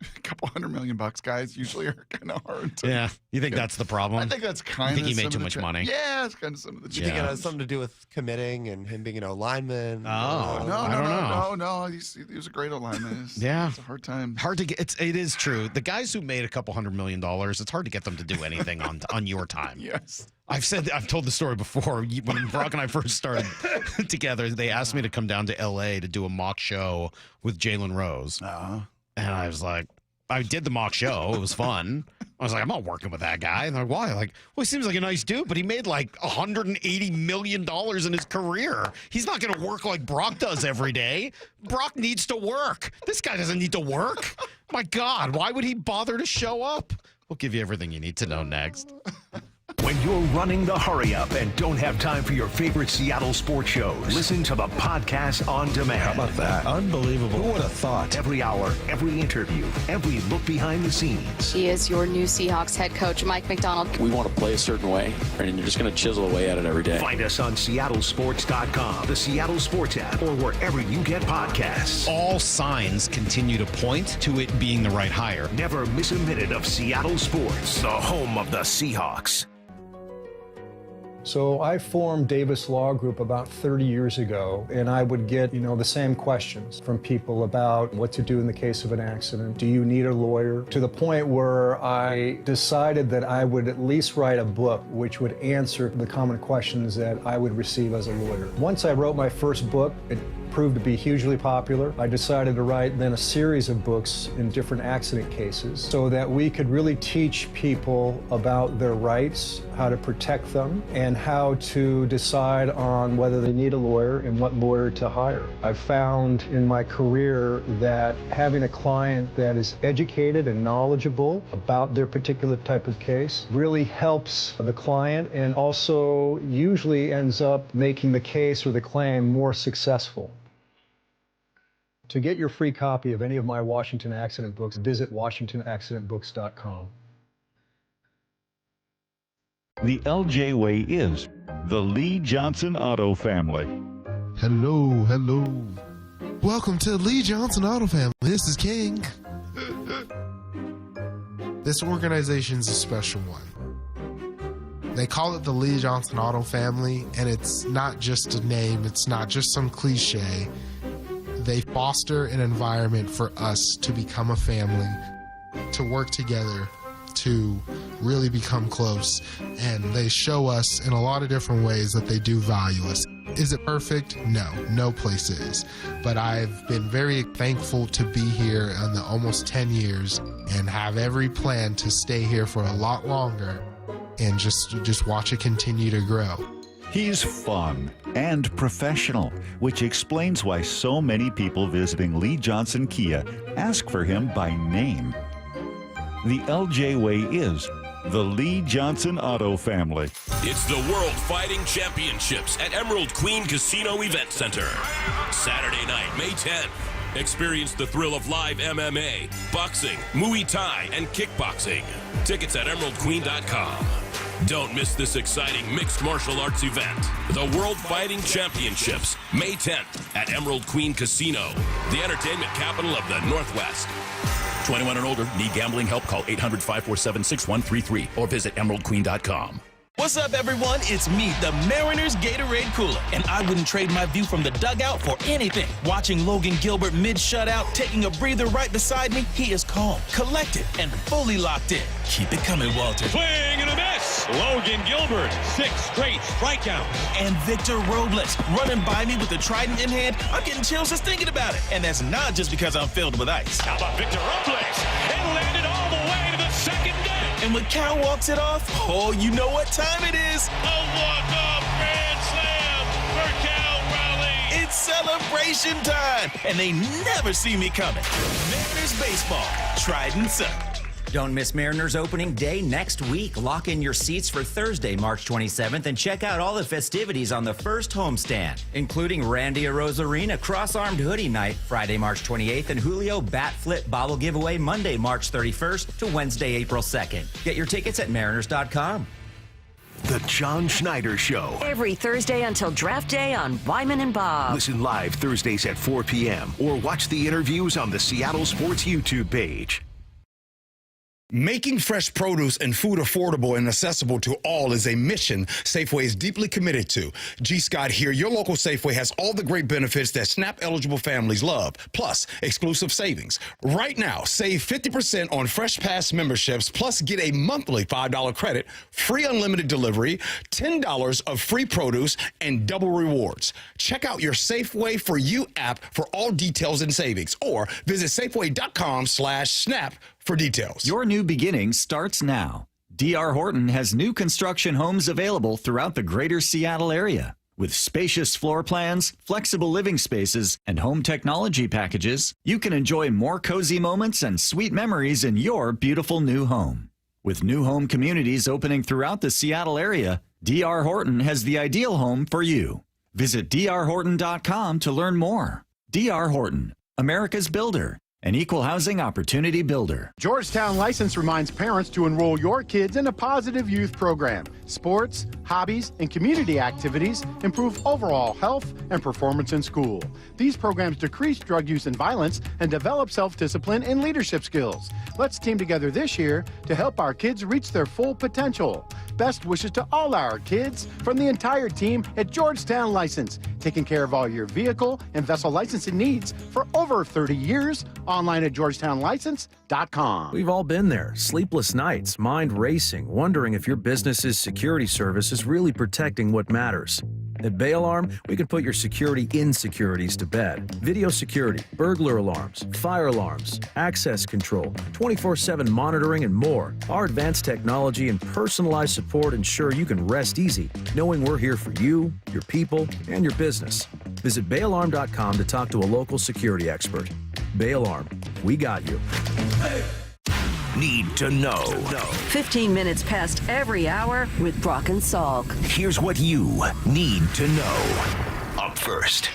a couple $100 million, guys, usually are kind of hard to. Yeah. You think that's the problem? I think that's kind of. You think he made too much money? Yeah, it's kind of some of the. Do you think it has something to do with committing and him being a lineman? No, I don't know. He was a great alignment. Yeah. It's a hard time. Hard to get. It is true. The guys who made a couple $100 million, it's hard to get them to do anything on your time. Yes. I've told the story before. When Brock and I first started together, they asked me to come down to L.A. to do a mock show with Jalen Rose. And I was like, I did the mock show. It was fun. I was like, I'm not working with that guy. And they're like, why? Like, well, he seems like a nice dude, but he made like $180 million in his career. He's not going to work like Brock does every day. Brock needs to work. This guy doesn't need to work. My God, why would he bother to show up? We'll give you everything you need to know next. When you're running the hurry up and don't have time for your favorite Seattle sports shows, listen to the podcast on demand. How about that? Unbelievable. Who would have thought? Every hour, every interview, every look behind the scenes. He is your new Seahawks head coach, Mike McDonald. We want to play a certain way, and you're just going to chisel away at it every day. Find us on seattlesports.com, the Seattle Sports app, or wherever you get podcasts. All signs continue to point to it being the right hire. Never miss a minute of Seattle sports, the home of the Seahawks. So I formed Davis Law Group about 30 years ago, and I would get, the same questions from people about what to do in the case of an accident. Do you need a lawyer? To the point where I decided that I would at least write a book which would answer the common questions that I would receive as a lawyer. Once I wrote my first book, it proved to be hugely popular. I decided to write then a series of books in different accident cases so that we could really teach people about their rights, how to protect them, and how to decide on whether they need a lawyer and what lawyer to hire. I've found in my career that having a client that is educated and knowledgeable about their particular type of case really helps the client and also usually ends up making the case or the claim more successful. To get your free copy of any of my Washington accident books, visit WashingtonAccidentBooks.com. The LJ Way is the Lee Johnson Auto family. Hello. Welcome to Lee Johnson Auto Family. This is King. This organization's a special one. They call it the Lee Johnson Auto Family, and it's not just a name, it's not just some cliche. They foster an environment for us to become a family, to work together, to really become close. And they show us in a lot of different ways that they do value us. Is it perfect? No place is. But I've been very thankful to be here in the almost 10 years and have every plan to stay here for a lot longer and just watch it continue to grow. He's fun and professional, which explains why so many people visiting Lee Johnson Kia ask for him by name. The LJ Way is the Lee Johnson Auto family. It's the World Fighting Championships at Emerald Queen Casino Event Center. Saturday night, May 10th. Experience the thrill of live MMA, boxing, Muay Thai, and kickboxing. Tickets at emeraldqueen.com. Don't miss this exciting mixed martial arts event. The World Fighting Championships, May 10th at Emerald Queen Casino, the entertainment capital of the Northwest. 21 and older, need gambling help? Call 800-547-6133 or visit emeraldqueen.com. What's up, everyone? It's me, the Mariners Gatorade Cooler, and I wouldn't trade my view from the dugout for anything. Watching Logan Gilbert mid-shutout, taking a breather right beside me, he is calm, collected, and fully locked in. Keep it coming, Walter. Swing and a miss. Logan Gilbert, 6 straight strikeouts. And Victor Robles, running by me with the trident in hand. I'm getting chills just thinking about it. And that's not just because I'm filled with ice. How about Victor Robles? It landed all the way to the second deck. And when Cal walks it off, oh, you know what time it is. A walk-off grand slam for Cal Raleigh. It's celebration time, and they never see me coming. Mariners baseball, Trident Sun. Don't miss Mariners opening day next week. Lock in your seats for Thursday, March 27th, and check out all the festivities on the first homestand, including Randy Arozarena Cross-Armed Hoodie Night, Friday, March 28th, and Julio Bat Flip Bobble Giveaway, Monday, March 31st to Wednesday, April 2nd. Get your tickets at mariners.com. The John Schneider Show. Every Thursday until draft day on Wyman and Bob. Listen live Thursdays at 4 p.m. or watch the interviews on the Seattle Sports YouTube page. Making fresh produce and food affordable and accessible to all is a mission Safeway is deeply committed to. G. Scott here. Your local Safeway has all the great benefits that SNAP-eligible families love, plus exclusive savings. Right now, save 50% on Fresh Pass memberships, plus get a monthly $5 credit, free unlimited delivery, $10 of free produce, and double rewards. Check out your Safeway For You app for all details and savings, or visit Safeway.com/SNAP for details. Your new beginning starts now. D.R. Horton has new construction homes available throughout the greater Seattle area. With spacious floor plans, flexible living spaces, and home technology packages, you can enjoy more cozy moments and sweet memories in your beautiful new home. With new home communities opening throughout the Seattle area, D.R. Horton has the ideal home for you. Visit drhorton.com to learn more. D.R. Horton, America's builder. An equal housing opportunity builder. Georgetown License reminds parents to enroll your kids in a positive youth program. Sports, hobbies, and community activities improve overall health and performance in school. These programs decrease drug use and violence and develop self-discipline and leadership skills. Let's team together this year to help our kids reach their full potential. Best wishes to all our kids from the entire team at Georgetown License, taking care of all your vehicle and vessel licensing needs for over 30 years. Online at GeorgetownLicense.com. We've all been there. Sleepless nights, mind racing, wondering if your business's security service is really protecting what matters. At Bay Alarm, we can put your security insecurities to bed. Video security, burglar alarms, fire alarms, access control, 24/7 monitoring, and more. Our advanced technology and personalized support ensure you can rest easy, knowing we're here for you, your people, and your business. Visit bayalarm.com to talk to a local security expert. Bay Alarm, we got you. Need to know. 15 minutes past every hour with Brock and Salk. Here's what you need to know. Up first.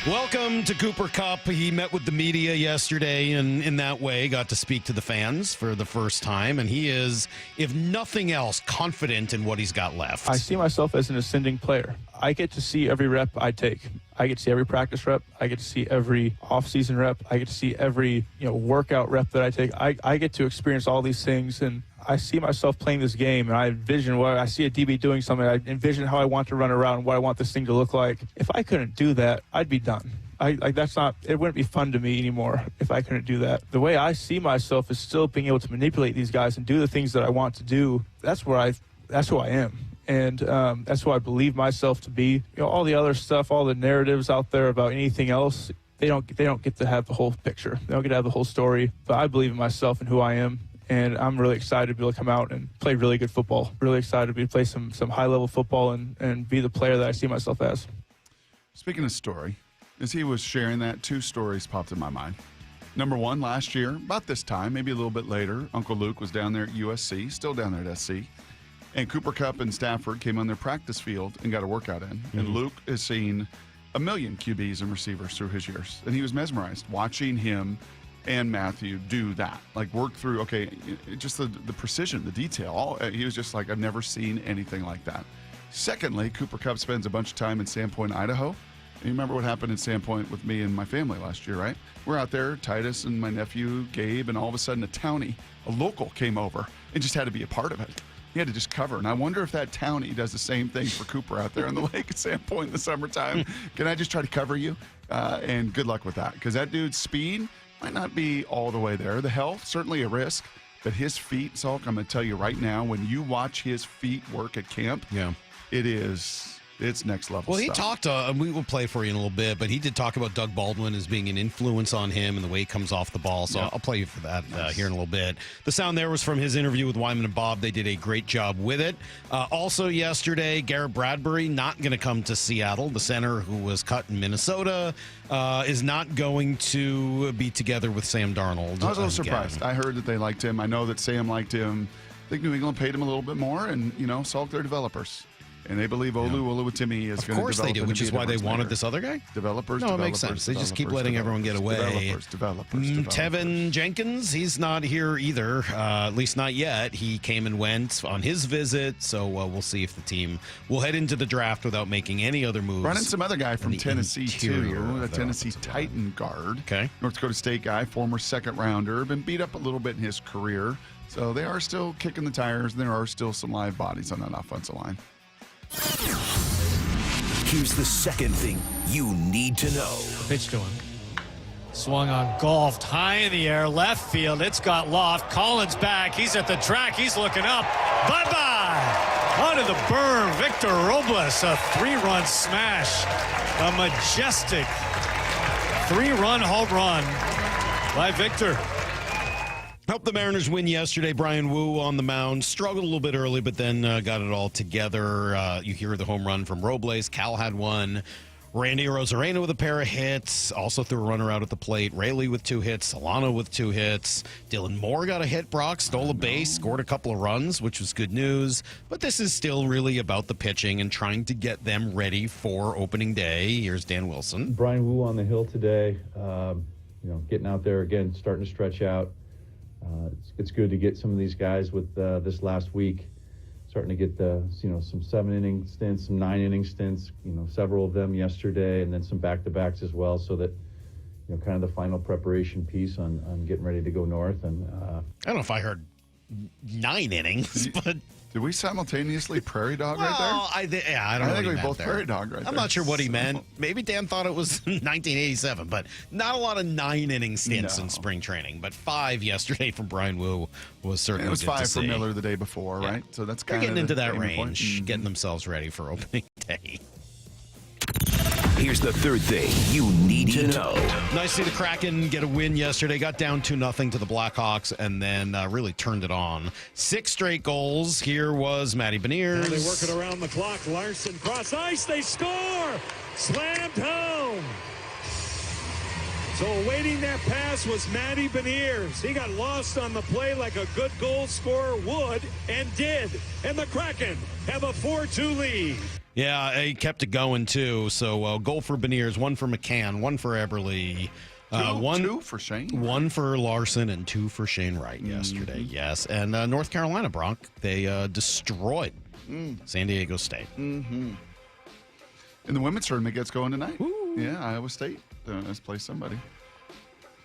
Welcome to Cooper Kupp. He met with the media yesterday and in that way got to speak to the fans for the first time. And he is, if nothing else, confident in what he's got left. I see myself as an ascending player. I get to see every rep I take. I get to see every practice rep. I get to see every off-season rep. I get to see every workout rep that I take. I get to experience all these things, and I see myself playing this game, and I envision where I see a DB doing something. I envision how I want to run around and what I want this thing to look like. If I couldn't do that, I'd be done. It wouldn't be fun to me anymore if I couldn't do that. The way I see myself is still being able to manipulate these guys and do the things that I want to do. That's who I am. And that's who I believe myself to be. All the other stuff, all the narratives out there about anything else, they don't get to have the whole picture. They don't get to have the whole story. But I believe in myself and who I am. And I'm really excited to be able to come out and play really good football. Really excited to play some high-level football and be the player that I see myself as. Speaking of story, as he was sharing that, two stories popped in my mind. Number one, last year, about this time, maybe a little bit later, Uncle Luke was down there at USC, still down there at SC. And Cooper Kupp and Stafford came on their practice field and got a workout in. Mm-hmm. And Luke has seen a million QBs and receivers through his years. And he was mesmerized watching him and Matthew do that. Like work through, just the precision, the detail. He was just like, I've never seen anything like that. Secondly, Cooper Kupp spends a bunch of time in Sandpoint, Idaho. And you remember what happened in Sandpoint with me and my family last year, right? We're out there, Titus and my nephew, Gabe, and all of a sudden a townie, a local came over and just had to be a part of it. He had to just cover. And I wonder if that townie does the same thing for Cooper out there on the lake at Sandpoint in the summertime. Can I just try to cover you? And good luck with that. Because that dude's speed might not be all the way there. The health, certainly a risk. But his feet, Salk, I'm going to tell you right now, when you watch his feet work at camp, it's next level Well, stuff. he talked, we will play for you in a little bit, but he did talk about Doug Baldwin as being an influence on him and the way he comes off the ball. So I'll play you for that here in a little bit. The sound there was from his interview with Wyman and Bob. They did a great job with it. Also yesterday, Garrett Bradbury not going to come to Seattle. The center who was cut in Minnesota is not going to be together with Sam Darnold. I was a little surprised. I heard that they liked him. I know that Sam liked him. I think New England paid him a little bit more, and, Salk, they're developers. And they believe Olu Oluwatimi is going to develop. Of course they do, which is why they wanted this other guy. Developers. No, it makes sense. They just keep letting everyone get away. Developers. Tevin Jenkins, he's not here either, at least not yet. He came and went on his visit, so we'll see if the team will head into the draft without making any other moves. Running some other guy from Tennessee, too, a Tennessee Titan guard. Okay. North Dakota State guy, former second-rounder, been beat up a little bit in his career. So they are still kicking the tires, and there are still some live bodies on that offensive line. Here's the second thing you need to know. Pitch to him. Swung on, golfed high in the air, left field. It's got loft. Collins back. He's at the track. He's looking up. Bye-bye. Onto the berm. Victor Robles, a 3-run smash. A majestic 3-run home run by Victor. Helped the Mariners win yesterday. Brian Wu on the mound. Struggled a little bit early, but then got it all together. You hear the home run from Robles. Cal had one. Randy Arozarena with a pair of hits. Also threw a runner out at the plate. Rayleigh with 2 hits. Solano with 2 hits. Dylan Moore got a hit. Brock stole a base. Scored a couple of runs, which was good news. But this is still really about the pitching and trying to get them ready for opening day. Here's Dan Wilson. Brian Wu on the hill today. Getting out there again, starting to stretch out. It's good to get some of these guys with this last week, starting to get some 7-inning stints, some 9-inning stints, several of them yesterday, and then some back-to-backs as well, so that kind of the final preparation piece on getting ready to go north. And I don't know if I heard 9 innings, but did we simultaneously prairie dog right there? I don't know. I think what he we meant both there. prairie dog right there. I'm not sure what he meant. Maybe Dan thought it was 1987, but not a lot of 9-inning stints in spring training. But 5 yesterday from Brian Wu was certainly it was good 5 to for see. Miller the day before, right? So that's They're kind getting of into that aiming point. range, getting themselves ready for opening day. Here's the third thing you need to know. Nice to see the Kraken get a win yesterday. Got down 2-0 to the Blackhawks and then really turned it on. 6 straight goals. Here was Matty Beniers. Now they work it around the clock. Larson cross ice. They score. Slammed home. So awaiting that pass was Matty Beniers. He got lost on the play like a good goal scorer would and did. And the Kraken have a 4-2 lead. Yeah, he kept it going, too. So, goal for Beniers, 1 for McCann, 1 for Eberle. 2 for Shane. 1 for Larson and 2 for Shane Wright yesterday, yes. And North Carolina, Bronc, they destroyed San Diego State. And the women's tournament gets going tonight. Ooh. Yeah, Iowa State. Let's play somebody.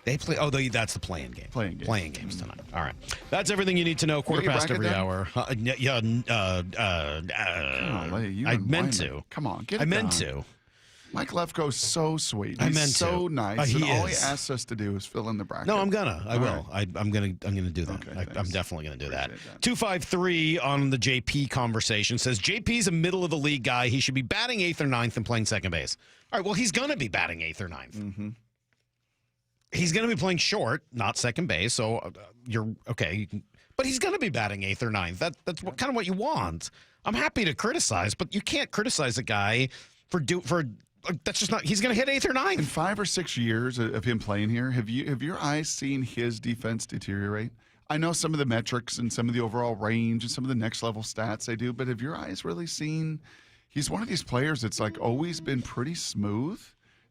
They play. Oh, that's the play-in game. Playing games tonight. All right. That's everything you need to know. Quarter past every hour. I meant to. Come on, get it I meant done. to. Mike Lefkoe's so sweet. I He's meant so to. nice. He and all he is. asks us to do is fill in the bracket. No, I'm gonna. I All will. right. I'm gonna do that. Okay, I'm definitely gonna do that. Appreciate that. 253 on the JP conversation says JP's a middle of the league guy. He should be batting 8th or 9th and playing second base. All right. Well, he's gonna be batting 8th or 9th. Mm-hmm. He's gonna be playing short, not second base. So you're okay. But he's gonna be batting 8th or 9th. That's kind of what you want. I'm happy to criticize, but you can't criticize a guy for that's just not. He's going to hit 8th or 9th. In 5 or 6 years of him playing here, have your eyes seen his defense deteriorate? I know some of the metrics and some of the overall range and some of the next level stats they do, but have your eyes really seen? He's one of these players that's like always been pretty smooth.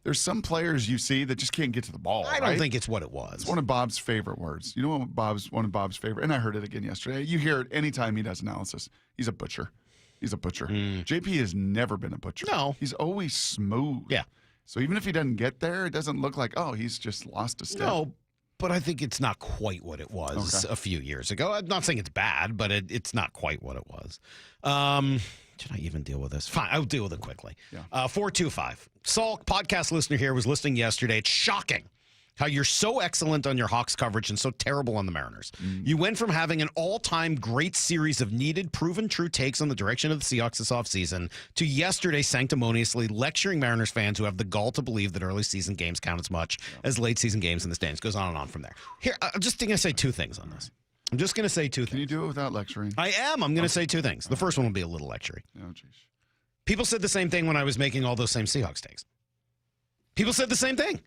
There's some players you see that just can't get to the ball. I don't think it's what it was. It's one of Bob's favorite words. You know what one of Bob's favorite, and I heard it again yesterday. You hear it anytime he does analysis. He's a butcher. He's a butcher. JP has never been a butcher. No. He's always smooth. Yeah. So even if he doesn't get there, it doesn't look like, oh, he's just lost a step. No, but I think it's not quite what it was a few years ago. I'm not saying it's bad, but it's not quite what it was. Should I even deal with this? Fine, I'll deal with it quickly. 425. Salk, podcast listener here, was listening yesterday. It's shocking how you're so excellent on your Hawks coverage and so terrible on the Mariners. You went from having an all-time great series of needed, proven true takes on the direction of the Seahawks this offseason to yesterday sanctimoniously lecturing Mariners fans who have the gall to believe that early season games count as much as late season games in the stands. Goes on and on from there. Here, I'm just going to say 2 things on this. I'm just going to say 2 things. Can you do it without lecturing? I am. I'm going to say 2 things. The first one will be a little lecturing. Oh, jeez. People said the same thing when I was making all those same Seahawks takes. People said the same thing.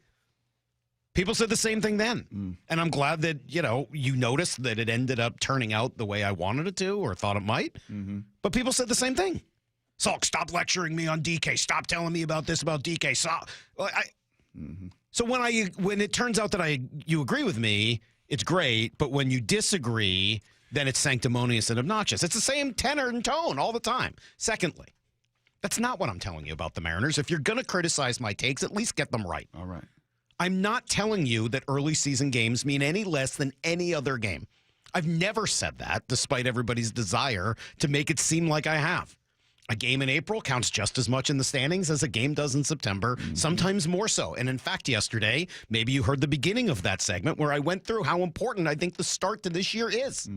People said the same thing then. And I'm glad that, you noticed that it ended up turning out the way I wanted it to or thought it might. But people said the same thing. Salk, stop lecturing me on DK. Stop telling me about this about DK. So when it turns out that you agree with me, it's great. But when you disagree, then it's sanctimonious and obnoxious. It's the same tenor and tone all the time. Secondly, that's not what I'm telling you about the Mariners. If you're going to criticize my takes, at least get them right. All right. I'm not telling you that early season games mean any less than any other game. I've never said that, despite everybody's desire to make it seem like I have. A game in April counts just as much in the standings as a game does in September, sometimes more so. And in fact, yesterday, maybe you heard the beginning of that segment where I went through how important I think the start to this year is.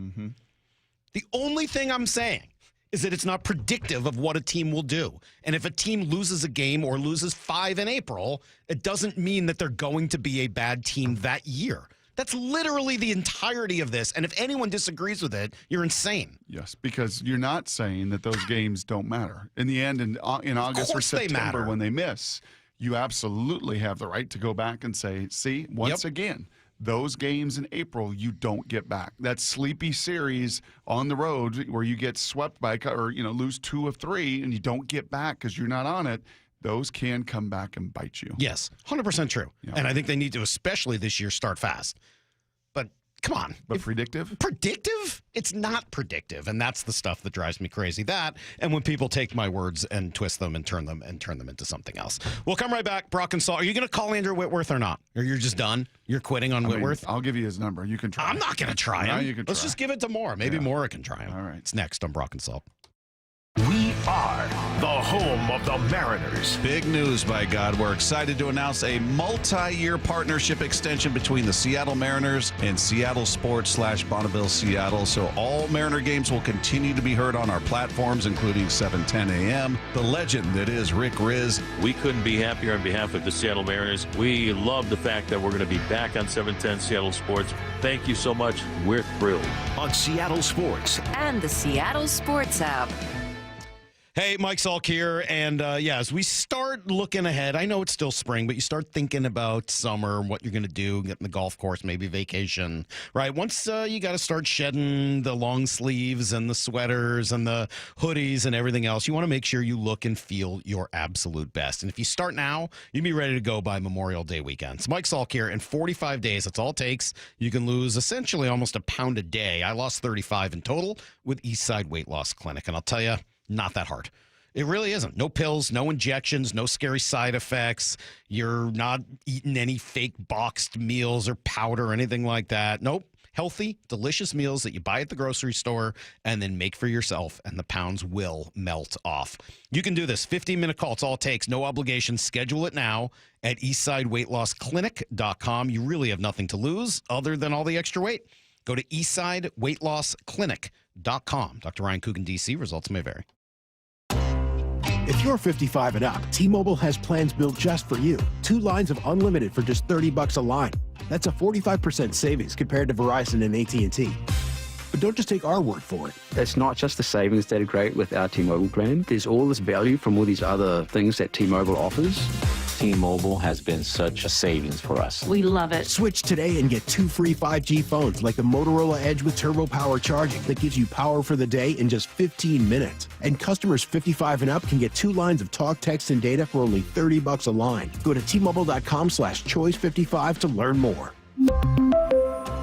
The only thing I'm saying is that it's not predictive of what a team will do. And if a team loses a game or loses 5 in April, it doesn't mean that they're going to be a bad team that year. That's literally the entirety of this. And if anyone disagrees with it, you're insane. Yes, because you're not saying that those games don't matter. In the end, in August or September when they miss, you absolutely have the right to go back and say, see, once again, those games in April, you don't get back. That sleepy series on the road where you get swept by or lose 2 of 3 and you don't get back because you're not on it, those can come back and bite you. Yes, 100% true. Yeah. And I think they need to, especially this year, start fast. But come on. But predictive? Predictive? It's not predictive. And that's the stuff that drives me crazy. That, and when people take my words and twist them and turn them into something else. We'll come right back. Brock and Saul, are you going to call Andrew Whitworth or not? Or you're just done? You're quitting on Whitworth? I'll give you his number. You can try. I'm not going to try him. No, you can Let's try. just give it to Maura. Maybe Maura can try him. All right. It's next on Brock and Saul. We are the home of the Mariners. Big news, by God. We're excited to announce a multi-year partnership extension between the Seattle Mariners and Seattle Sports / Bonneville Seattle. So all Mariner games will continue to be heard on our platforms, including 7:10 a.m. The legend that is Rick Riz. We couldn't be happier on behalf of the Seattle Mariners. We love the fact that we're going to be back on 710 Seattle Sports. Thank you so much. We're thrilled. On Seattle Sports. And the Seattle Sports app. Hey, Mike Salk here, and as we start looking ahead, I know it's still spring, but you start thinking about summer and what you're going to do, get in the golf course, maybe vacation, right? Once you got to start shedding the long sleeves and the sweaters and the hoodies and everything else, you want to make sure you look and feel your absolute best. And if you start now, you'll be ready to go by Memorial Day weekend. It's Mike Salk here. In 45 days, that's all it takes. You can lose essentially almost a pound a day. I lost 35 in total with Eastside Weight Loss Clinic, and I'll tell you, not that hard. It really isn't. No pills, no injections, no scary side effects. You're not eating any fake boxed meals or powder or anything like that. Nope. Healthy, delicious meals that you buy at the grocery store and then make for yourself, and the pounds will melt off. You can do this. 15-minute call. It's all it takes. No obligation. Schedule it now at eastsideweightlossclinic.com. You really have nothing to lose other than all the extra weight. Go to eastsideweightlossclinic.com. Dr. Ryan Coogan, D.C. Results may vary. If you're 55 and up, T-Mobile has plans built just for you. 2 lines of unlimited for just $30 a line. That's a 45% savings compared to Verizon and AT&T. But don't just take our word for it. It's not just the savings that are great with our T-Mobile brand. There's all this value from all these other things that T-Mobile offers. T-Mobile has been such a savings for us. We love it. Switch today and get 2 free 5G phones like the Motorola Edge with Turbo Power charging that gives you power for the day in just 15 minutes. And customers 55 and up can get 2 lines of talk, text, and data for only $30 a line. Go to T-Mobile.com/choice55 to learn more.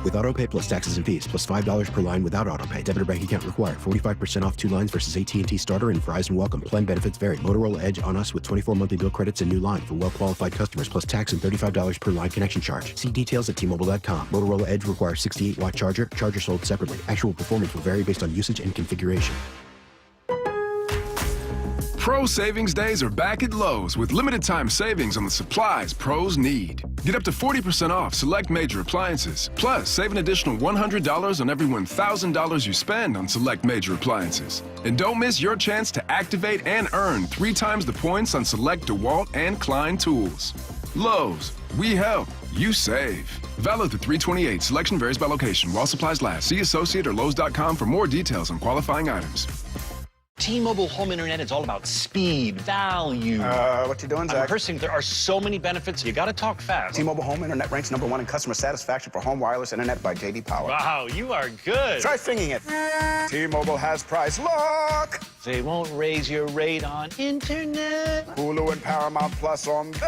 With AutoPay plus taxes and fees, plus $5 per line without AutoPay. Debit or bank account required. 45% off 2 lines versus AT&T Starter and Verizon Welcome. Plan benefits vary. Motorola Edge on us with 24 monthly bill credits and new line for well-qualified customers, plus tax and $35 per line connection charge. See details at T-Mobile.com. Motorola Edge requires 68-watt charger. Charger sold separately. Actual performance will vary based on usage and configuration. Pro Savings Days are back at Lowe's with limited time savings on the supplies pros need. Get up to 40% off select major appliances. Plus, save an additional $100 on every $1,000 you spend on select major appliances. And don't miss your chance to activate and earn 3 times the points on select DeWalt and Klein tools. Lowe's, we help, you save. Valid through 3/28. Selection varies by location. While supplies last. See associate or Lowe's.com for more details on qualifying items. T-Mobile home internet is all about speed, value. What you doing, Zach? I'm rehearsing. There are so many benefits. You got to talk fast. T-Mobile home internet ranks #1 in customer satisfaction for home wireless internet by J.D. Power. Wow, you are good. Try singing it. T-Mobile has price lock. They won't raise your rate on internet. Hulu and Paramount Plus on them.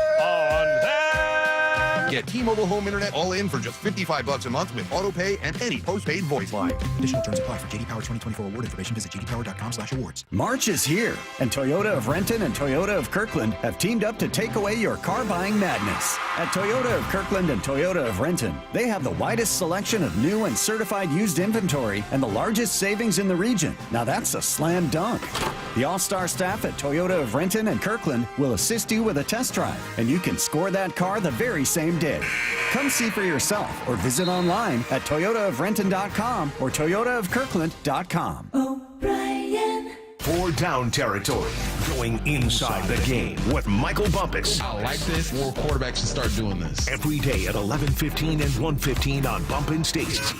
Get T-Mobile home internet all in for just $55 a month with auto pay and any postpaid voice line. Additional terms apply. For J.D. Power 2024 award information, visit jdpower.com/awards. March is here, and Toyota of Renton and Toyota of Kirkland have teamed up to take away your car buying madness. At Toyota of Kirkland and Toyota of Renton, they have the widest selection of new and certified used inventory and the largest savings in the region. Now that's a slam dunk. The all-star staff at Toyota of Renton and Kirkland will assist you with a test drive, and you can score that car the very same day. Come see for yourself or visit online at toyotaofrenton.com or toyotaofkirkland.com. For Down Territory, going inside the game with Michael Bumpus. I like this. More quarterbacks should start doing this. Every day at 11:15 and 1:15 on Bumpin' Stacey.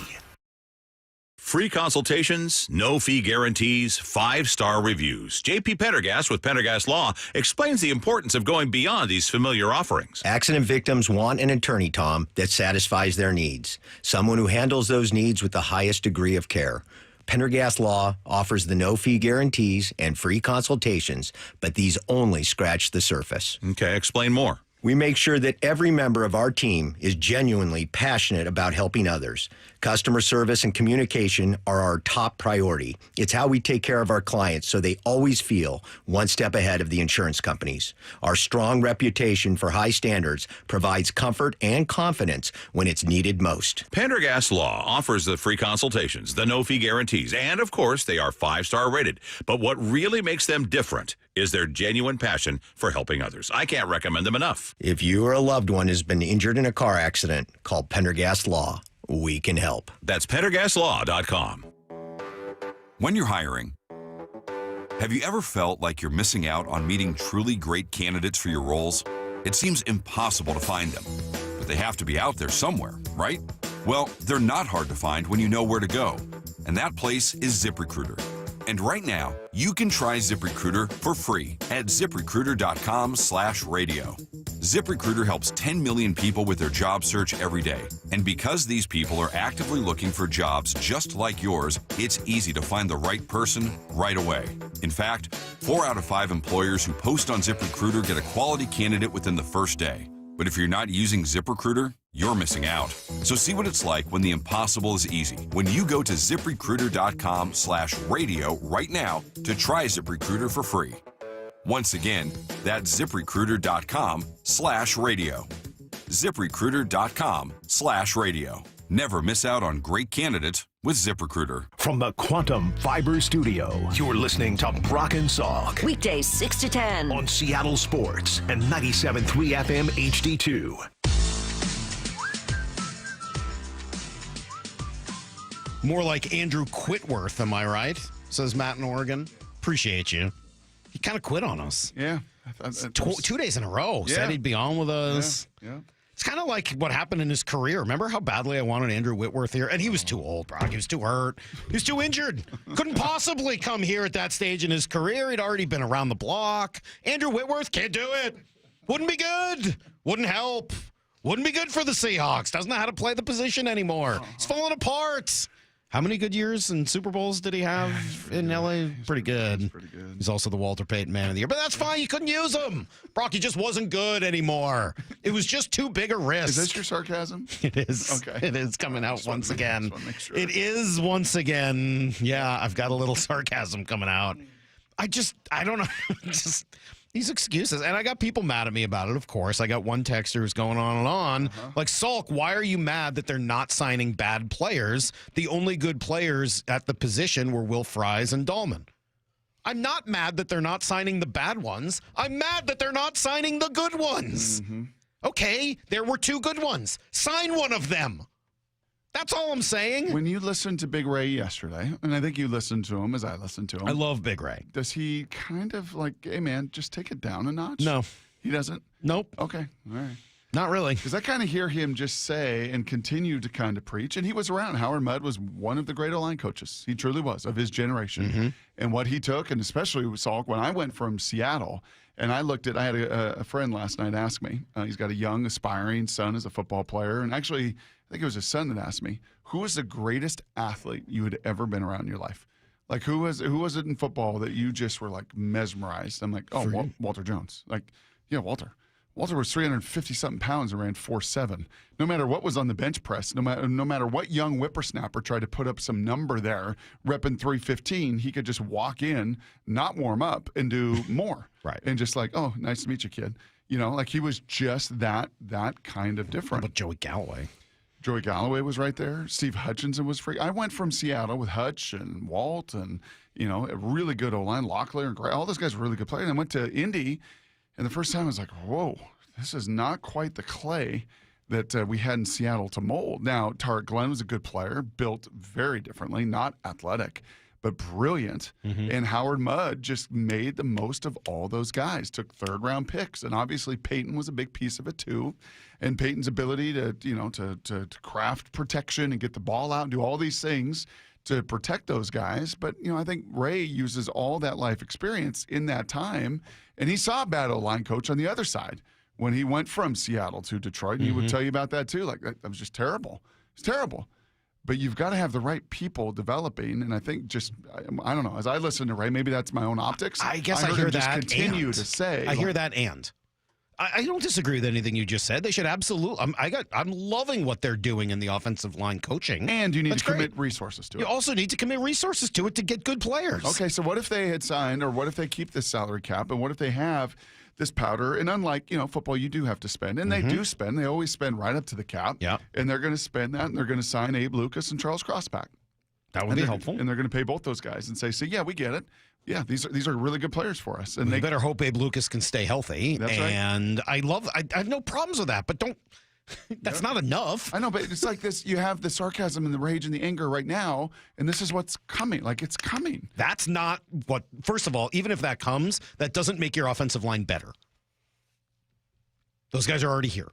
Free consultations, no fee guarantees, 5-star reviews. J.P. Pendergast with Pendergast Law explains the importance of going beyond these familiar offerings. Accident victims want an attorney, Tom, that satisfies their needs. Someone who handles those needs with the highest degree of care. Pendergast Law offers the no-fee guarantees and free consultations, but these only scratch the surface. Okay, explain more. We make sure that every member of our team is genuinely passionate about helping others. Customer service and communication are our top priority. It's how we take care of our clients so they always feel one step ahead of the insurance companies. Our strong reputation for high standards provides comfort and confidence when it's needed most. Pendergast Law offers the free consultations, the no-fee guarantees, and, of course, they are 5-star rated. But what really makes them different is their genuine passion for helping others. I can't recommend them enough. If you or a loved one has been injured in a car accident, call Pendergast Law. We can help. That's PendergastLaw.com. When you're hiring, have you ever felt like you're missing out on meeting truly great candidates for your roles? It seems impossible to find them, but they have to be out there somewhere, right? Well, they're not hard to find when you know where to go, and that place is ZipRecruiter. And right now, you can try ZipRecruiter for free at ZipRecruiter.com/radio. ZipRecruiter helps 10 million people with their job search every day. And because these people are actively looking for jobs just like yours, it's easy to find the right person right away. In fact, 4 out of 5 employers who post on ZipRecruiter get a quality candidate within the first day. But if you're not using ZipRecruiter, you're missing out. So see what it's like when the impossible is easy. When you go to ZipRecruiter.com/radio right now to try ZipRecruiter for free. Once again, that's ZipRecruiter.com/radio. ZipRecruiter.com/radio. Never miss out on great candidates with ZipRecruiter. From the Quantum Fiber Studio, you're listening to Brock and Salk. Weekdays 6 to 10 on Seattle Sports and 97.3 FM HD2. More like Andrew Whitworth, am I right? Says Matt in Oregon. Appreciate you. He kind of quit on us. Yeah. 2 days in a row. Yeah. Said he'd be on with us. Yeah. It's kind of like what happened in his career. Remember how badly I wanted Andrew Whitworth here? And he was too old, Brock. He was too hurt. He was too injured. Couldn't possibly come here at that stage in his career. He'd already been around the block. Andrew Whitworth can't do it. Wouldn't be good. Wouldn't help. Wouldn't be good for the Seahawks. Doesn't know how to play the position anymore. He's falling apart. How many good years and Super Bowls did he have in L.A.? Pretty good. He's also the Walter Payton Man of the Year. But that's fine. You couldn't use him. Brock, he just wasn't good anymore. It was just too big a risk. Is this your sarcasm? It is. Okay. It is coming out once again. Sure. It is once again. Yeah, I've got a little sarcasm coming out. I don't know. Just these excuses. And I got people mad at me about it, of course. I got one texter who's going on and on. Like, Salk, why are you mad that they're not signing bad players? The only good players at the position were Will Fries and Dahlman. I'm not mad that they're not signing the bad ones. I'm mad that they're not signing the good ones. Okay, there were 2 good ones. Sign one of them. That's all I'm saying. When you listened to Big Ray yesterday, and I think you listened to him as I listened to him. I love Big Ray. Does he kind of like, hey, man, just take it down a notch? No. He doesn't? Nope. Okay. All right. Not really. Because I kind of hear him just say and continue to kind of preach. And he was around. Howard Mudd was one of the great O-line coaches. He truly was, of his generation. And what he took, and especially with Salk, when I went from Seattle, and I had a friend last night ask me, he's got a young, aspiring son as a football player. And actually, I think it was his son that asked me, who was the greatest athlete you had ever been around in your life? Like, who was it in football that you just were, like, mesmerized? I'm like, oh, Walter Jones. Like, yeah, Walter. Walter was 350-something pounds and ran 4.7. No matter what was on the bench press, no matter what young whippersnapper tried to put up some number there, repping 315, he could just walk in, not warm up, and do more. Right. And just like, oh, nice to meet you, kid. You know, like he was just that kind of different. But Joey Galloway. Joey Galloway was right there. Steve Hutchinson was free. I went from Seattle with Hutch and Walt and, you know, a really good O-line, Locklear and Gray. All those guys were really good players. And I went to Indy. And the first time I was like, whoa, this is not quite the clay that we had in Seattle to mold. Now, Tarek Glenn was a good player, built very differently, not athletic, but brilliant. And Howard Mudd just made the most of all those guys, took third-round picks. And obviously Peyton was a big piece of it too. And Peyton's ability to craft protection and get the ball out and do all these things to protect those guys. But, you know, I think Ray uses all that life experience in that time. And he saw a bad O-line coach on the other side when he went from Seattle to Detroit. And he would tell you about that too. Like, that was just terrible. It's terrible. But you've got to have the right people developing. And I think I don't know, as I listen to Ray, maybe that's my own optics. I guess I heard hear him just that. continue to say. I hear that and. I don't disagree with anything you just said. They should absolutely. I'm loving what they're doing in the offensive line coaching. And you need to commit resources to it. You also need to commit resources to it to get good players. Okay, so what if they had signed, or what if they keep this salary cap, and what if they have this powder? And unlike, you know, football, you do have to spend, and they do spend. They always spend right up to the cap. Yeah. And they're going to spend that, and they're going to sign Abe Lucas and Charles Cross back. That would be helpful. And they're going to pay both those guys and say, yeah, we get it. Yeah, these are really good players for us. And they better hope Abe Lucas can stay healthy. That's right. And I have no problems with that, but don't. That's not enough. I know, but it's like this. You have the sarcasm and the rage and the anger right now, and this is what's coming. Like, it's coming. That's not what. First of all, even if that comes, that doesn't make your offensive line better. Those guys are already here.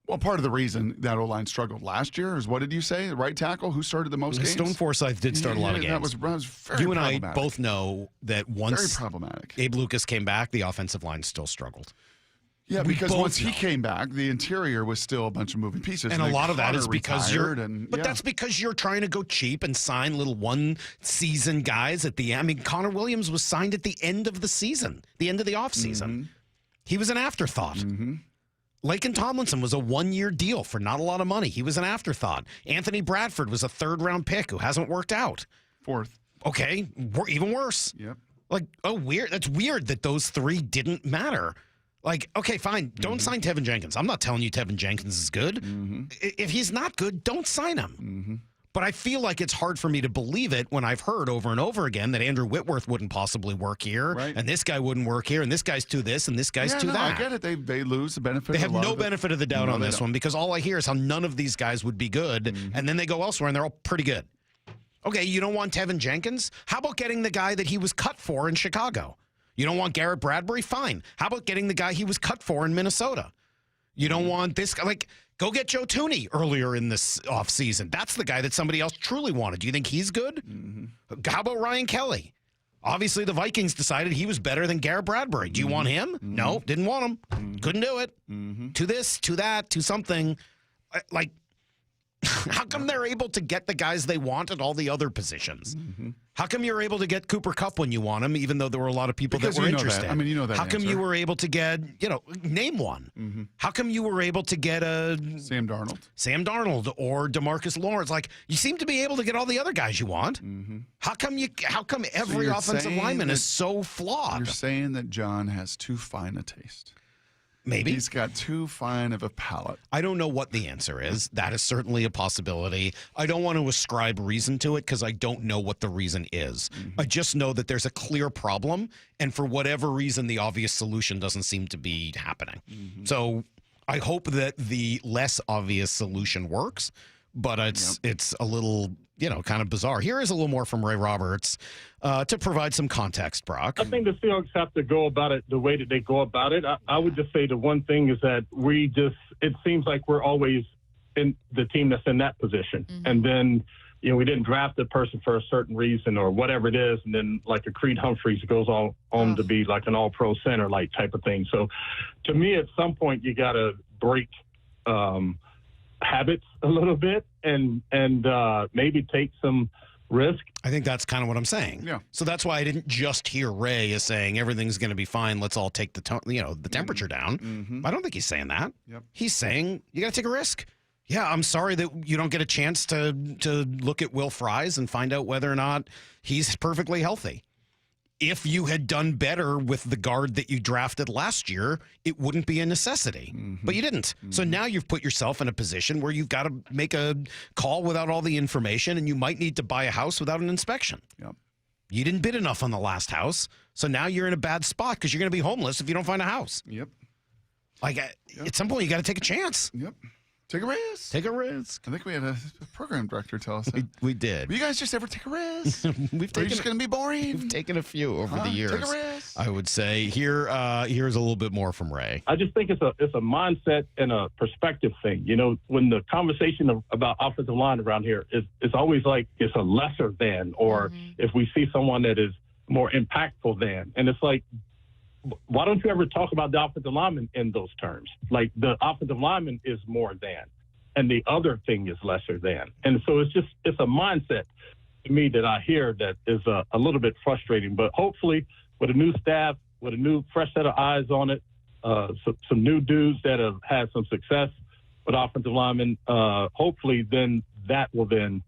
Well, part of the reason that O-line struggled last year is, what did you say? The right tackle? Who started the most games? Stone Forsythe did start a lot of games. That was very You and I problematic. both know that once Very problematic. Abe Lucas came back, the offensive line still struggled. Yeah, We because both once he know. came back, the interior was still a bunch of moving pieces. And a then lot of that is Connor because retired, that's because you're trying to go cheap and sign little one-season guys at the end. I mean, Connor Williams was signed at the end of the season, the end of the offseason. He was an afterthought. Laken Tomlinson was a one-year deal for not a lot of money. He was an afterthought. Anthony Bradford was a third-round pick who hasn't worked out. Fourth. Okay, even worse. Yep. Like, weird. That's weird that those three didn't matter. Like, okay, fine. Don't sign Tevin Jenkins. I'm not telling you Tevin Jenkins is good. If he's not good, don't sign him. But I feel like it's hard for me to believe it when I've heard over and over again that Andrew Whitworth wouldn't possibly work here, and this guy wouldn't work here, and this guy's to this, and this guy's to that. I get it. They lose the benefit. They have no benefit of the doubt on this one, because all I hear is how none of these guys would be good, and then they go elsewhere and they're all pretty good. Okay, you don't want Tevin Jenkins? How about getting the guy that he was cut for in Chicago? You don't want Garrett Bradbury? Fine. How about getting the guy he was cut for in Minnesota? You don't want this guy? Like, go get Joe Thuney earlier in this offseason. That's the guy that somebody else truly wanted. Do you think he's good? How about Ryan Kelly? Obviously, the Vikings decided he was better than Garrett Bradbury. Do you want him? No, didn't want him. Couldn't do it. To this, to that, to something. Like, how come they're able to get the guys they want at all the other positions? How come you're able to get Cooper Kupp when you want him, even though there were a lot of people that were interested? I mean, you know that. How come you were able to get, name one? How come you were able to get Sam Darnold or DeMarcus Lawrence? Like, you seem to be able to get all the other guys you want. How come every offensive lineman is so flawed? You're saying that John has too fine a taste. Maybe. He's got too fine of a palate. I don't know what the answer is. That is certainly a possibility. I don't want to ascribe reason to it because I don't know what the reason is. I just know that there's a clear problem, and for whatever reason, the obvious solution doesn't seem to be happening. So I hope that the less obvious solution works, but it's a little, kind of bizarre. Here is a little more from Ray Roberts to provide some context, Brock. I think the Seahawks have to go about it the way that they go about it. I would just say the one thing is that it seems like we're always in the team that's in that position. Mm-hmm. And then, we didn't draft the person for a certain reason or whatever it is. And then like a Creed Humphreys goes on to be like an all-pro center like type of thing. So to me, at some point, you got to break habits a little bit and maybe take some risk. I think that's kind of what I'm saying. Yeah. So that's why I didn't just hear Ray as saying everything's going to be fine. Let's all take the temperature down. Mm-hmm. I don't think he's saying that. Yep. He's saying you got to take a risk. Yeah, I'm sorry that you don't get a chance to look at Will Fries and find out whether or not he's perfectly healthy. If you had done better with the guard that you drafted last year, it wouldn't be a necessity. Mm-hmm. But you didn't. Mm-hmm. So now you've put yourself in a position where you've got to make a call without all the information, and you might need to buy a house without an inspection. Yep. You didn't bid enough on the last house, so now you're in a bad spot because you're going to be homeless if you don't find a house. Yep. At some point, you got to take a chance. Yep. Take a risk. Take a risk. I think we had a program director tell us that. We did. Will you guys just ever take a risk? Are you just going to be boring? We've taken a few over the years. Take a risk. I would say here's a little bit more from Ray. I just think it's a mindset and a perspective thing. When the conversation about offensive line around here is always like it's a lesser than, or if we see someone that is more impactful than, and it's like, why don't you ever talk about the offensive lineman in those terms? Like the offensive lineman is more than, and the other thing is lesser than. And so it's a mindset to me that I hear that is a little bit frustrating. But hopefully with a new staff, with a new fresh set of eyes on it, some new dudes that have had some success with offensive linemen, hopefully then that will then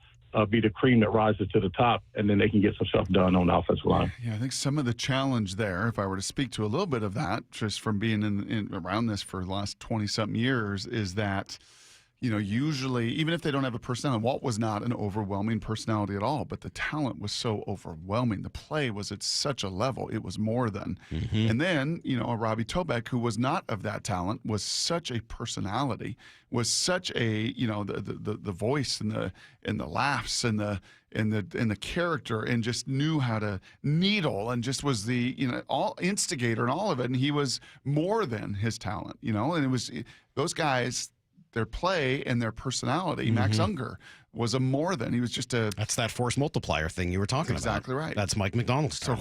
be the cream that rises to the top, and then they can get some stuff done on the offensive line. Yeah, I think some of the challenge there, if I were to speak to a little bit of that, just from being in around this for the last 20-something years, is that, usually, even if they don't have a personality, Walt was not an overwhelming personality at all, but the talent was so overwhelming. The play was at such a level. It was more than. Mm-hmm. And then, a Robbie Tobeck, who was not of that talent, was such a personality, was such a, the voice and the laughs and the character, and just knew how to needle, and just was the, all instigator and all of it. And he was more than his talent, and it was those guys, their play and their personality. Mm-hmm. Max Unger was a more than. He was just That's that force multiplier thing you were talking about. Exactly right. That's Mike McDonald's So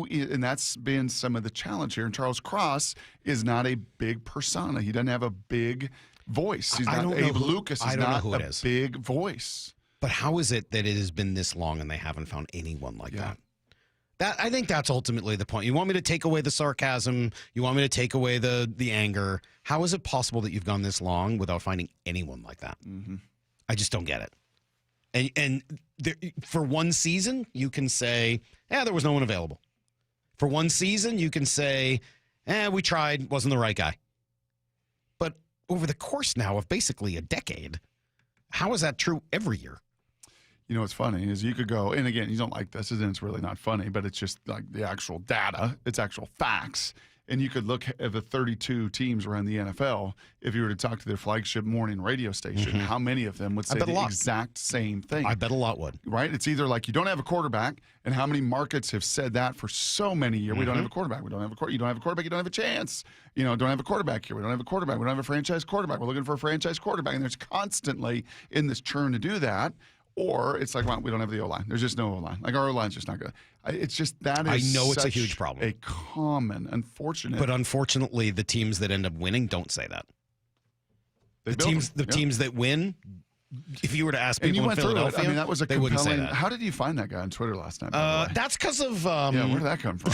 and that's been some of the challenge here. And Charles Cross is not a big persona. He doesn't have a big voice. He's not. Abe Lucas is not a big voice. But how is it that it has been this long and they haven't found anyone like that? I think that's ultimately the point. You want me to take away the sarcasm? You want me to take away the anger? How is it possible that you've gone this long without finding anyone like that? Mm-hmm. I just don't get it. And for one season, you can say, there was no one available. For one season, you can say, we tried, wasn't the right guy. But over the course now of basically a decade, how is that true every year? What's funny is you could go, and again, you don't like this, and it's really not funny, but it's just like the actual data, it's actual facts. And you could look at the 32 teams around the NFL. If you were to talk to their flagship morning radio station, how many of them would say the exact same thing? I bet a lot would. Right? It's either like you don't have a quarterback, and how many markets have said that for so many years? We don't have a quarterback. We don't have a quarterback. You don't have a quarterback. You don't have a chance. Don't have a quarterback here. We don't have a quarterback. We don't have a franchise quarterback. We're looking for a franchise quarterback, and there's constantly in this churn to do that. Or it's like, well, we don't have the O-line. There's just no O-line. Like, our O-line's just not good. It's just that is I know it's a huge problem. A common, unfortunate. But unfortunately, the teams that end up winning don't say that. The teams that win, if you were to ask people in Philadelphia, that was a they wouldn't say that. How did you find that guy on Twitter last night? That's because of. Where did that come from?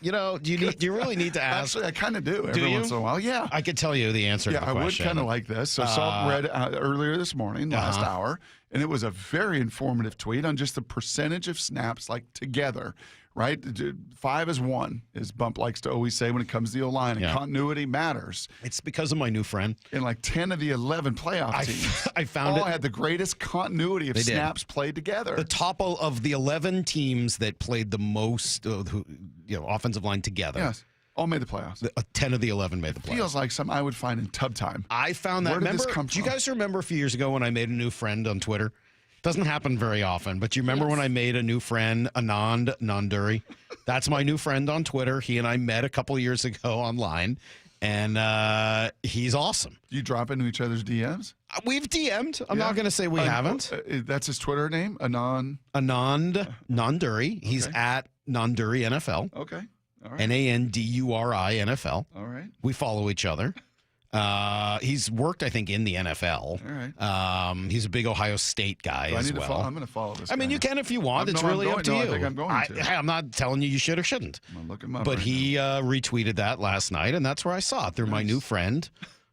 Do you really need to ask? Actually, I kind of do every once in a while. Yeah, I could tell you the answer to the question. I would kind of like this. So Salk read earlier this morning, last hour, and it was a very informative tweet on just the percentage of snaps together. Right? 5 is 1, as Bump likes to always say when it comes to the O-line, and continuity matters. It's because of my new friend. And 10 of the 11 playoff teams I found all had the greatest continuity of snaps played together. The top of the 11 teams that played the most offensive line together. Yes. All made the playoffs. 10 of the 11 made the playoffs. Feels like something I would find in tub time. I found that. Where did this come Do you from? guys remember a few years ago when I made a new friend on Twitter? Doesn't happen very often, but you remember when I made a new friend, Anand Nanduri? That's my new friend on Twitter. He and I met a couple years ago online, and he's awesome. Do you drop into each other's DMs? We've DM'd. I'm not going to say we haven't. That's his Twitter name, Anand Nanduri. He's at Nanduri NFL. Okay. All right. Nanduri NFL. All right. We follow each other. He's worked, I think, in the NFL. All right. He's a big Ohio State guy as well. I'm going to follow this I mean, guy. you can if you want. It's really up to you. I think I'm going to. I'm not telling you should or shouldn't. I'm going to look him up But right he retweeted that last night, and that's where I saw it through my new friend,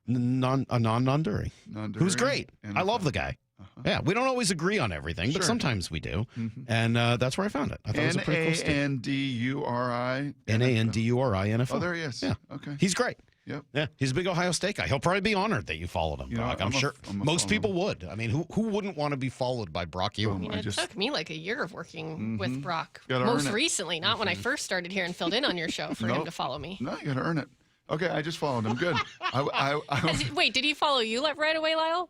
Anand Nanduri, who's great. I love the guy. Yeah, we don't always agree on everything, but sometimes we do. And that's where I found it. I thought it was a pretty cool statement. N-A-N-D-U-R-I. N-A-N-D-U-R-I NFL. Oh, there he is. Yeah. Okay. He's great. Yep. Yeah, he's a big Ohio State guy. He'll probably be honored that you followed him, You know, Brock. I'm I'm a- sure I'm a most follower. people would. I mean, who wouldn't want to be followed by Brock Ewing? It took me like a year of working with Brock. Gotta Most earn it. recently, not when I first started here and filled in on your show for him Nope. to follow me. No, you got to earn it. Okay, I just followed him. Good. Wait, did he follow you right away, Lyle?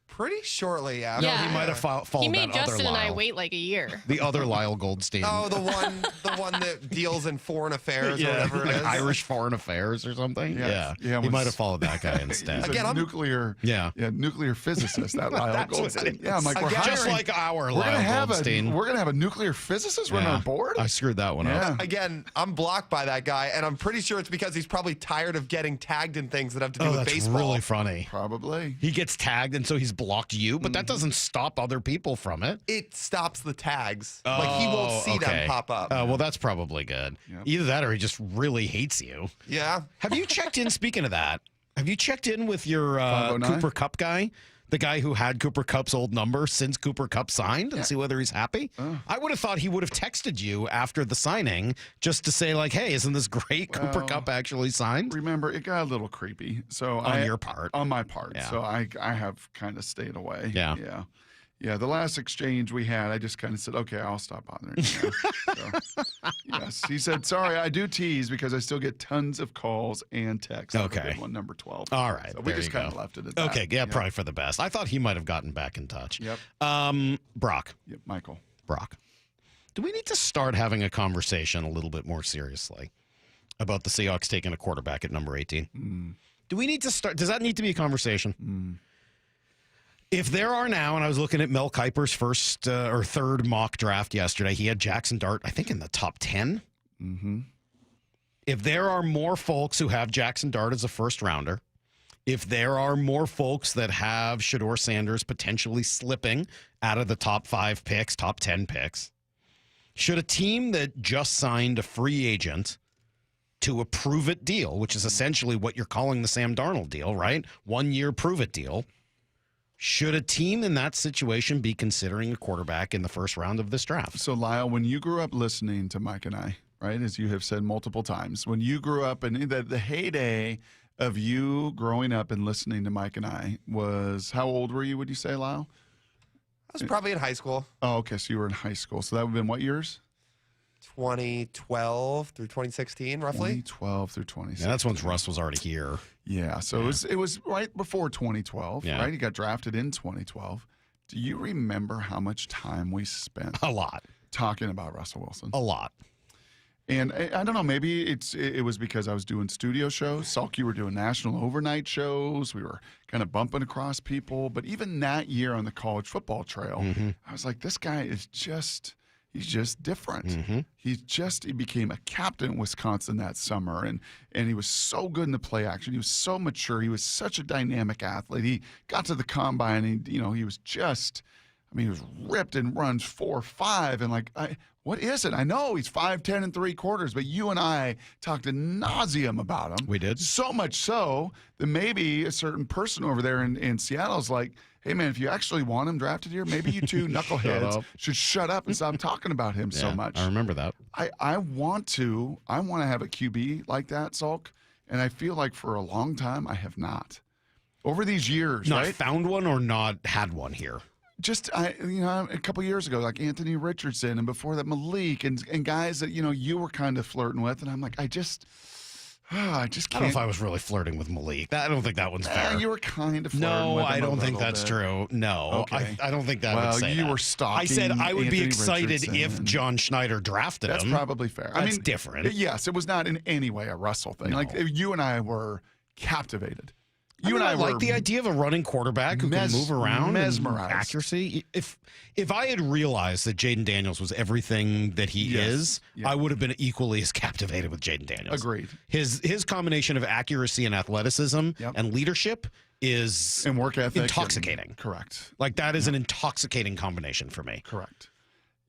Pretty shortly after. No, he might have followed He made that other Justin and I Lyle. wait like a year. The other Lyle Goldstein. Oh, the one that deals in foreign affairs or whatever it like is. Irish foreign affairs or something. Yeah. Yeah, he when might have followed that guy instead. He's a nuclear, nuclear physicist. That Lyle That's what Goldstein. it is. Yeah, I'm like, we're Just hiring- like our we're Lyle gonna have Goldstein. We're gonna have a nuclear physicist run our board. I screwed that one up. Again, I'm blocked by that guy, and I'm pretty sure it's because he's probably tired of getting tagged in things that have to do Oh, with that's baseball. really funny. Probably. He gets tagged, and so he's blocked you, but that doesn't stop other people from it. It stops the tags. Like he won't see them pop up. Well, that's probably good. Either that or he just really hates you. Yeah. Have you checked in, speaking of that, have you checked in with your 509? Cooper Kupp guy? The guy who had Cooper Kupp's old number since Cooper Kupp signed and see whether he's happy? I would have thought he would have texted you after the signing just to say, like, hey, isn't this great? Cooper Kupp actually signed? Remember, it got a little creepy. So On your part. On my part. Yeah. So I have kind of stayed away. Yeah. Yeah. Yeah, the last exchange we had, I just kind of said, okay, I'll stop bothering you now. So, yes. He said, sorry, I do tease because I still get tons of calls and texts. Have a Okay. good one, number 12. All right. So we there just you kind of go. left it at that. Okay, yeah, probably for the best. I thought he might have gotten back in touch. Yep. Brock. Yep, Michael. Brock. Do we need to start having a conversation a little bit more seriously about the Seahawks taking a quarterback at number 18? Do we need to start? Does that need to be a conversation? If there are now, and I was looking at Mel Kiper's first or third mock draft yesterday, he had Jackson Dart, I think, in the top 10. Mm-hmm. If there are more folks who have Jackson Dart as a first rounder, if there are more folks that have Shedeur Sanders potentially slipping out of the top 5 picks, top 10 picks, should a team that just signed a free agent to a prove-it deal, which is essentially what you're calling the Sam Darnold deal, right? 1 year prove-it deal. Should a team in that situation be considering a quarterback in the first round of this draft? So, Lyle, when you grew up listening to Mike and I, right, as you have said multiple times, when you grew up and the heyday of you growing up and listening to Mike and I was, how old were you, would you say, Lyle? I was probably in high school. Oh, okay, so you were in high school. So that would have been what years? 2012 through 2016, roughly. 2012 through 2016. Yeah, that's when Russ was already here. Yeah, so it was right before 2012, Yeah. right? He got drafted in 2012. Do you remember how much time we spent? A lot. Talking about Russell Wilson. A lot. And I don't know, maybe it was because I was doing studio shows. Salk, you were doing national overnight shows. We were kind of bumping across people. But even that year on the college football trail, I was like, this guy is he's just different. He became a captain in Wisconsin that summer, and he was so good in the play action. He was so mature. He was such a dynamic athlete. He got to the combine, and he was just, he was ripped and runs 4.5, and what is it? I know he's 5'10" and 3/4, but you and I talked ad nauseum about him. We did. So much so that maybe a certain person over there in Seattle is like, hey, man, if you actually want him drafted here, maybe you two knuckleheads should shut up and stop talking about him so much. I remember that. I want to have a QB like that, Salk, and I feel like for a long time I have not. Over these years, Not right? found one or not had one here? Just a couple years ago, like Anthony Richardson, and before that Malik, and guys that you were kind of flirting with, and I'm like, I just I can't. don't know if I was really flirting with Malik. I don't think that one's fair. You were kind of flirting No, with him I don't think a little that's bit. true. No, Okay. I don't think that Well, would say you that. were stalking I said I would be Anthony excited Richardson. if John Schneider drafted That's him. probably fair. That's different. Yes, it was not in any way a Russell thing. No. Like you and I were captivated. I like the idea of a running quarterback who can move around, mesmerized. and accuracy. If I had realized that Jaden Daniels was everything that he is, I would have been equally as captivated with Jaden Daniels. Agreed. His combination of accuracy and athleticism and leadership is and work ethic intoxicating. Correct. Like that is an intoxicating combination for me. Correct.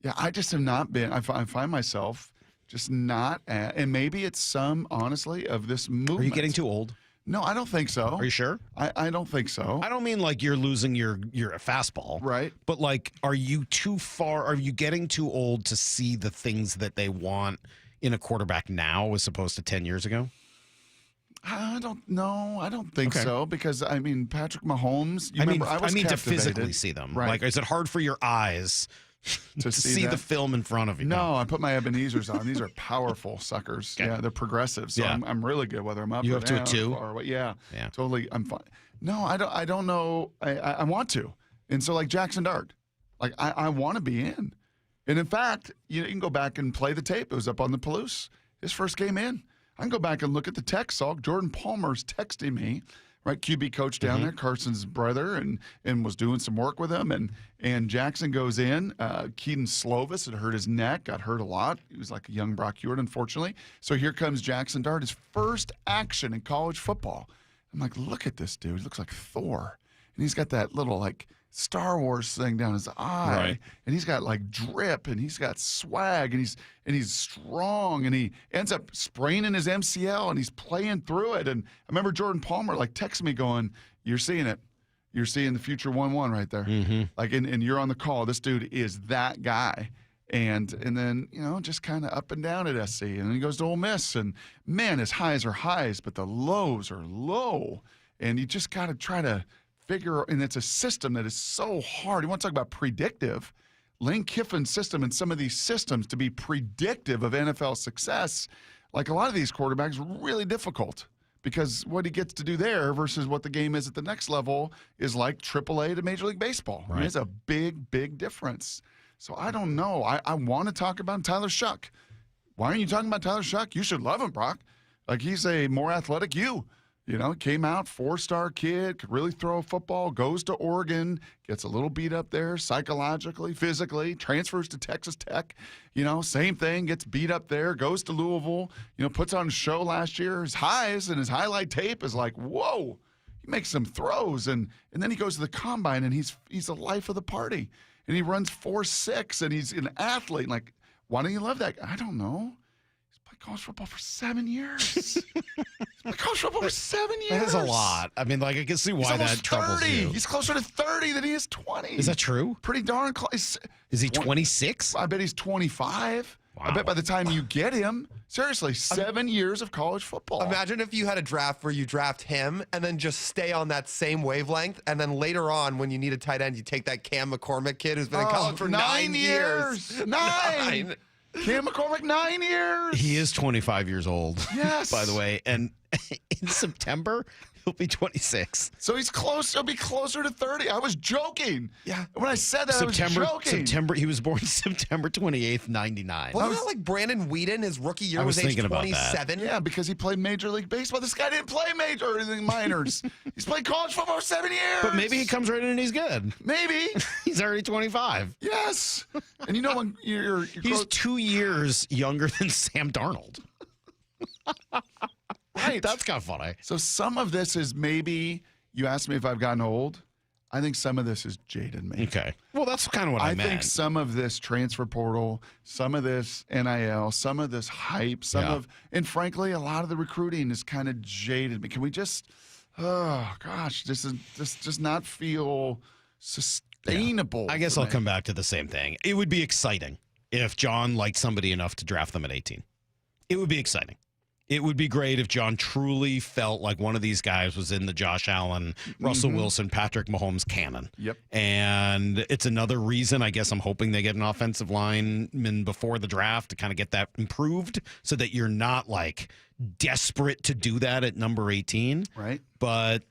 Yeah, I just have not been. I find myself just not, and maybe it's some honestly of this movement. Are you getting too old? No, I don't think so. Are you sure? I don't think so. I don't mean like you're losing your fastball. Right. But like, are you too far? Are you getting too old to see the things that they want in a quarterback now as opposed to 10 years ago? I don't know. I don't think Okay. so because I mean Patrick Mahomes. I remember, I was mean to captivated. physically see them. Right. Like, is it hard for your eyes to see the that? film in front of you? No, I put my Ebenezer's on. These are powerful suckers. Okay. Yeah, they're progressive. So Yeah. I'm really good whether I'm up You or up to a down 2? or what. Yeah, Yeah. totally. I'm fine. No, I don't know. I want to. And so like Jackson Dart, like I want to be in. And in fact, you can go back and play the tape. It was up on the Palouse. His first game in. I can go back and look at the text. Salk. Jordan Palmer's texting me. Right, QB coach down there, Carson's brother, and was doing some work with him. And Jackson goes in. Keaton Slovis had hurt his neck, got hurt a lot. He was like a young Brock Hewitt, unfortunately. So here comes Jackson Dart, his first action in college football. I'm like, look at this dude. He looks like Thor. And he's got that little like Star Wars thing down his eye. Right. And he's got like drip and he's got swag and he's strong and he ends up spraining his MCL and he's playing through it. And I remember Jordan Palmer like texting me going, "You're seeing it. You're seeing the future 1-1 right there." Mm-hmm. Like and you're on the call. This dude is that guy. And then, just kind of up and down at SC. And then he goes to Ole Miss. And man, his highs are highs, but the lows are low. And you just got to try to figure, and it's a system that is so hard. You want to talk about predictive. Lane Kiffin's system and some of these systems to be predictive of NFL success, like a lot of these quarterbacks, really difficult because what he gets to do there versus what the game is at the next level is like AAA to Major League Baseball. Right. I mean, it's a big, big difference. So I don't know. I want to talk about Tyler Shuck. Why aren't you talking about Tyler Shuck? You should love him, Brock. Like he's a more athletic you. Came out, 4-star kid, could really throw a football, goes to Oregon, gets a little beat up there psychologically, physically, transfers to Texas Tech, same thing, gets beat up there, goes to Louisville, puts on a show last year. His highs and his highlight tape is like, whoa, he makes some throws. And then he goes to the combine and he's the life of the party. And he runs 4.6 and he's an athlete. Like, why don't you love that guy? I don't know. College football for 7 years. College football for 7 years. That is a lot. I mean, like, I can see why that troubles 30. you. He's closer to 30 than he is 20. Is that true? Pretty darn close. Is he 26? I bet he's 25. Wow. I bet by the time you get him, seriously, 7 years of college football. Imagine if you had a draft where you draft him and then just stay on that same wavelength, and then later on, when you need a tight end, you take that Cam McCormick kid who's been in college for 9 years. 9. Cam McCormick, 9 years. He is 25 years old. Yes. By the way. And in September, he'll be 26. So he's close. He'll be closer to 30. I was joking. Yeah. When I said that, I was joking. He was born September 28th, 99. Wasn't that like Brandon Whedon? His rookie year was age thinking about that. 27. Yeah, because he played Major League Baseball. This guy didn't play major or anything minors. He's played college football for 7 years. But maybe he comes right in and he's good. Maybe. He's already 25. Yes. And when you're he's 2 years younger than Sam Darnold. Right. That's kind of funny. So some of this is maybe, you asked me if I've gotten old. I think some of this is jaded me. Okay. Well, that's kind of what I meant. I think some of this transfer portal, some of this NIL, some of this hype, and frankly, a lot of the recruiting is kind of jaded me. Can we just, just not feel sustainable? I guess for I'll me. come back to the same thing. It would be exciting if John liked somebody enough to draft them at 18. It would be exciting. It would be great if John truly felt like one of these guys was in the Josh Allen, Russell Wilson, Patrick Mahomes canon. Yep. And it's another reason, I guess I'm hoping they get an offensive lineman before the draft to kind of get that improved so that you're not like desperate to do that at number 18. Right. But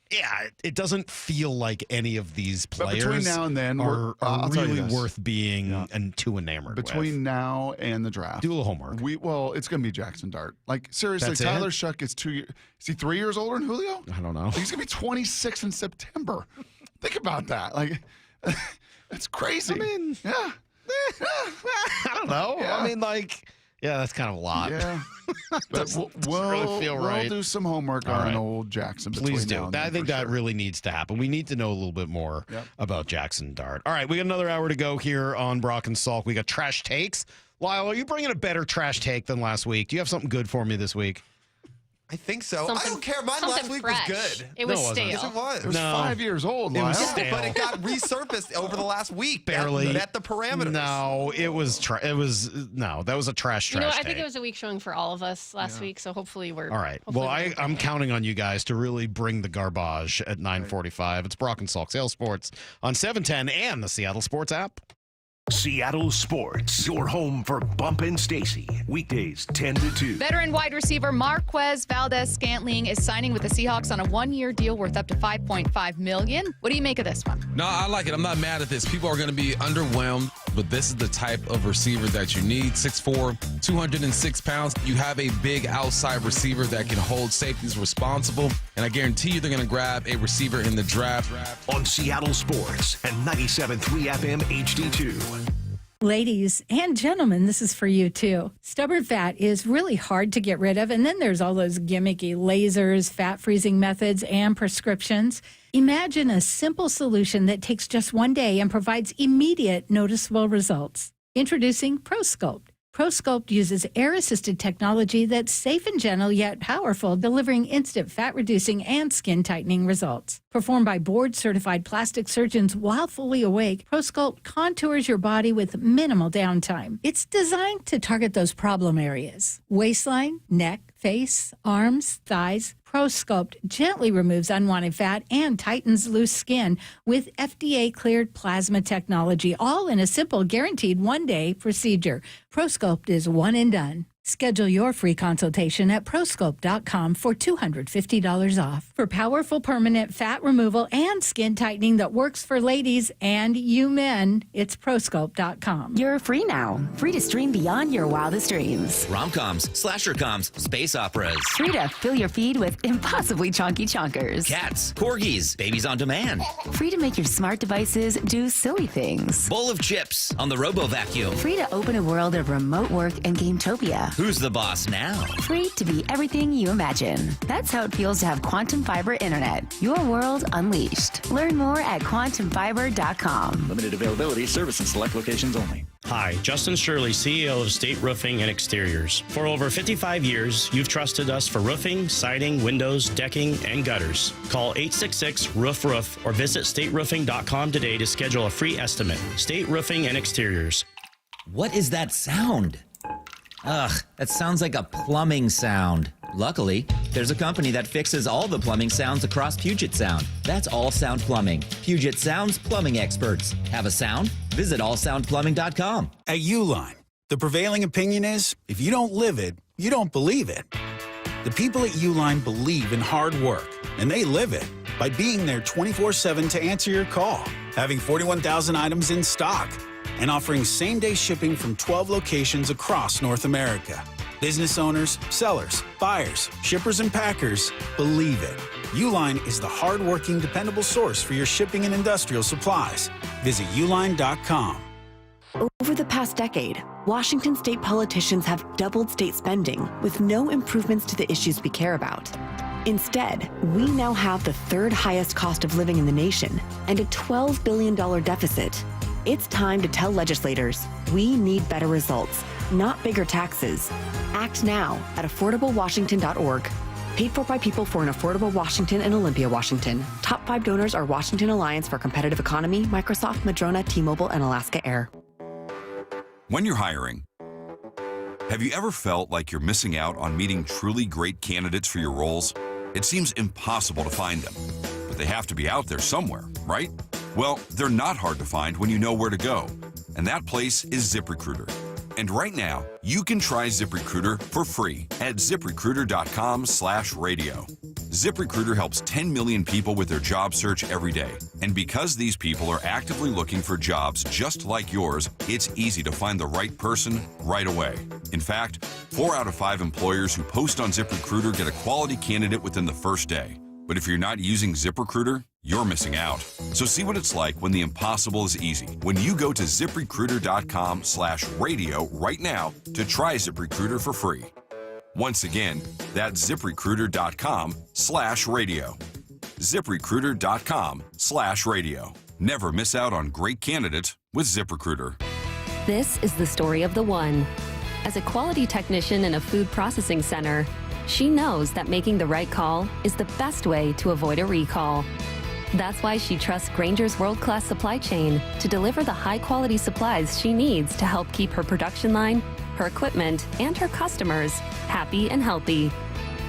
yeah, it doesn't feel like any of these players between now and then, are I'll tell you really this. worth being and too enamored with. Between now and the draft, Do a little homework. It's going to be Jackson Dart. Like, seriously, That's Tyler it? Shuck is 2 years. Is he 3 years older than Julio? I don't know. He's going to be 26 in September. Think about that. Like, that's crazy. I mean, yeah. I don't know. Yeah. I mean, like, yeah, that's kind of a lot. Yeah. But we'll really feel right. do some homework All on right. old Jackson. Please between do. now and I then think for that sure. really needs to happen. We need to know a little bit more about Jackson Dart. All right, we got another hour to go here on Brock and Salk. We got trash takes. Lyle, are you bringing a better trash take than last week? Do you have something good for me this week? I think so. I don't care. Mine last week was good. It was No, it wasn't. stale. Yes, it was. It was 5 years old. It was Lyle. stale. But it got resurfaced over the last week. Barely. At the parameters. No, that was a trash You know, I take. think it was a weak showing for all of us last week, so hopefully we're All right. hopefully Well, we're I'm counting on you guys to really bring the garbage at 9:45. It's Brock and Salk Sales Sports on 710 and the Seattle Sports app. Seattle Sports, your home for Bump and Stacy. Weekdays 10 to 2. Veteran wide receiver Marquez Valdez-Scantling is signing with the Seahawks on a one-year deal worth up to $5.5 million. What do you make of this one? No, I like it. I'm not mad at this. People are going to be underwhelmed, but this is the type of receiver that you need. 6'4", 206 pounds. You have a big outside receiver that can hold safeties responsible, and I guarantee you they're going to grab a receiver in the draft. On Seattle Sports and 97.3 FM HD2. Ladies and gentlemen, this is for you too. Stubborn fat is really hard to get rid of, and then there's all those gimmicky lasers, fat freezing methods, and prescriptions. Imagine a simple solution that takes just one day and provides immediate noticeable results. Introducing ProSculpt. ProSculpt uses air-assisted technology that's safe and gentle yet powerful, delivering instant fat-reducing and skin-tightening results. Performed by board-certified plastic surgeons while fully awake, ProSculpt contours your body with minimal downtime. It's designed to target those problem areas: waistline, neck, face, arms, thighs. ProSculpt gently removes unwanted fat and tightens loose skin with FDA-cleared plasma technology, all in a simple, guaranteed one-day procedure. ProSculpt is one and done. Schedule your free consultation at prosculpt.com for $250 off. For powerful permanent fat removal and skin tightening that works for ladies and you men, it's prosculpt.com. You're free now. Free to stream beyond your wildest dreams. Rom-coms, slasher-coms, space operas. Free to fill your feed with impossibly chonky chonkers. Cats, corgis, babies on demand. Free to make your smart devices do silly things. Bowl of chips on the Robo-Vacuum. Free to open a world of remote work and Gametopia. Who's the boss now? Free to be everything you imagine. That's how it feels to have Quantum Fiber Internet. Your world unleashed. Learn more at quantumfiber.com. Limited availability, service in select locations only. Hi, Justin Shirley, CEO of State Roofing and Exteriors. For over 55 years, you've trusted us for roofing, siding, windows, decking, and gutters. Call 866-ROOF-ROOF or visit stateroofing.com today to schedule a free estimate. State Roofing and Exteriors. What is that sound? Ugh, that sounds like a plumbing sound. Luckily, there's a company that fixes all the plumbing sounds across Puget Sound. That's All Sound Plumbing. Puget Sound's plumbing experts. Have a sound? Visit allsoundplumbing.com. At Uline, the prevailing opinion is, if you don't live it, you don't believe it. The people at Uline believe in hard work, and they live it by being there 24/7 to answer your call, having 41,000 items in stock, and offering same-day shipping from 12 locations across North America. Business owners, sellers, buyers, shippers, and packers believe it. Uline is the hard-working, dependable source for your shipping and industrial supplies. Visit uline.com. Over the past decade, Washington state politicians have doubled state spending with no improvements to the issues we care about. Instead, we now have the third highest cost of living in the nation and a $12 billion deficit. It's time to tell legislators we need better results, not bigger taxes. Act now at affordablewashington.org. Paid for by people for an affordable Washington and Olympia, Washington. Top 5 donors are Washington Alliance for Competitive Economy, Microsoft, Madrona, T-Mobile, and Alaska Air. When you're hiring, Have you ever felt like you're missing out on meeting truly great candidates for your roles? It seems impossible to find them, but they have to be out there somewhere, right? Well, they're not hard to find when you know where to go, and that place is ZipRecruiter. And right now, you can try ZipRecruiter for free at ZipRecruiter.com/radio. ZipRecruiter helps 10 million people with their job search every day. And because these people are actively looking for jobs just like yours, it's easy to find the right person right away. In fact, 4 out of 5 employers who post on ZipRecruiter get a quality candidate within the first day. But if you're not using ZipRecruiter, you're missing out. So see what it's like when the impossible is easy. When you go to ZipRecruiter.com/radio right now to try ZipRecruiter for free. Once again, that's ZipRecruiter.com/radio. ZipRecruiter.com/radio. Never miss out on great candidates with ZipRecruiter. This is the story of the one. As a quality technician in a food processing center, she knows that making the right call is the best way to avoid a recall. That's why she trusts Grainger's world-class supply chain to deliver the high-quality supplies she needs to help keep her production line, her equipment, and her customers happy and healthy.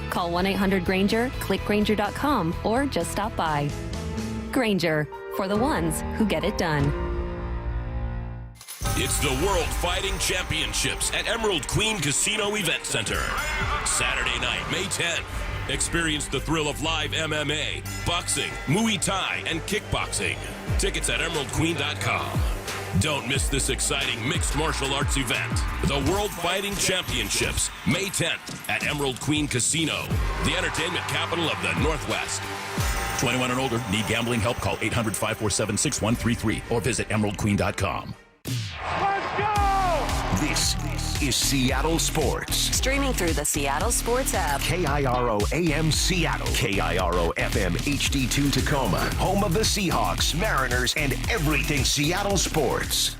Call 1-800-GRAINGER, click Grainger.com, or just stop by. Grainger, for the ones who get it done. It's the World Fighting Championships at Emerald Queen Casino Event Center. Saturday night, May 10th. Experience the thrill of live MMA, boxing, Muay Thai, and kickboxing. Tickets at emeraldqueen.com. Don't miss this exciting mixed martial arts event. The World Fighting Championships, May 10th at Emerald Queen Casino, the entertainment capital of the Northwest. 21 and older, need gambling help? Call 800-547-6133 or visit emeraldqueen.com. Let's go! This is Seattle Sports. Streaming through the Seattle Sports app. KIRO AM Seattle. KIRO FM HD2 Tacoma. Home of the Seahawks, Mariners, and everything Seattle sports.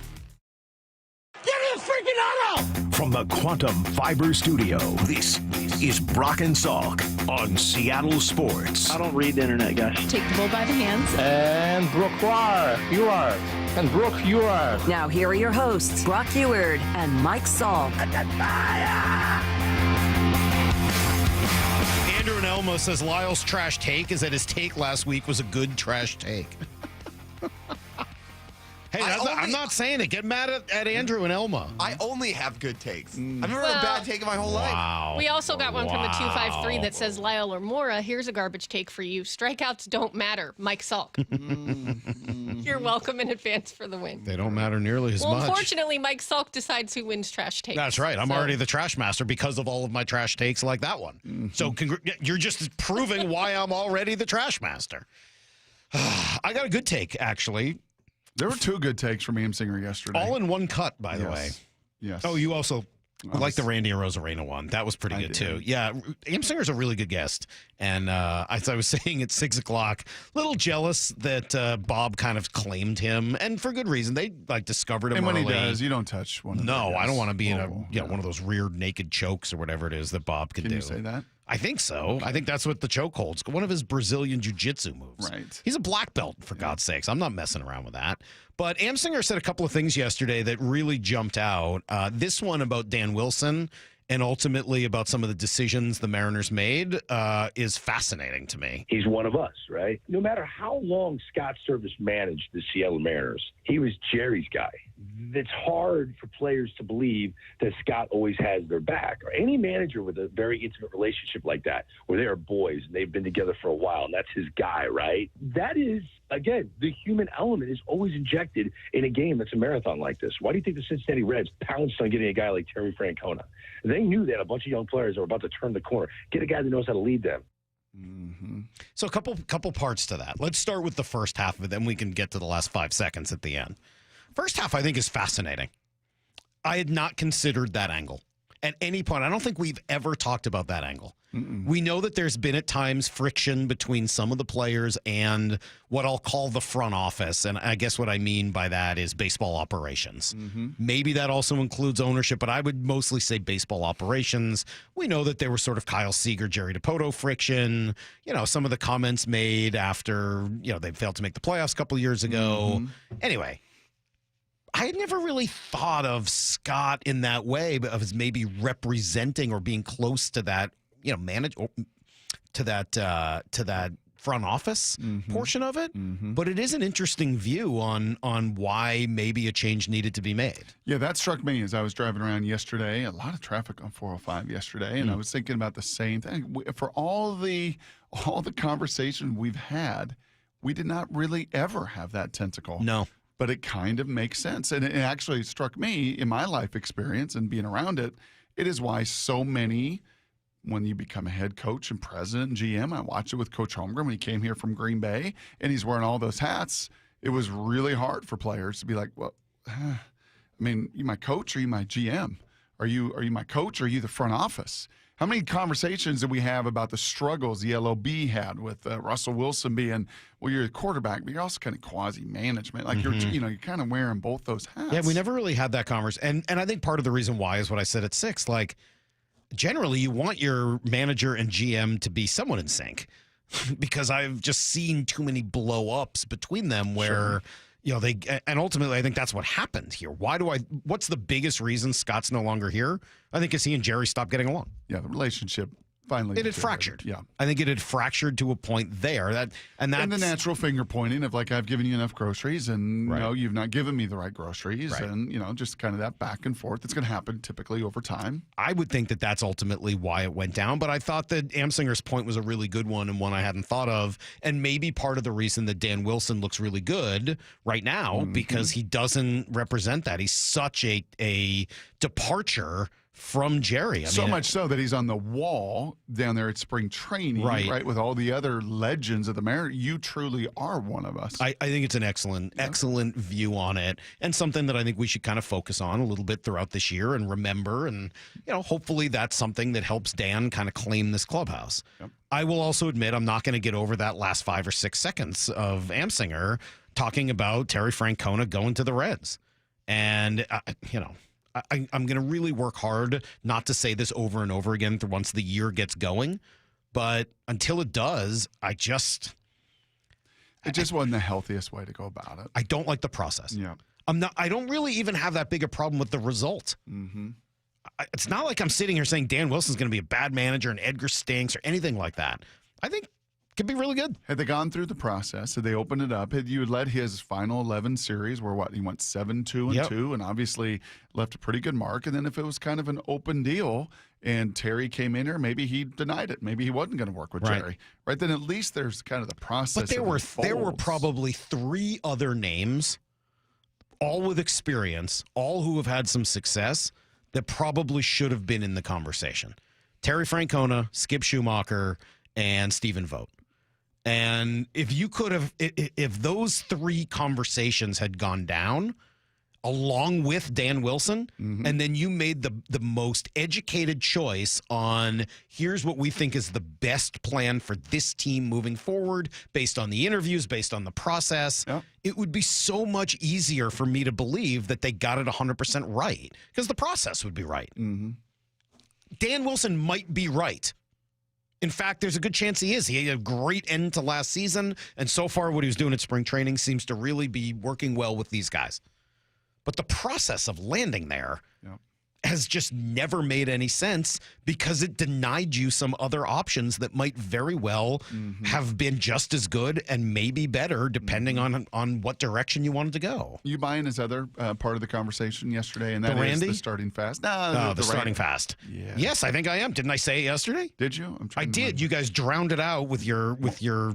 Get in the freaking auto! From the Quantum Fiber Studio, this is Brock and Salk on Seattle Sports. I don't read the internet, guys. Take the bull by the hands. And Brooke, you are. And Brooke, you are. Now here are your hosts, Brock Heward and Mike Salk. Andrew and Elmo says Lyle's trash take is that his take last week was a good trash take. Hey, I'm not saying it. Get mad at Andrew and Elma. I only have good takes. I've never had a bad take in my whole life. We also got one from the 253 that says, Lyle or Mora, here's a garbage take for you. Strikeouts don't matter. Mike Salk. You're welcome in advance for the win. They don't matter nearly as much. Unfortunately, Mike Salk decides who wins trash takes. That's right. I'm already the trash master because of all of my trash takes like that one. So you're just proving why I'm already the trash master. I got a good take, actually. There were 2 good takes from Amsinger yesterday. All in one cut, by the way. Yes. Oh, you also like the Randy and Rosarena one. That was pretty good, too. Yeah, Amsinger's a really good guest. And as I was saying at 6 o'clock, a little jealous that Bob kind of claimed him. And for good reason. They, discovered him and when early. he does, you don't touch one of them. No, I don't want to be in one of those rear naked chokes or whatever it is that Bob could do. Can you say that? I think so. I think that's what the choke holds. One of his Brazilian jiu-jitsu moves. Right. He's a black belt, for God's sakes. I'm not messing around with that. But Amsinger said a couple of things yesterday that really jumped out. This one about Dan Wilson and ultimately about some of the decisions the Mariners made is fascinating to me. He's one of us, right? No matter how long Scott Servais managed the Seattle Mariners, he was Jerry's guy. It's hard for players to believe that Scott always has their back. Or any manager with a very intimate relationship like that, where they are boys and they've been together for a while and that's his guy, right? That is, again, the human element is always injected in a game that's a marathon like this. Why do you think the Cincinnati Reds pounced on getting a guy like Terry Francona? They knew they had a bunch of young players that were about to turn the corner. Get a guy that knows how to lead them. So a couple parts to that. Let's start with the first half of it, then we can get to the last 5 seconds at the end. First half, I think, is fascinating. I had not considered that angle at any point. I don't think we've ever talked about that angle. We know that there's been at times friction between some of the players and what I'll call the front office. And I guess what I mean by that is baseball operations. Maybe that also includes ownership, but I would mostly say baseball operations. We know that there was sort of Kyle Seager, Jerry Dipoto friction, some of the comments made after, they failed to make the playoffs a couple of years ago. Anyway, I had never really thought of Scott in that way, but as maybe representing or being close to that, to that front office portion of it. But it is an interesting view on why maybe a change needed to be made. Yeah, that struck me as I was driving around yesterday. A lot of traffic on 405 yesterday, and I was thinking about the same thing. For all the conversation we've had, we did not really ever have that tentacle. No. But it kind of makes sense. And it actually struck me in my life experience and being around it, it is why so many, when you become a head coach and president and GM, I watched it with Coach Holmgren when he came here from Green Bay, and he's wearing all those hats. It was really hard for players to be like, well, I mean, you my coach or you my GM? Are you my coach or are you the front office? How many conversations did we have about the struggles the LOB had with Russell Wilson being, well, you're a quarterback, but you're also kind of quasi-management. Like you're kind of wearing both those hats. Yeah, we never really had that conversation. And I think part of the reason why is what I said at 6. Like, generally, you want your manager and GM to be somewhat in sync because I've just seen too many blow-ups between them where, and ultimately, I think that's what happened here. What's the biggest reason Scott's no longer here? I think it's he and Jerry stopped getting along. Yeah, the relationship finally. It had fractured. Yeah. I think it had fractured to a point there. And the natural finger pointing of like, I've given you enough groceries and you've not given me the right groceries. Right. And, just kind of that back and forth. That's going to happen typically over time. I would think that that's ultimately why it went down. But I thought that Amsinger's point was a really good one and one I hadn't thought of. And maybe part of the reason that Dan Wilson looks really good right now because he doesn't represent that. He's such a departure from Jerry. So much so that he's on the wall down there at spring training, right? With all the other legends of the Mariners. You truly are one of us. I think it's an excellent view on it and something that I think we should kind of focus on a little bit throughout this year and remember. And, hopefully that's something that helps Dan kind of claim this clubhouse. Yep. I will also admit I'm not going to get over that last 5 or 6 seconds of Amsinger talking about Terry Francona going to the Reds. And, I'm going to really work hard not to say this over and over again once the year gets going. But until it does, it just wasn't the healthiest way to go about it. I don't like the process. Yeah. I don't really even have that big a problem with the result. It's not like I'm sitting here saying Dan Wilson's going to be a bad manager and Edgar stinks or anything like that. I think could be really good. Had they gone through the process, had they opened it up, had you led his final 11 series where he went 7-2-2 and obviously left a pretty good mark. And then if it was kind of an open deal and Terry came in here, maybe he denied it. Maybe he wasn't going to work with Jerry. Right. Then at least there's kind of the process. But there were probably 3 other names, all with experience, all who have had some success, that probably should have been in the conversation. Terry Francona, Skip Schumacher, and Stephen Vogt. And if those 3 conversations had gone down along with Dan Wilson, and then you made the most educated choice on here's what we think is the best plan for this team moving forward based on the interviews, based on the process, it would be so much easier for me to believe that they got it 100% right because the process would be right. Dan Wilson might be right. In fact, there's a good chance he is. He had a great end to last season, and so far what he was doing at spring training seems to really be working well with these guys. But the process of landing there has just never made any sense because it denied you some other options that might very well have been just as good and maybe better depending on what direction you wanted to go. You buying his other part of the conversation yesterday, and that is the starting fast. No, the starting fast. Yeah. Yes, I think I am. Didn't I say it yesterday? Did you? I did. You guys drowned it out with your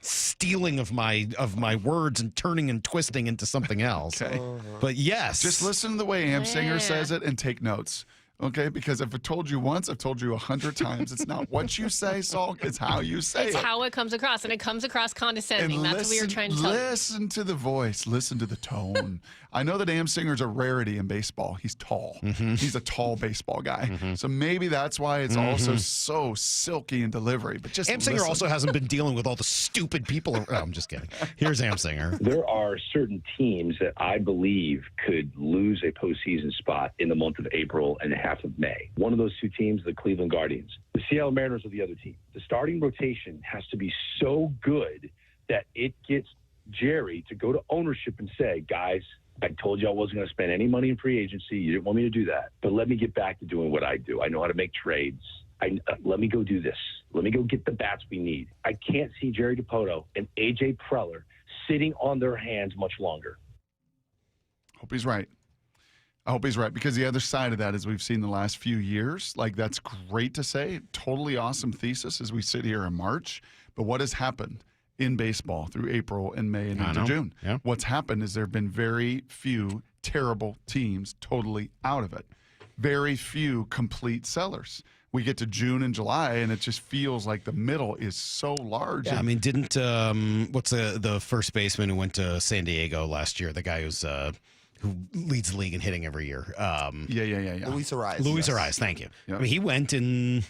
stealing of my words and turning and twisting into something else. Okay. But yes. Just listen to the way Amsinger says it and take notes. Okay, because if I told you once, I've told you 100 times. It's not what you say, Salk. It's how you say it. It's how it comes across, and it comes across condescending. And That's what we were trying to tell you. Listen to the voice. Listen to the tone. I know that Amsinger's a rarity in baseball. He's tall. He's a tall baseball guy. So maybe that's why it's also so silky in delivery. But just Amsinger also hasn't been dealing with all the stupid people. Oh, I'm just kidding. Here's Amsinger. There are certain teams that I believe could lose a postseason spot in the month of April and half of May. One of those 2 teams, the Cleveland Guardians. The Seattle Mariners are the other team. The starting rotation has to be so good that it gets Jerry to go to ownership and say, guys, I told you I wasn't going to spend any money in free agency. You didn't want me to do that. But let me get back to doing what I do. I know how to make trades. Let me go do this. Let me go get the bats we need. I can't see Jerry Dipoto and A.J. Preller sitting on their hands much longer. Hope he's right. I hope he's right, because the other side of that is we've seen the last few years. Like, that's great to say. Totally awesome thesis as we sit here in March. But what has happened in baseball through April and May and into June? Yeah. What's happened is there have been very few terrible teams totally out of it. Very few complete sellers. We get to June and July, and it just feels like the middle is so large. Yeah, I mean, didn't what's the first baseman who went to San Diego last year? The guy who leads the league in hitting every year. Yeah. Luis Arraez. Luis Arraez, thank you. Yep. I mean, he went in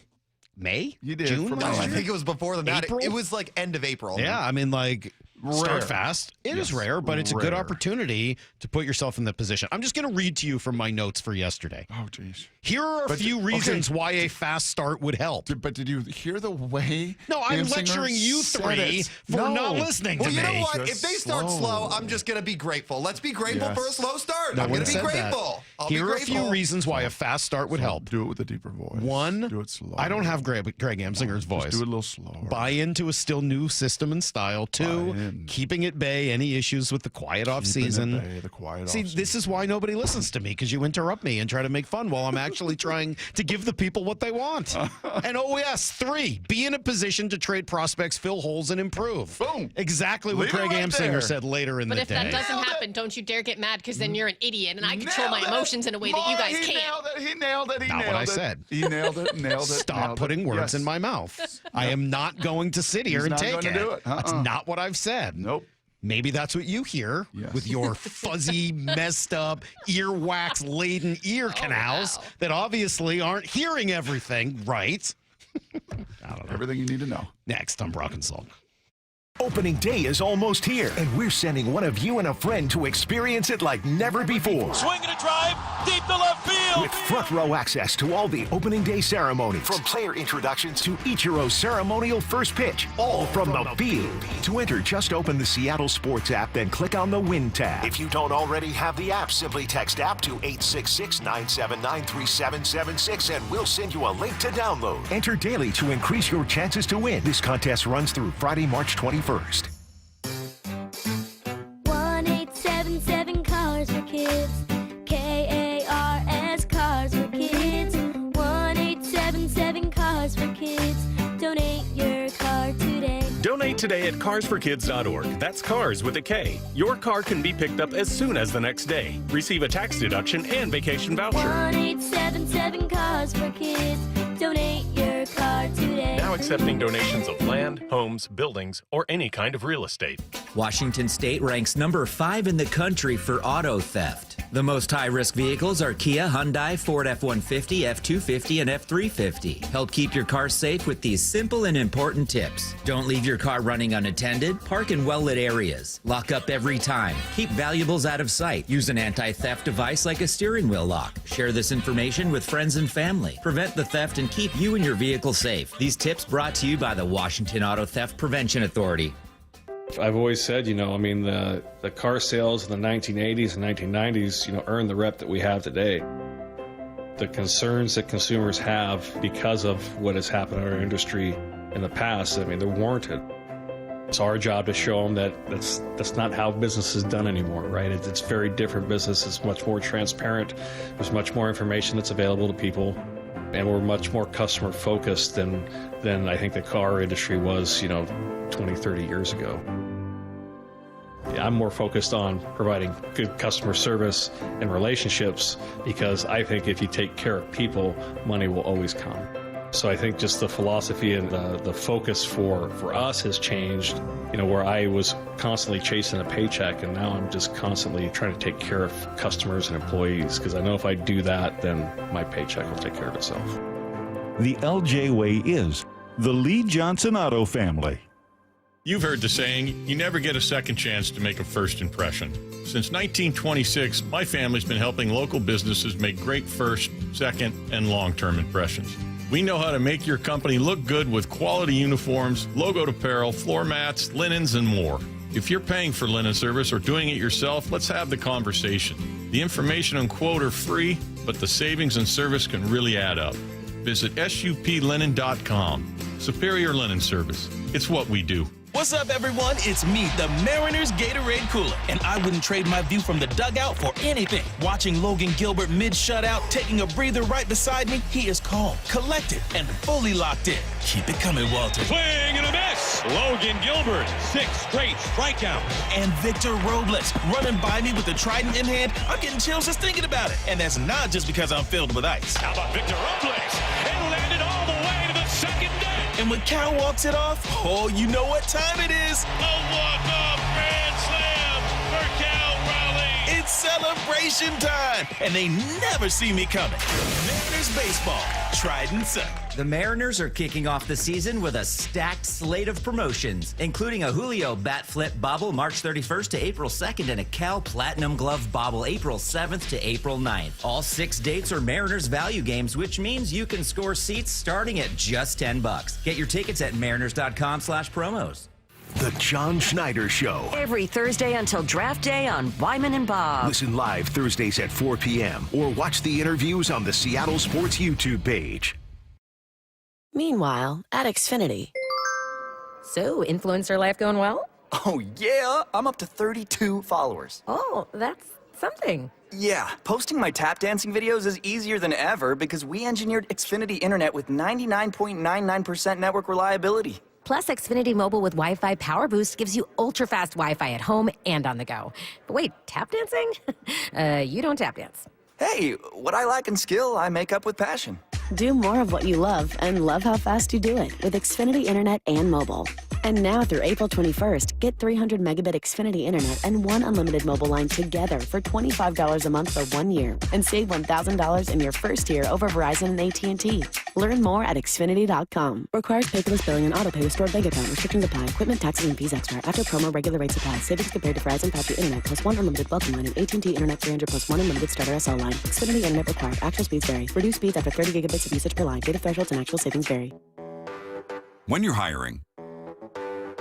May? You did. June? No, I think it was before that. April? It was like end of April. Yeah, I mean, like, start Rare. fast. It is Yes, rare, but it's a good rare. opportunity to put yourself in that position. I'm just going to read to you from my notes for yesterday. Oh, geez. Here are a few reasons why a fast start would help. But did you hear the way? No, I'm Amsinger lecturing you said three it? for No. not listening to Well, me. you know what? Just If they start slow, I'm just going to be grateful. Let's be grateful Yes. for a slow start. No I'm one going to be said that. grateful. I'll be Here are a grateful. few reasons why a fast start would help. Do it with a deeper voice. One, Do it slow. I don't have Greg Amsinger's voice. Just do it a little slower. Buy into a still new system and style. Two, in. keeping at bay any issues with the quiet off season. The quiet See, off this is why nobody listens to me, because you interrupt me and try to make fun while I'm actually trying to give the people what they want. And yes, 3, be in a position to trade prospects, fill holes, and improve. Boom. Exactly what Leave it Greg right Amsinger there. said later in But the if day. that doesn't happen, don't you dare get mad, because then you're an idiot, and I control my emotions in a way that you guys He can't. nailed it. He nailed it. He Not nailed what I it. said. He nailed it. Nailed it. Stop nailed putting it. words Yes. in my mouth. I am not going to sit here He's and not take going to it. do it. That's not what I've said. Nope. Maybe that's what you hear with your fuzzy, messed up, earwax-laden ear canals that obviously aren't hearing everything right. I don't know. Everything you need to know. Next on Brock and Salk. Opening day is almost here, and we're sending one of you and a friend to experience it like never before. Swinging a drive, deep to left field. With front row access to all the opening day ceremonies, from player introductions to Ichiro's ceremonial first pitch, all from the field. To enter, just open the Seattle Sports app, then click on the Win tab. If you don't already have the app, simply text app to 866-979-3776, and we'll send you a link to download. Enter daily to increase your chances to win. This contest runs through Friday, March 21st. 1877 Cars for Kids. KARS Cars for Kids. 1877 Cars for Kids. Donate your car today. Donate today at carsforkids.org. That's cars with a K. Your car can be picked up as soon as the next day. Receive a tax deduction and vacation voucher. 1877 Cars for Kids. Donate your car today. Now accepting donations of land, homes, buildings, or any kind of real estate. Washington State ranks number 5 in the country for auto theft. The most high-risk vehicles are Kia, Hyundai, Ford F-150, F-250, and F-350. Help keep your car safe with these simple and important tips. Don't leave your car running unattended. Park in well-lit areas. Lock up every time. Keep valuables out of sight. Use an anti-theft device like a steering wheel lock. Share this information with friends and family. Prevent the theft and keep you and your vehicle safe. These tips brought to you by the Washington Auto Theft Prevention Authority. I've always said, the car sales in the 1980s and 1990s, earned the rep that we have today. The concerns that consumers have because of what has happened in our industry in the past, they're warranted. It's our job to show them that that's not how business is done anymore, right? It's very different business. It's much more transparent. There's much more information that's available to people. And we're much more customer focused than I think the car industry was, 20, 30 years ago. I'm more focused on providing good customer service and relationships, because I think if you take care of people, money will always come. So I think just the philosophy and the focus for us has changed, where I was constantly chasing a paycheck, and now I'm just constantly trying to take care of customers and employees, because I know if I do that, then my paycheck will take care of itself. The LJ way is the Lee Johnson Auto family. You've heard the saying, you never get a second chance to make a first impression. Since 1926, my family's been helping local businesses make great first, second, and long-term impressions. We know how to make your company look good with quality uniforms, logoed apparel, floor mats, linens, and more. If you're paying for linen service or doing it yourself, let's have the conversation. The information and quote are free, but the savings and service can really add up. Visit suplinen.com. Superior Linen Service. It's what we do. What's up, everyone? It's me, the Mariners Gatorade Cooler, and I wouldn't trade my view from the dugout for anything. Watching Logan Gilbert mid-shutout, taking a breather right beside me, he is calm, collected, and fully locked in. Keep it coming, Walter. Swing and a miss. Logan Gilbert, 6 straight strikeouts. And Victor Robles, running by me with the trident in hand. I'm getting chills just thinking about it. And that's not just because I'm filled with ice. How about Victor Robles? It landed all the way to the second deck. And when Cal walks it off, oh, you know what time it is. A walk-off grand slam for Cal Raleigh. It's celebration time, and they never see me coming. Mariners baseball, Trident Sun. The Mariners are kicking off the season with a stacked slate of promotions, including a Julio Bat Flip Bobble March 31st to April 2nd and a Cal Platinum Glove Bobble April 7th to April 9th. All 6 dates are Mariners value games, which means you can score seats starting at just $10. Get your tickets at mariners.com/promos. The John Schneider Show. Every Thursday until draft day on Wyman and Bob. Listen live Thursdays at 4 p.m. or watch the interviews on the Seattle Sports YouTube page. Meanwhile, at Xfinity. So, influencer life going well? Oh, yeah. I'm up to 32 followers. Oh, that's something. Yeah, posting my tap dancing videos is easier than ever because we engineered Xfinity Internet with 99.99% network reliability. Plus, Xfinity Mobile with Wi-Fi Power Boost gives you ultra-fast Wi-Fi at home and on the go. But wait, tap dancing? You don't tap dance. Hey, what I lack in skill, I make up with passion. Do more of what you love and love how fast you do it with Xfinity Internet and mobile. And now through April 21st, get 300 megabit Xfinity Internet and 1 unlimited mobile line together for $25 a month for 1 year and save $1,000 in your first year over Verizon and AT&T. Learn more at Xfinity.com. Requires paperless billing and autopay with stored bank account. Restrictions apply. Equipment, taxes, and fees extra. After promo, regular rates apply. Savings compared to Verizon 5G Internet plus 1 unlimited welcome line and AT&T Internet 300 plus 1 unlimited starter SL line. Xfinity Internet required. Actual speeds vary. Reduced speeds after 30 gigabits of usage per line. Data thresholds and actual savings vary. When you're hiring,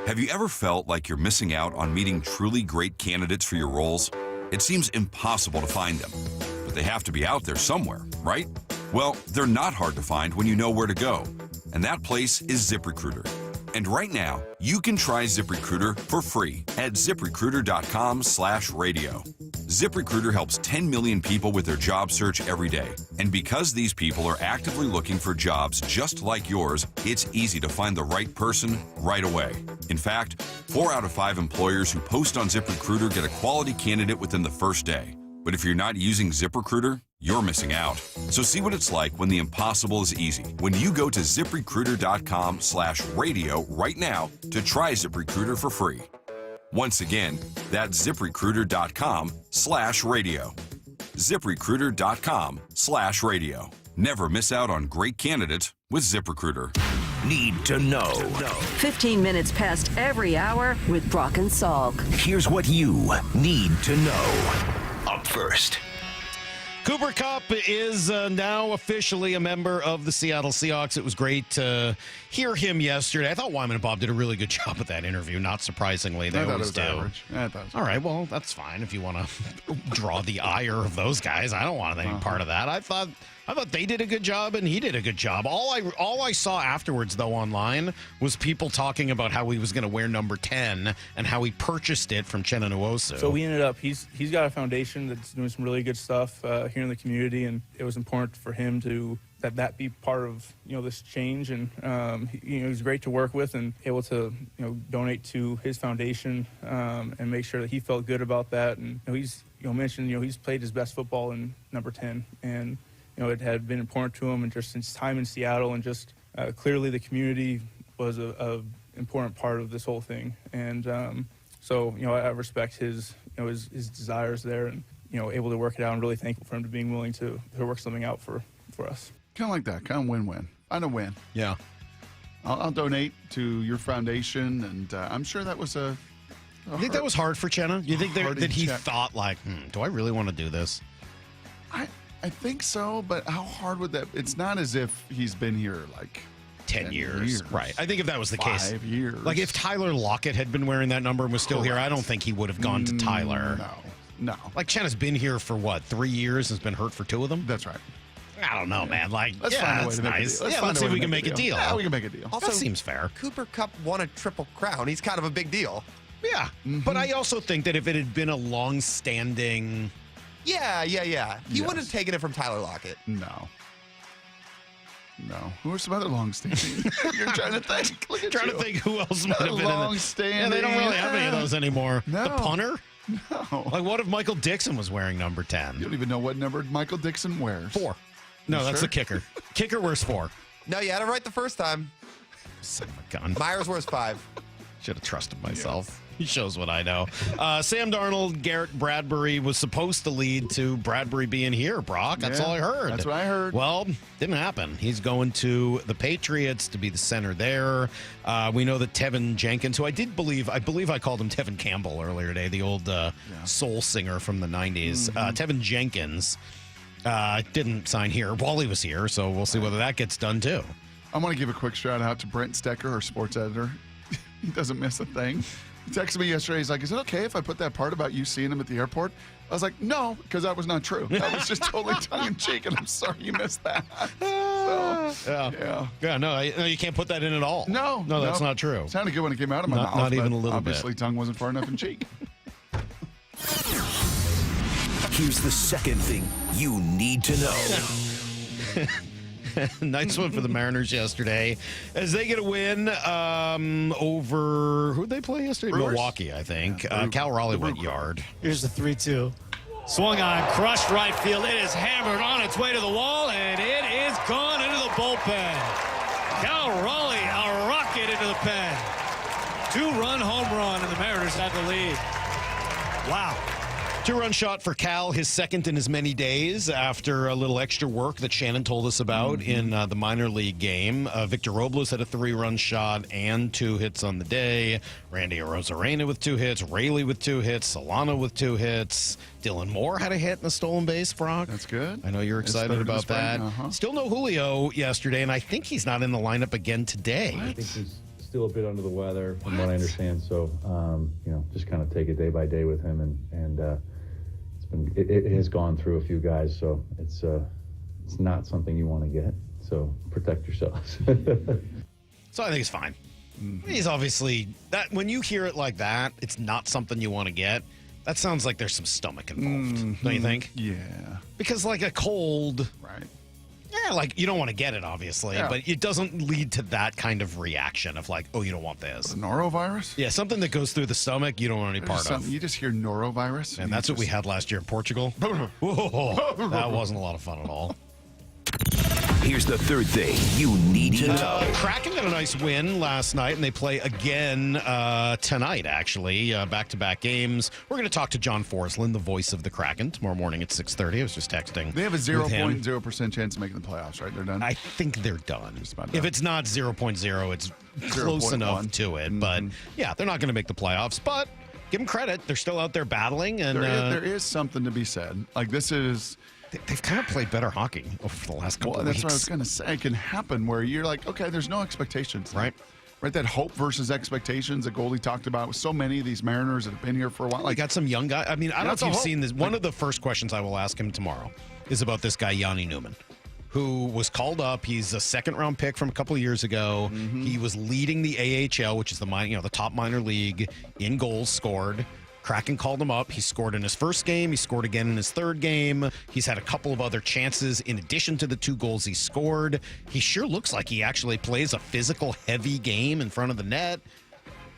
have you ever felt like you're missing out on meeting truly great candidates for your roles? It seems impossible to find them, but they have to be out there somewhere, right? Well, they're not hard to find when you know where to go, and that place is ZipRecruiter. And right now, you can try ZipRecruiter for free at ZipRecruiter.com/radio. ZipRecruiter helps 10 million people with their job search every day. And because these people are actively looking for jobs just like yours, it's easy to find the right person right away. In fact, 4 out of 5 employers who post on ZipRecruiter get a quality candidate within the first day. But if you're not using ZipRecruiter, you're missing out. So see what it's like when the impossible is easy. When you go to ZipRecruiter.com/radio right now to try ZipRecruiter for free. Once again, that's ZipRecruiter.com/radio. ZipRecruiter.com/radio. Never miss out on great candidates with ZipRecruiter. Need to know. 15 minutes past every hour with Brock and Salk. Here's what you need to know. Up first. Cooper Kupp is now officially a member of the Seattle Seahawks. It was great to hear him yesterday. I thought Wyman and Bob did a really good job at that interview, not surprisingly. They always do. Average. I thought it was all right, well, that's fine if you want to draw the ire of those guys. I don't want any part of that. I thought they did a good job and he did a good job. All I saw afterwards, though, online was people talking about how he was going to wear number 10 and how he purchased it from Chenna Nwosu. So we ended up, he's got a foundation that's doing some really good stuff here in the community, and it was important for him to that be part of this change. And he was great to work with and able to donate to his foundation and make sure that he felt good about that. And he's mentioned he's played his best football in number 10, and it had been important to him, and just since time in Seattle, and just clearly the community was a important part of this whole thing. And so I respect his desires there, and able to work it out. I'm really thankful for him to being willing to work something out for us. Kind of like that, kind of win-win. Find a win. Yeah. I'll donate to your foundation, and I'm sure that was you think that was hard for Chenna? You think that he thought like, do I really want to do this? I think so, but how hard would that? It's not as if he's been here like 10 years. Right. I think if that was the case. 5 years. Like if Tyler Lockett had been wearing that number and was still here, I don't think he would have gone to Tyler. No. Like Chen has been here for what, 3 years and has been hurt for 2 of them? That's right. I don't know, man. Like, Let's find a way to make a nice. deal. Let's see if we can make a deal. Yeah, we can make a deal. Also, that seems fair. Cooper Kupp won a Triple Crown. He's kind of a big deal. Yeah. But I also think that if it had been a long-standing... Yeah. He wouldn't have taken it from Tyler Lockett. No. Who are some other long-standing? You're trying to think. Look at trying you. to think who else might have been long-standing. Yeah, they don't really have any of those anymore. No. The punter? No. Like, what if Michael Dixon was wearing number 10? You don't even know what number Michael Dixon wears. 4. No, You that's sure? the kicker. Kicker wears 4. No, you had it right the first time. Son of a gun. Myers wears 5. Should have trusted myself. He shows what I know. Sam Darnold, Garrett Bradbury was supposed to lead to Bradbury being here, Brock. That's all I heard. That's what I heard. Well, didn't happen. He's going to the Patriots to be the center there. We know that Tevin Jenkins, who I believe I called him Tevin Campbell earlier today, the old soul singer from the 90s. Tevin Jenkins didn't sign here. Wally was here, so we'll see whether that gets done too. I want to give a quick shout out to Brent Stecker, our sports editor. He doesn't miss a thing. He texted me yesterday. He's like, is it okay if I put that part about you seeing him at the airport? I was like, no, because that was not true. That was just totally tongue-in-cheek, and I'm sorry you missed that. Yeah, no, you can't put that in at all. No, that's not true. It sounded good when it came out of my mouth. Not even a little obviously, tongue wasn't far enough in cheek. Here's the second thing you need to know. Nice one for the Mariners yesterday as they get a win over, who'd they play yesterday? Brewers? Milwaukee, I think. Cal Raleigh went yard. Here's the 3-2. Swung on, crushed right field. It is hammered on its way to the wall, and it is gone into the bullpen. Cal Raleigh, a rocket into the pen. 2-run home run, and the Mariners have the lead. Wow. 2-run shot for Cal, his second in as many days after a little extra work that Shannon told us about in the minor league game. Victor Robles had a 3-run shot and 2 hits on the day. Randy Arozarena with 2 hits. Rayleigh with 2 hits. Solano with 2 hits. Dylan Moore had a hit in a stolen base, Brock. That's good. I know you're excited about that. Still no Julio yesterday, and I think he's not in the lineup again today. I think he's still a bit under the weather from what I understand. So, just kind of take it day by day with him, and it has gone through a few guys, so it's not something you want to get. So protect yourselves. So I think it's fine. He's obviously that when you hear it like that, it's not something you want to get. That sounds like there's some stomach involved, don't you think? Yeah. Because like a cold, right? Yeah, like you don't want to get it, obviously, but it doesn't lead to that kind of reaction of like, oh, you don't want this. Norovirus? Yeah, something that goes through the stomach, you don't want any part of. You just hear norovirus. And that's what we had last year in Portugal. Whoa, that wasn't a lot of fun at all. Here's the third thing you need to know. Kraken got a nice win last night, and they play again tonight, actually. Back-to-back games. We're going to talk to John Forsland, the voice of the Kraken, tomorrow morning at 6:30. I was just texting. They have a 0.0% chance of making the playoffs, right? They're done? I think they're done. Just about If done. it's not 0.0, it's close enough to it. But, yeah, they're not going to make the playoffs. But give them credit. They're still out there battling. And there is something to be said. Like, this is... They've kind of played better hockey over the last couple of weeks. That's what I was going to say. It can happen where you're like, okay, there's no expectations. Right. That hope versus expectations that Goldie talked about with so many of these Mariners that have been here for a while. Like, got some young guy. I mean, I don't know if you've seen this. One of the first questions I will ask him tomorrow is about this guy, Yanni Newman, who was called up. He's a second-round pick from a couple of years ago. He was leading the AHL, which is the top minor league, in goals scored. Kraken called him up. He scored in his first game. He scored again in his third game. He's had a couple of other chances in addition to the 2 goals he scored. He sure looks like he actually plays a physical, heavy game in front of the net.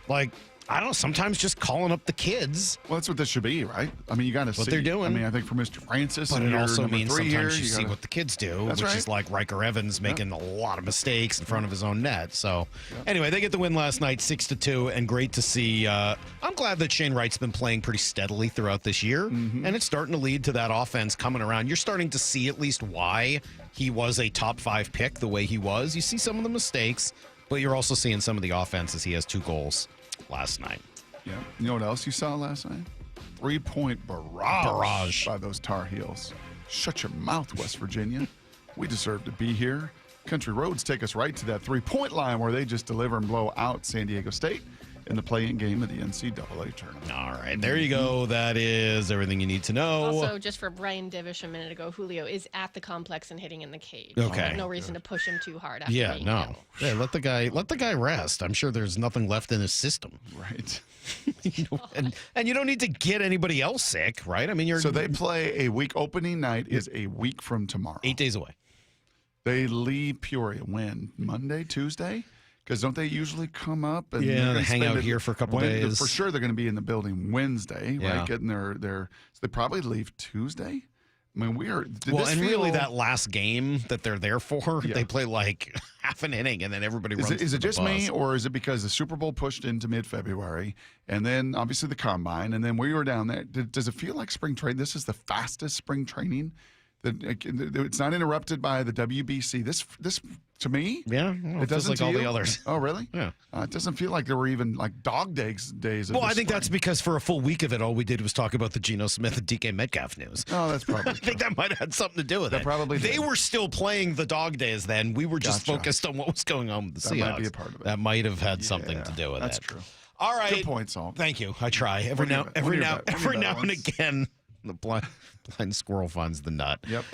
Like, I don't know, sometimes just calling up the kids. Well, that's what this should be, right? I mean, you got to see what they're doing. I mean, I think for Mr. Francis, but it also means sometimes you see see what the kids do, which is like Riker Evans making a lot of mistakes in front of his own net. So, anyway, they get the win last night, 6-2, and great to see. I'm glad that Shane Wright's been playing pretty steadily throughout this year, and it's starting to lead to that offense coming around. You're starting to see at least why he was a top 5 pick the way he was. You see some of the mistakes, but you're also seeing some of the offense as he has 2 goals last night. Yeah. You know what else you saw last night? 3-point barrage by those Tar Heels. Shut your mouth, West Virginia. We deserve to be here. Country roads take us right to that 3-point line where they just deliver and blow out San Diego State in the play-in game of the NCAA tournament. All right, there you go. That is everything you need to know. Also, just for Brian Divish a minute ago, Julio is at the complex and hitting in the cage. Okay. No reason to push him too hard. After Yeah, being no. Yeah, let the guy rest. I'm sure there's nothing left in his system. Right. and you don't need to get anybody else sick, right? I mean, So they play a week opening night is a week from tomorrow. 8 days away. They leave Peoria when? Monday, Tuesday? Because don't they usually come up and they hang out here for a couple days? For sure, they're going to be in the building Wednesday, Yeah. right? Getting their so they probably leave Tuesday. I mean, really that last game that they're there for, they play like half an inning and then everybody runs. Is to it the just bus. me, or is it because the Super Bowl pushed into mid-February, and then obviously the combine, and then we were down there? Does it feel like spring training? This is the fastest spring training. It's not interrupted by the WBC. This to me, it doesn't like all the others. Oh, really? Yeah. It doesn't feel like there were even like dog days. Of Well, I think that's because for a full week of it, all we did was talk about the Geno Smith and DK Metcalf news. Oh, that's probably. I think that might have had something to do with That it. probably They did. were still playing the dog days then. We were just focused on what was going on with the That Seahawks. might be a part of it. That might have had something to do with that's it. true. All right. Good point, Salk. Thank you. I try every now and again. The blind squirrel finds the nut. Yep.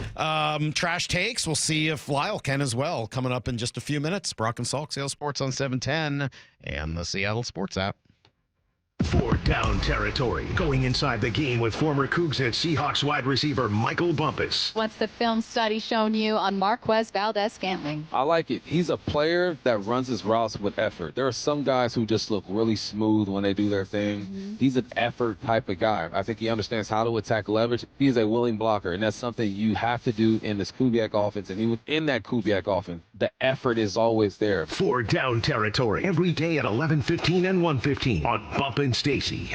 Trash takes. We'll see if Lyle can as well. Coming up in just a few minutes. Brock and Salk, Seattle Sports on 710 and the Seattle Sports app. Fourth down territory. Going inside the game with former Cougs and Seahawks wide receiver Michael Bumpus. What's the film study shown you on Marquez Valdez-Scantling? I like it. He's a player that runs his routes with effort. There are some guys who just look really smooth when they do their thing. He's an effort type of guy. I think he understands how to attack leverage. He is a willing blocker, and that's something you have to do in this Kubiak offense. And even in that Kubiak offense, the effort is always there. Fourth down territory. Every day at 11:15 and 1:15 on Bump and Stacy.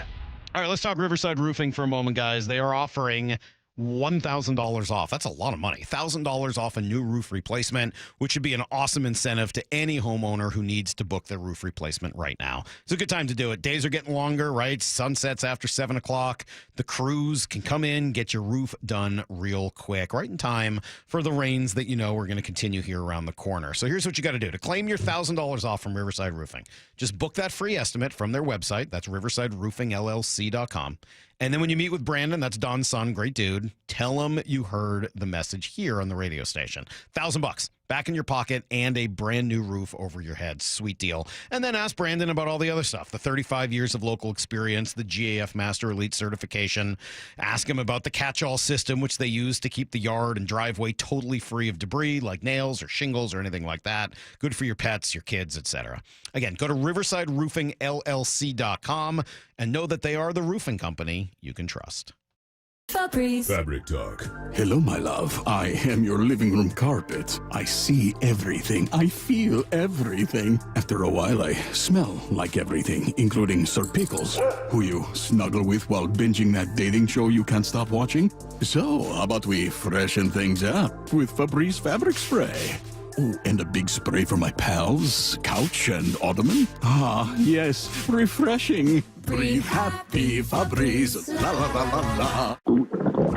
All right, let's talk Riverside Roofing for a moment, guys. They are offering $1,000 off. That's a lot of money. $1,000 off a new roof replacement, which would be an awesome incentive to any homeowner who needs to book their roof replacement right now. It's a good time to do it. Days are getting longer, right? Sunsets after 7 o'clock. The crews can come in, get your roof done real quick, right in time for the rains that you know are going to continue here around the corner. So here's what you got to do. To claim your $1,000 off from Riverside Roofing, just book that free estimate from their website. That's riversideroofingllc.com. And then when you meet with Brandon, that's Don's son, great dude, tell him you heard the message here on the radio station. $1,000 back in your pocket and a brand new roof over your head. Sweet deal. And then ask Brandon about all the other stuff, the 35 years of local experience, the GAF Master Elite certification. Ask him about the catch-all system, which they use to keep the yard and driveway totally free of debris like nails or shingles or anything like that. Good for your pets, your kids, etc. Again, go to riversideroofingllc.com and know that they are the roofing company you can trust. Fabrice. Fabric Talk. Hello, my love. I am your living room carpet. I see everything. I feel everything. After a while, I smell like everything, including Sir Pickles, who you snuggle with while binging that dating show you can't stop watching. So, how about we freshen things up with Fabrice Fabric Spray? Oh, and a big spray for my pals, couch and ottoman. Ah, yes, refreshing. Breathe happy, Fabrice. La la la la la.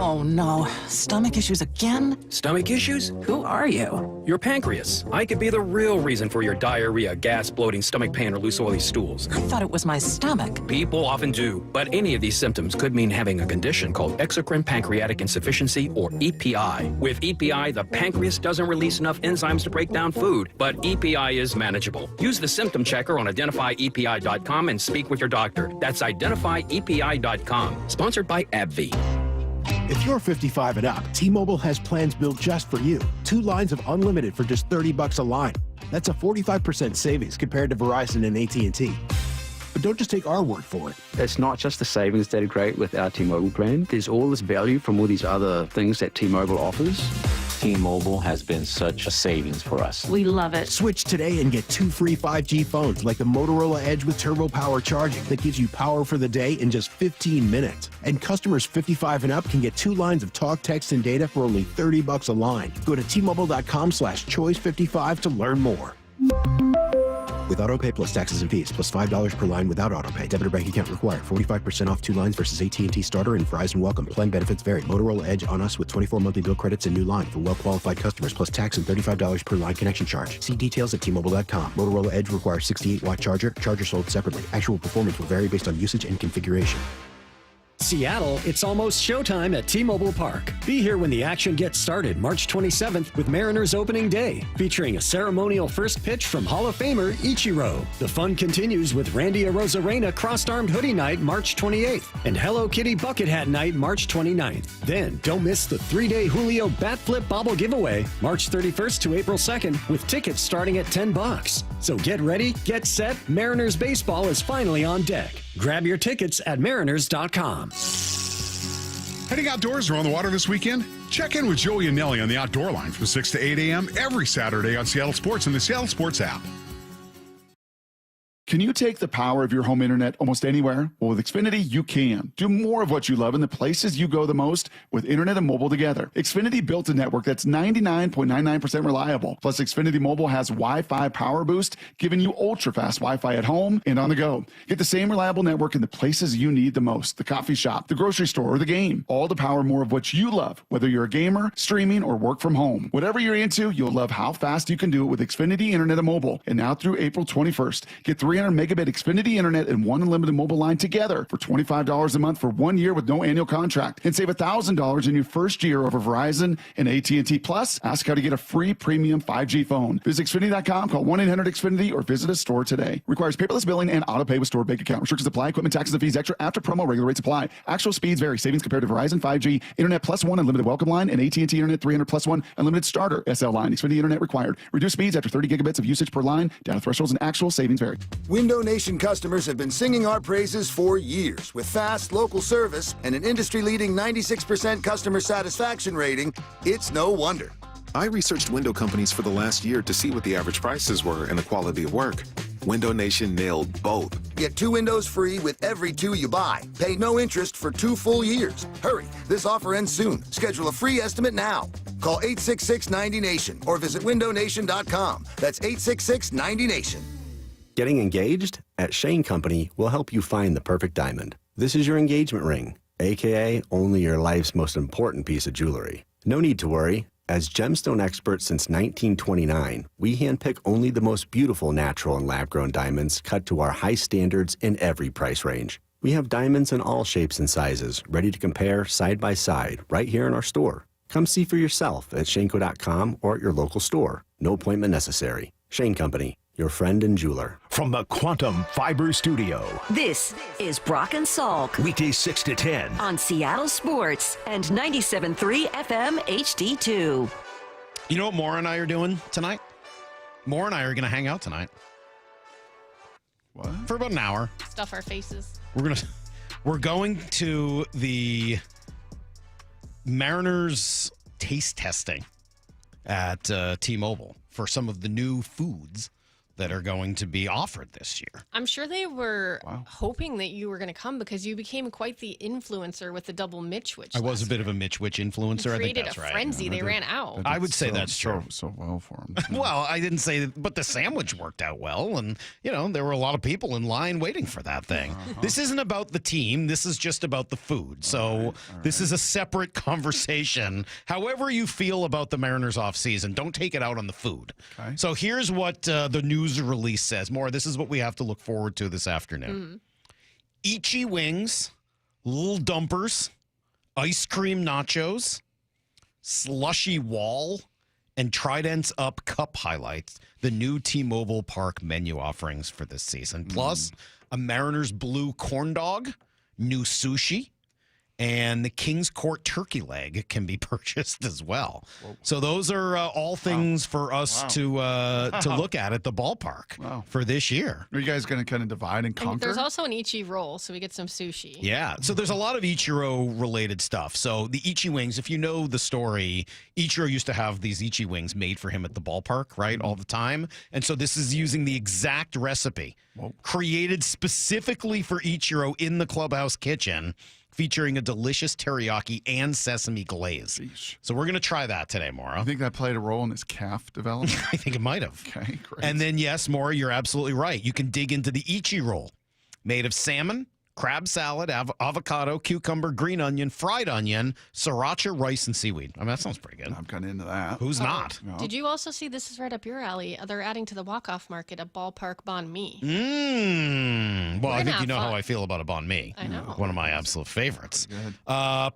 Oh no, stomach issues again? Stomach issues? Who are you? Your pancreas. I could be the real reason for your diarrhea, gas, bloating, stomach pain, or loose oily stools. I thought it was my stomach. People often do, but any of these symptoms could mean having a condition called exocrine pancreatic insufficiency, or EPI. With EPI, the pancreas doesn't release enough enzymes to break down food, but EPI is manageable. Use the symptom checker on identifyepi.com and speak with your doctor. That's identifyepi.com. Sponsored by AbbVie. If you're 55 and up, T-Mobile has plans built just for you. 2 lines of unlimited for just $30 a line. That's a 45% savings compared to Verizon and AT&T. But don't just take our word for it. It's not just the savings that are great with our T-Mobile plan. There's all this value from all these other things that T-Mobile offers. T-Mobile has been such a savings for us. We love it. Switch today and get 2 free 5G phones like the Motorola Edge with Turbo Power charging that gives you power for the day in just 15 minutes. And customers 55 and up can get 2 lines of talk, text, and data for only $30 a line. Go to T-Mobile.com/choice55 to learn more. With AutoPay plus taxes and fees, plus $5 per line without AutoPay. Debit or bank account required. 45% off 2 lines versus AT&T Starter and Verizon Welcome. Plan benefits vary. Motorola Edge on us with 24 monthly bill credits and new line for well-qualified customers, plus tax and $35 per line connection charge. See details at T-Mobile.com. Motorola Edge requires 68-watt charger. Charger sold separately. Actual performance will vary based on usage and configuration. Seattle, it's almost showtime at T-Mobile Park. Be here when the action gets started March 27th with Mariners opening day, featuring a ceremonial first pitch from Hall of Famer Ichiro. The fun continues with Randy Arozarena crossed-armed hoodie night March 28th and Hello Kitty bucket hat night March 29th. Then don't miss the 3-day Julio bat flip bobble giveaway March 31st to April 2nd with tickets starting at $10. So get ready, get set, Mariners baseball is finally on deck. Grab your tickets at mariners.com. Heading outdoors or on the water this weekend? Check in with Joey and Nelly on the Outdoor Line from 6 to 8 a.m. every Saturday on Seattle Sports and the Seattle Sports app. Can you take the power of your home internet almost anywhere? Well, with Xfinity, you can. Do more of what you love in the places you go the most with internet and mobile together. Xfinity built a network that's 99.99% reliable. Plus, Xfinity Mobile has Wi-Fi Power Boost, giving you ultra-fast Wi-Fi at home and on the go. Get the same reliable network in the places you need the most. The coffee shop, the grocery store, or the game. All to power more of what you love, whether you're a gamer, streaming, or work from home. Whatever you're into, you'll love how fast you can do it with Xfinity Internet and Mobile. And now through April 21st, get 300 megabit Xfinity Internet and one unlimited mobile line together for $25 a month for 1 year with no annual contract. And save $1,000 in your first year over Verizon and AT&T. Plus, ask how to get a free premium 5G phone. Visit Xfinity.com, call 1-800-XFINITY, or visit a store today. Requires paperless billing and auto-pay with stored bank account. Restrictions apply. Equipment, taxes, and fees extra after promo. Regular rates apply. Actual speeds vary. Savings compared to Verizon 5G, Internet plus one unlimited welcome line, and AT&T Internet 300 plus one unlimited starter SL line. Xfinity Internet required. Reduced speeds after 30 gigabits of usage per line. Data thresholds and actual savings vary. Window Nation customers have been singing our praises for years. With fast local service and an industry-leading 96% customer satisfaction rating, it's no wonder. I researched window companies for the last year to see what the average prices were and the quality of work. Window Nation nailed both. Get 2 windows free with every 2 you buy. Pay no interest for 2 full years. Hurry, this offer ends soon. Schedule a free estimate now. Call 866-90-NATION or visit windownation.com. That's 866-90-NATION. Getting engaged? At Shane Company, we'll help you find the perfect diamond. This is your engagement ring, aka only your life's most important piece of jewelry. No need to worry. As gemstone experts since 1929, we handpick only the most beautiful natural and lab-grown diamonds cut to our high standards in every price range. We have diamonds in all shapes and sizes, ready to compare side by side right here in our store. Come see for yourself at Shanco.com or at your local store. No appointment necessary. Shane Company, your friend and jeweler. From the Quantum Fiber Studio. This is Brock and Salk Weekdays 6 to 10. on Seattle Sports and 97.3 FM HD2. You know what Maura and I are doing tonight? Maura and I are going to hang out tonight. What? For about an hour. Stuff our faces. We're going to the Mariners taste testing at T-Mobile for some of the new foods that are going to be offered this year. I'm sure they were hoping that you were going to come because you became quite the influencer with the double Mitch Witch. I was a bit of a Mitch Witch influencer. I think that's right. Created a frenzy. They ran out. I would say that's true. So well for him. Well, I didn't say, but the sandwich worked out well, and there were a lot of people in line waiting for that thing. This isn't about the team. This is just about the food. So this is a separate conversation. However you feel about the Mariners offseason, don't take it out on the food. Okay. So here's what the news release says. More, this is what we have to look forward to this afternoon. Ichi wings, little dumpers, ice cream nachos, slushy wall, and Tridents Up Cup highlights the new T-Mobile Park menu offerings for this season. Plus, a Mariners blue corn dog, new sushi, and the King's Court turkey leg can be purchased as well. So those are all things for us to look at the ballpark for this year. Are you guys going to kind of divide and conquer? And there's also an Ichi roll, so we get some sushi. Yeah, so there's a lot of Ichiro-related stuff. So the Ichi wings, if you know the story, Ichiro used to have these Ichi wings made for him at the ballpark, right, all the time. And so this is using the exact recipe, created specifically for Ichiro in the clubhouse kitchen. featuring a delicious teriyaki and sesame glaze. Sheesh. So we're going to try that today, Maura. I think that played a role in his calf development. I think it might have. Okay, great. And then, yes, Maura, you're absolutely right. You can dig into the Ichi roll, made of salmon, crab salad, avocado, cucumber, green onion, fried onion, sriracha, rice, and seaweed. I mean, that sounds pretty good. I'm kind of into that. Who's not? No. Did you also see, this is right up your alley, they're adding to the walk-off market a ballpark banh mi. Well, I We're think gonna you know have how fun. I feel about a banh mi. I know. One of my absolute favorites. Good.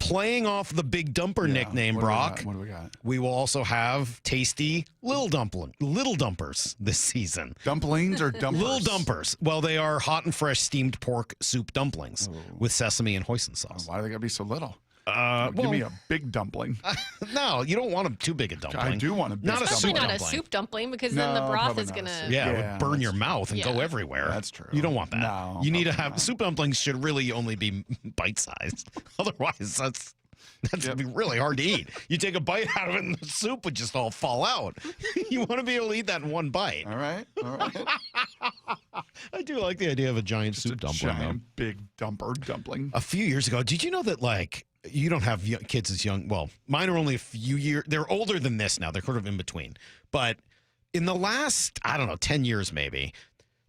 Playing off the Big Dumper nickname, What do we Brock, got? What do we got? we will also have tasty little dumpers this season. Dumplings or dumpers? Little dumpers. Well, they are hot and fresh steamed pork soup dumplings with sesame and hoisin sauce. Why do they got to be so little? Give well- me a big dumpling. No, you don't want them too big a dumpling. I do want a big Not a Especially soup not dumpling. a soup dumpling, because then the No, broth probably is not a going soup. to... Yeah, it Yeah, would burn your that's- mouth and go Yeah. everywhere. That's true. You don't want that. No, you need to probably have not. soup dumplings should really only be bite sized. Otherwise, that's gonna be really hard to eat. You take a bite out of it and the soup would just all fall out. You want to be able to eat that in one bite. All right. I do like the idea of a giant soup dumpling. though. Giant big dumpling. A few years ago, did you know that, like, you don't have kids as young? Well, mine are only a few years. They're older than this now. They're sort of in between. But in the last, 10 years maybe,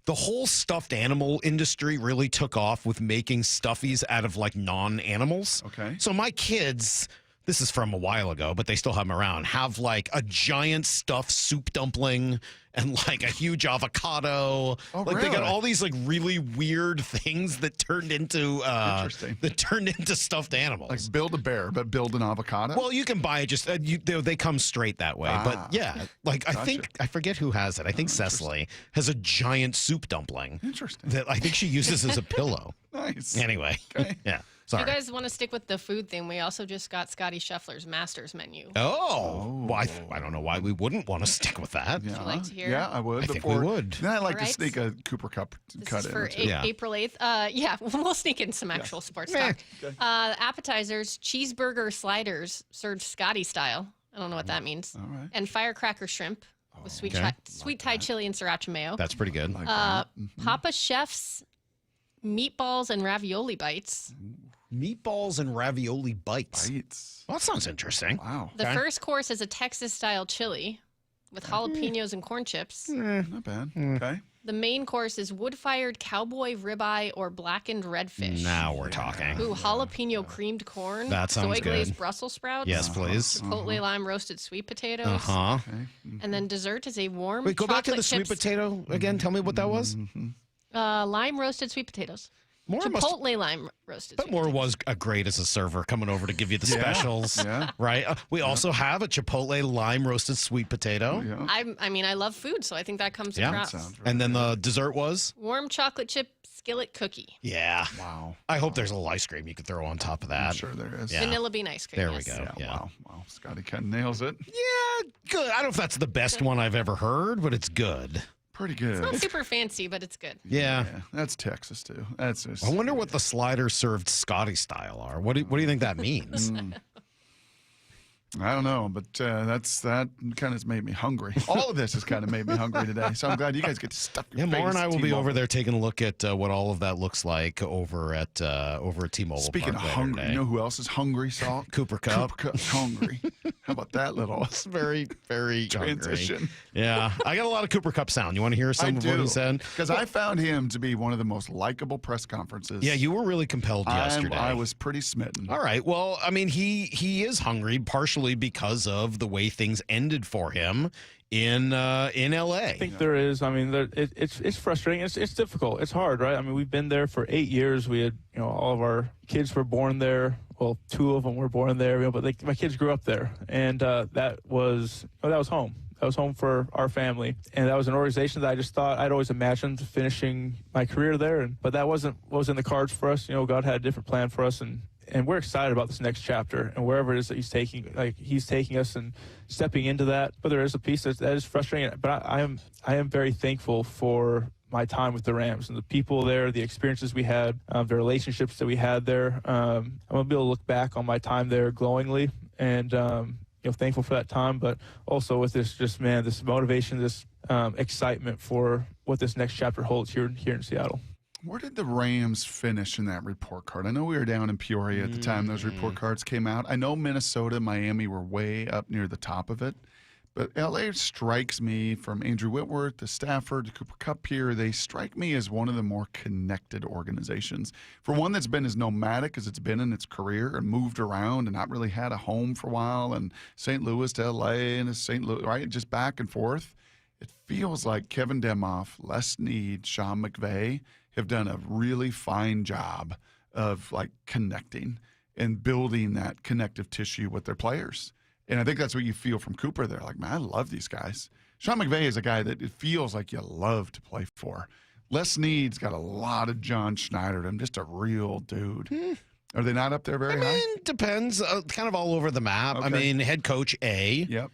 the whole stuffed animal industry really took off with making stuffies out of, like, non-animals. Okay. So my kids, this is from a while ago, but they still have them around, have, like, a giant stuffed soup dumpling and, like, a huge avocado. Oh, like, they got really? all these, like, really weird things that turned into Interesting. that turned into stuffed animals. Like build a bear, but build an avocado. Well, you can buy it just they come straight that way. But yeah, like I Gotcha. think I forget who has it. I think Cecily has a giant soup dumpling Interesting. that I think she uses as a pillow. Nice. Anyway, Okay. yeah. If Sorry. you guys want to stick with the food thing, we also just got Scotty Scheffler's Masters menu. Oh, well, I don't know why we wouldn't want to stick with that. Yeah. Would you like to hear? Yeah, I would. I think we would. Then I like All to right. sneak a Cooper Cup This cut is in. for or two. Yeah. April 8th. Yeah, we'll sneak in some actual sports talk. Appetizers, cheeseburger sliders served Scotty style. I don't know what that means. All right. And firecracker shrimp with sweet, Okay. sweet Thai chili and sriracha mayo. That's pretty good. Like that. Papa Chef's meatballs and ravioli bites. Meatballs and ravioli bites. Bites. Well, that sounds interesting. Wow. The first course is a Texas-style chili with jalapenos and corn chips. Not bad. Hmm. Okay. The main course is wood-fired cowboy ribeye or blackened redfish. Now we're talking. Ooh, jalapeno creamed corn. That sounds soy glazed good. Brussels sprouts. Yes, please. Chipotle lime roasted sweet potatoes. Uh huh. And then dessert is a warm Wait, go back to the chocolate sweet chips- potato again. Tell me what that was. lime roasted sweet potatoes. More must- Chipotle lime roasted. But sweet Moore potatoes. was great as a server coming over to give you the Yeah, specials, yeah. right? We also have a Chipotle lime roasted sweet potato. Yeah. I mean, I love food, so I think that comes Yeah. across. Sounds And then the dessert was? Warm chocolate chip skillet cookie. Yeah. Wow. I hope there's a little ice cream you could throw on top of that. I'm sure there is. Yeah. Vanilla bean ice cream. There yes. we go. Yeah. Wow. Wow. Scotty kind of nails it. Yeah, good. I don't know if that's the best one I've ever heard, but it's good. Pretty good. It's not super fancy, but it's good. Yeah. That's Texas too. That's just. I wonder what the sliders served Scotty style are. What do you think that means? I don't know, but that kind of made me hungry. All of this has kind of made me hungry today. So I'm glad you guys get to stuff your Yeah, Maura face and I will be T-Mobile. over there taking a look at what all of that looks like over at T-Mobile. Speaking Park of later hungry, today. you know who else is hungry, Salk? Cooper Cupp. Cooper Kupp's hungry. How about that little It's very, very transition? hungry. Yeah, I got a lot of Cooper Cupp sound. You want to hear some of what he said? Because I found him to be one of the most likable press conferences. Yeah, you were really compelled yesterday. I was pretty smitten. All right. Well, I mean, he is hungry partially because of the way things ended for him in LA. I think there is. I mean, it's frustrating. It's difficult. It's hard, right? I mean, we've been there for 8 years. We had, all of our kids were born there. Well, 2 of them were born there, but my kids grew up there, and that was home. That was home for our family, and that was an organization that I just thought I'd always imagined finishing my career there, but that wasn't what was in the cards for us. God had a different plan for us, and we're excited about this next chapter and wherever it is that he's taking us and stepping into that. But there is a piece that is frustrating. But I am very thankful for my time with the Rams and the people there, the experiences we had, the relationships that we had there. I'm gonna be able to look back on my time there glowingly and thankful for that time, but also with this motivation, this excitement for what this next chapter holds here in Seattle. Where did the Rams finish in that report card? I know we were down in Peoria at the time those report cards came out. I know Minnesota, Miami were way up near the top of it. But L.A. strikes me, from Andrew Whitworth to Stafford to Cooper Kupp here, they strike me as one of the more connected organizations. For one that's been as nomadic as it's been in its career and moved around and not really had a home for a while, and St. Louis to L.A. and St. Louis, right, just back and forth. It feels like Kevin Demoff, Les Snead, Sean McVay have done a really fine job of like connecting and building that connective tissue with their players. And I think that's what you feel from Cooper there. Like, man, I love these guys. Sean McVay is a guy that it feels like you love to play for. Les Snead's got a lot of John Schneider. I'm just a real dude. Are they not up there very high? Depends. Kind of all over the map. Okay. I mean, head coach A. Yep.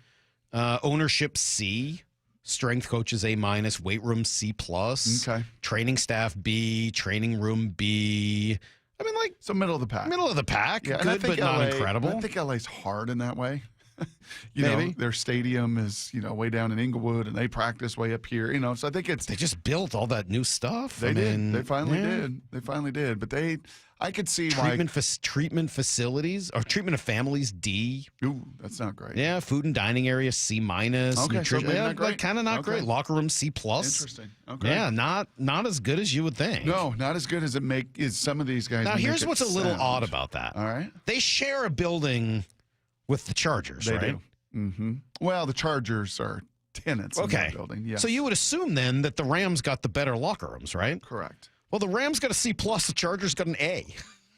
Ownership C. Strength coaches A-, weight room C+. Okay. Training staff B. Training room B. I mean, like, so middle of the pack. Middle of the pack. Yeah, and I Good, think but not LA incredible. I think LA's hard in that way. You Maybe. know, their stadium is, you know, way down in Inglewood, and they practice way up here. You know, so I think it's They just built all that new stuff. they I did. mean, They finally yeah. did. They finally did. But I could see Treatment facilities or treatment of families D. Ooh, that's not great. Yeah, food and dining area C-. Okay, so Nutrition, maybe yeah, not great. like kind of not Okay. great. Locker room C+. Interesting. Okay. Yeah, not as good as you would think. No, not as good as some of these guys. Now make here's it what's a little sound. odd about that. All right. They share a building with the Chargers, They right? do. Mm-hmm. Well, the Chargers are tenants in that building. Yes. So you would assume then that the Rams got the better locker rooms, right? Correct. Well, the Rams got a C+, the Chargers got an A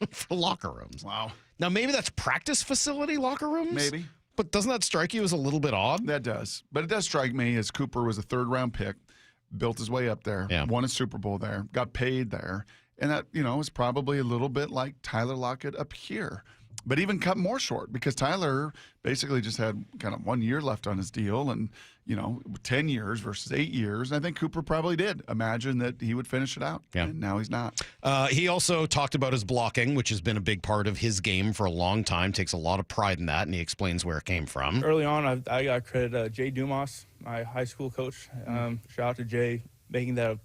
for locker rooms. Wow. Now, maybe that's practice facility locker rooms? Maybe. But doesn't that strike you as a little bit odd? That does. But it does strike me as Cooper was a third-round pick, built his way up there, won a Super Bowl there, got paid there. And that, you know, is probably a little bit like Tyler Lockett up here. But even cut more short because Tyler basically just had kind of 1 year left on his deal and, you know, 10 years versus 8 years. And I think Cooper probably did imagine that he would finish it out. Yeah. And now he's not. He also talked about his blocking, which has been a big part of his game for a long time. Takes a lot of pride in that, and he explains where it came from. Early on, I got credit Jay Dumas, my high school coach. Shout out to Jay, making that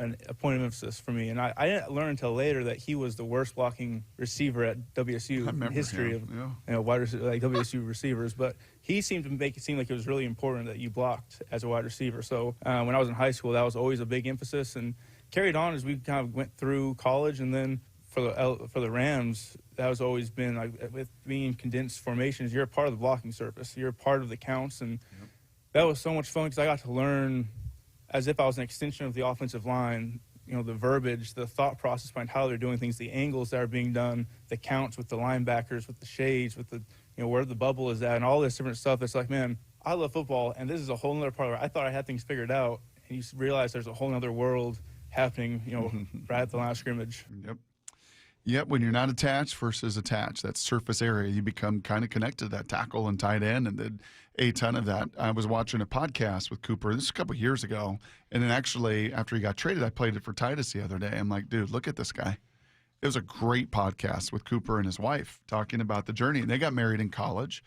a point of emphasis for me. And I didn't learn until later that he was the worst blocking receiver at WSU in history of WSU receivers. But he seemed to make it seem like it was really important that you blocked as a wide receiver. So when I was in high school, that was always a big emphasis and carried on as we kind of went through college. And then for the Rams, that has always been like with being condensed formations, you're a part of the blocking surface. You're a part of the counts. And that was so much fun because I got to learn as if I was an extension of the offensive line, you know, the verbiage, the thought process behind how they're doing things, the angles that are being done, the counts with the linebackers, with the shades, with the, you know, where the bubble is at, and all this different stuff. It's like, man, I love football, and this is a whole other part where I thought I had things figured out, and you realize there's a whole other world happening, you know, right at the line of scrimmage. Yep, when you're not attached versus attached, that surface area, you become kind of connected to that tackle and tight end, and then a ton of that. I was watching a podcast with Cooper, this was a couple of years ago, and then actually after he got traded, I played it for Titus the other day. I'm like, dude, look at this guy. It was a great podcast with Cooper and his wife talking about the journey, and they got married in college.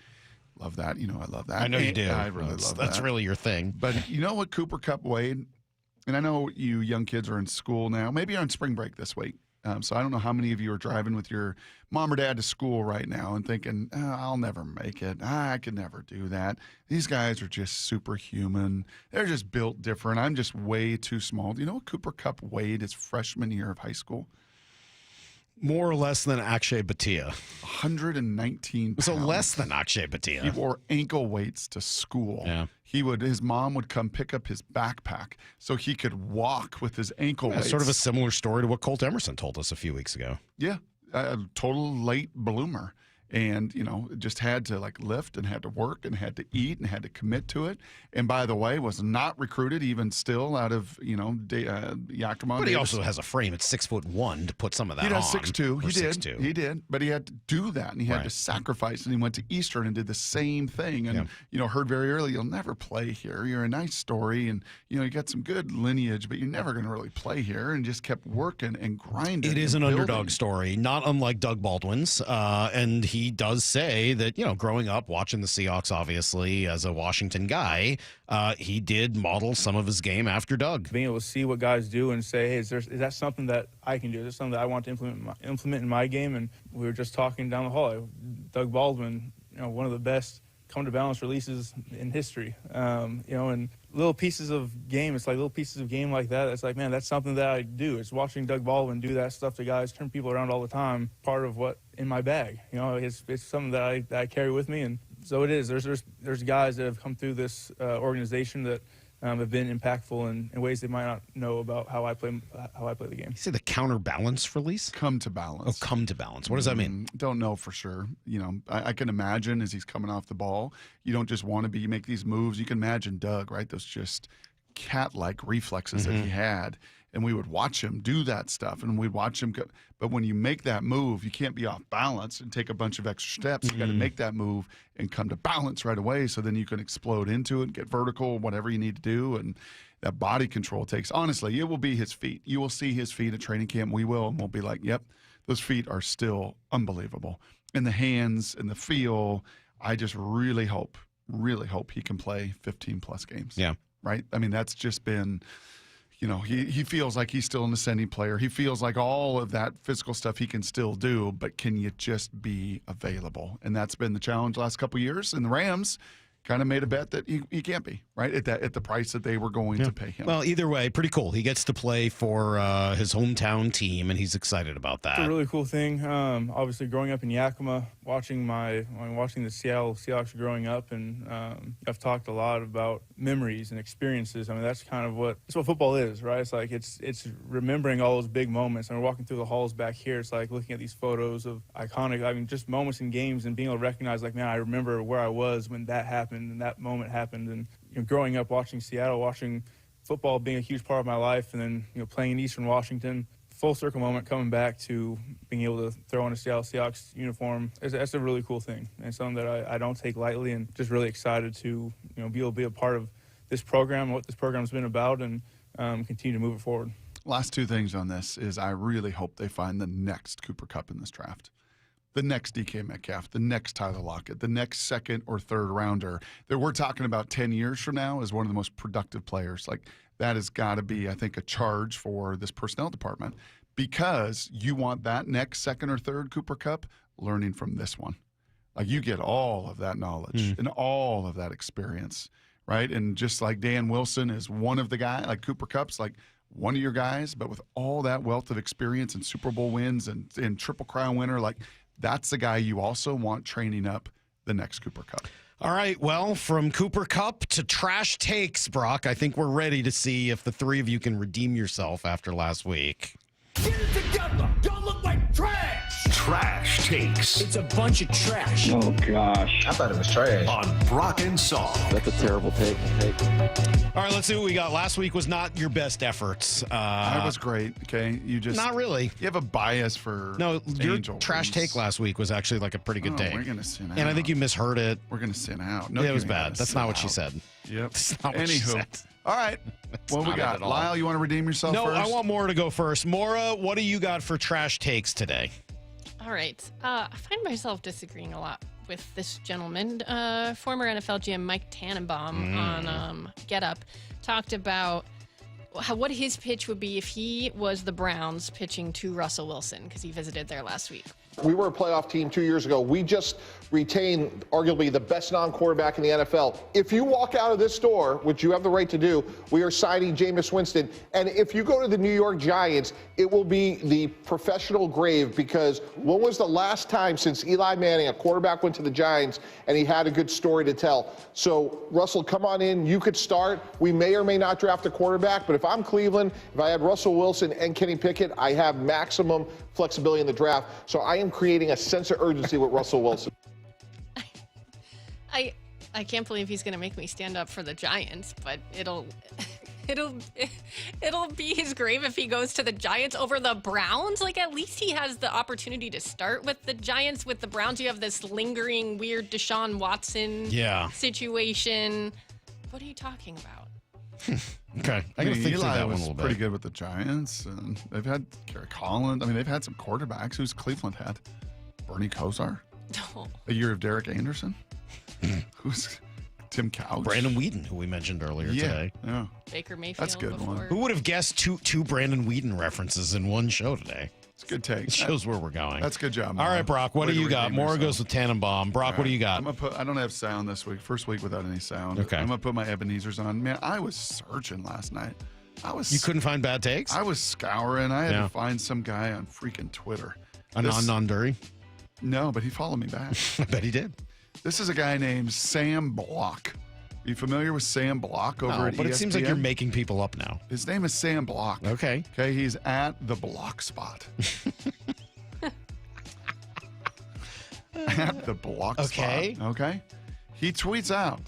Love that. You know, I love that. I know you do. I really love that. That's really your thing. But you know what Cooper Kupp weighed? And I know you young kids are in school now. Maybe you're on spring break this week. So I don't know how many of you are driving with your mom or dad to school right now and thinking, I'll never make it. I could never do that. These guys are just superhuman. They're just built different. I'm just way too small. Do you know what Cooper Kupp weighed his freshman year of high school? More or less than Akshay Bhatia. 119 pounds. So less than Akshay Bhatia. He wore ankle weights to school. Yeah. His mom would come pick up his backpack so he could walk with his ankle weights. Sort of a similar story to what Colt Emerson told us a few weeks ago. Yeah, a total late bloomer. And, you know, just had to like lift and had to work and had to eat and had to commit to it. And by the way, was not recruited even still out of, you know, Yakima. But he also has a frame at 6'1" to put some of that on. He does 6'2". He did. 6'2". He did. But he had to do that and he had to sacrifice. And he went to Eastern and did the same thing. And, you know, heard very early, you'll never play here. You're a nice story. And, you know, you got some good lineage, but you're never going to really play here. And just kept working and grinding. It is an building. underdog story, not unlike Doug Baldwin's. And he does say that, growing up watching the Seahawks, obviously, as a Washington guy, he did model some of his game after Doug. Being able to see what guys do and say, hey, is that something that I can do? Is that something that I want to implement in my game? And we were just talking down the hall. Doug Baldwin, one of the best come-to-balance releases in history. And little pieces of game, it's like little pieces of game like that. It's like, man, that's something that I do. It's watching Doug Baldwin do that stuff to guys, turn people around all the time, part of what in my bag. It's something that I carry with me. And so it is. There's guys that have come through this organization that have been impactful in ways they might not know about how I play the game. You say the counterbalance release? Come to balance. Oh, come to balance. What does that mean? Don't know for sure. I can imagine as he's coming off the ball, you don't just want to make these moves. You can imagine Doug, right? Those just cat-like reflexes that he had. And we would watch him do that stuff, and we'd watch him go. But when you make that move, you can't be off balance and take a bunch of extra steps. You got to make that move and come to balance right away, so then you can explode into it, get vertical, whatever you need to do. And that body control takes, honestly, it will be his feet. You will see his feet at training camp. We will, and we'll be like, yep, those feet are still unbelievable. And the hands and the feel, I just really hope he can play 15-plus games. Yeah. Right? I mean, that's just been... he feels like he's still an ascending player. He feels like all of that physical stuff he can still do, but can you just be available? And that's been the challenge the last couple of years. And the Rams kind of made a bet that he can't be, right, at the price that they were going to pay him. Well, either way, pretty cool. He gets to play for his hometown team, and he's excited about that. It's a really cool thing. Obviously, growing up in Yakima, watching the Seattle Seahawks growing up, and I've talked a lot about memories and experiences. I mean, that's what football is, right? It's like it's remembering all those big moments. And we're walking through the halls back here. It's like looking at these photos of iconic, just moments in games and being able to recognize, like, man, I remember where I was when that happened and that moment happened. And growing up watching Seattle, watching football being a huge part of my life, and then playing in Eastern Washington, full circle moment coming back to being able to throw on a Seattle Seahawks uniform. That's a really cool thing, and something that I don't take lightly, and just really excited to be able to be a part of this program and what this program's been about, and continue to move it forward. Last two things on this is I really hope they find the next Cooper Kupp in this draft. The next DK Metcalf, the next Tyler Lockett, the next second or third rounder that we're talking about 10 years from now is one of the most productive players. Like, that has got to be, I think, a charge for this personnel department, because you want that next second or third Cooper Kupp learning from this one. Like, you get all of that knowledge and all of that experience, right? And just like Dan Wilson is one of the guys, like Cooper Kupp's like one of your guys, but with all that wealth of experience and Super Bowl wins and Triple Crown winner, like, that's the guy you also want training up the next Cooper Kupp. All right, well, from Cooper Kupp to trash takes, Brock, I think we're ready to see if the three of you can redeem yourself after last week. Get it together. Y'all look like trash. Trash takes. It's a bunch of trash. Oh, gosh. I thought it was trash. On Brock and Salk. That's a terrible take. All right, let's see what we got. Last week was not your best efforts. That was great, okay? You just... Not really. You have a bias for No, your Angel trash take last week was actually like a pretty good day. We're going to sin out. And I think you misheard it. We're going to sin out. No, yeah, it was bad. That's not what she said. Yep. That's not what she said. All right. What we got? Lyle, you want to redeem yourself first? No, I want Maura to go first. Maura, what do you got for trash takes today? All right. I find myself disagreeing a lot with this gentleman. Former NFL GM Mike Tannenbaum on Get Up talked about what his pitch would be if he was the Browns pitching to Russell Wilson, because he visited there last week. We were a playoff team 2 years ago. We just retained arguably the best non-quarterback in the NFL. If you walk out of this door, which you have the right to do, we are signing Jameis Winston. And if you go to the New York Giants, it will be the professional grave, because when was the last time since Eli Manning, a quarterback, went to the Giants and he had a good story to tell? So, Russell, come on in. You could start. We may or may not draft a quarterback, but if I'm Cleveland, if I had Russell Wilson and Kenny Pickett, I have maximum flexibility in the draft. So I am creating a sense of urgency with Russell Wilson. I can't believe he's going to make me stand up for the Giants, but it'll be his grave if he goes to the Giants over the Browns. Like, at least he has the opportunity to start with the Giants. With the Browns, you have this lingering weird Deshaun Watson situation. What are you talking about? Okay, I gotta think through that one a little bit. Pretty good with the Giants, and they've had Gary Collins. I mean, they've had some quarterbacks. Who's Cleveland had? Bernie Kosar. A year of Derek Anderson? Who's Tim Couch? Brandon Whedon, who we mentioned earlier today. Yeah. Baker Mayfield. That's a good before. one. Who would have guessed two Brandon Whedon references in one show today? It's a good take. It shows where we're going. That's a good job. All right, Brock, what Way do to you got? redeem Mora yourself. goes with Tannenbaum. Brock, what do you got? I'm gonna put. I don't have sound this week. First week without any sound. Okay. I'm gonna put my Ebenezer's on. Man, I was searching last night. You couldn't find bad takes? I was scouring. I had Yeah. to find some guy on freaking Twitter. Non-Dury? No, but he followed me back. I bet he did. This is a guy named Sam Block. Are you familiar with Sam Block over at but ESPN? it seems like you're making people up now. His name is Sam Block. Okay. Okay, he's at the Block Spot. At the Block Okay. Spot. Okay. He tweets out,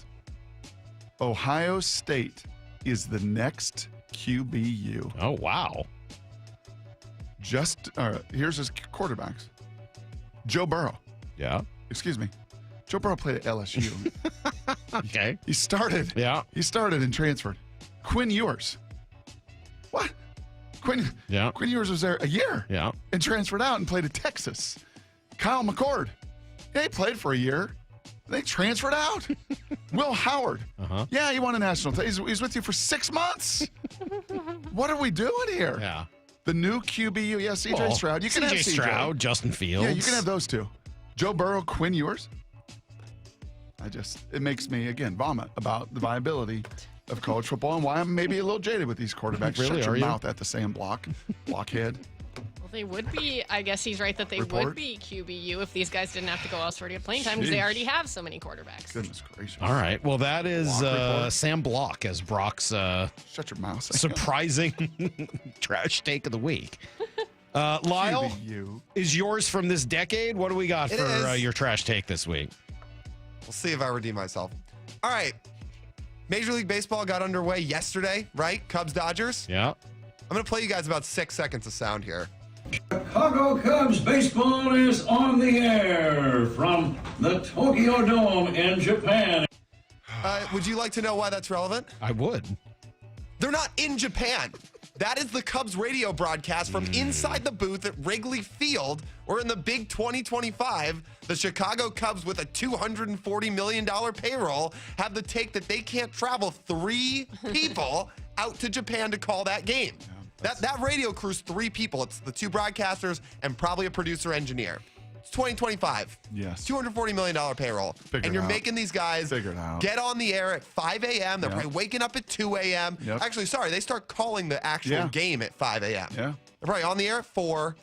Ohio State is the next QBU. Oh, wow. Here's his quarterbacks. Joe Burrow. Yeah. Excuse me. Joe Burrow played at LSU. Okay. He started. Yeah. He started and transferred. Quinn Ewers. What? Quinn Ewers was there a year. Yeah. And transferred out and played at Texas. Kyle McCord. Yeah, he played for a year. They transferred out. Will Howard. Uh-huh. Yeah, he won a national. He's with you for 6 months. What are we doing here? Yeah. The new QBU. Yeah, CJ Well, Stroud. You can have CJ CJ Stroud, Justin Fields. Yeah, you can have those two. Joe Burrow, Quinn Ewers. It makes me, again, vomit about the viability of college football and why I'm maybe a little jaded with these quarterbacks. Really, Shut your are you? mouth at the Sam Blockhead. Well, they would be. I guess he's right that they Report. would be QBU if these guys didn't have to go elsewhere to get playing time because they Sheesh. already have so many quarterbacks. Goodness gracious. All right. Well, that is Block report. Sam Block as Brock's Shut your mouth. Sam. surprising trash take of the week. Lyle, QBU. is yours from this decade? What do we got It for is. your trash take this week? We'll see if I redeem myself. All right. Major League Baseball got underway yesterday, right? Cubs Dodgers. Yeah. I'm going to play you guys about 6 seconds of sound here. Chicago Cubs baseball is on the air from the Tokyo Dome in Japan. Would you like to know why that's relevant? I would. They're not in Japan. That is the Cubs radio broadcast from inside the booth at Wrigley Field, where in the big 2025, the Chicago Cubs with a $240 million payroll have the take that they can't travel 3 people out to Japan to call that game. That radio crew's 3 people. It's the 2 broadcasters and probably a producer engineer. It's 2025. Yes. $240 million payroll. Figure and you're it out. making these guys Figure it out. get on the air at 5 a.m. They're Yep. probably waking up at 2 a.m. Yep. Actually, sorry, they start calling the actual Yeah. game at 5 a.m. Yeah. They're probably on the air at 4,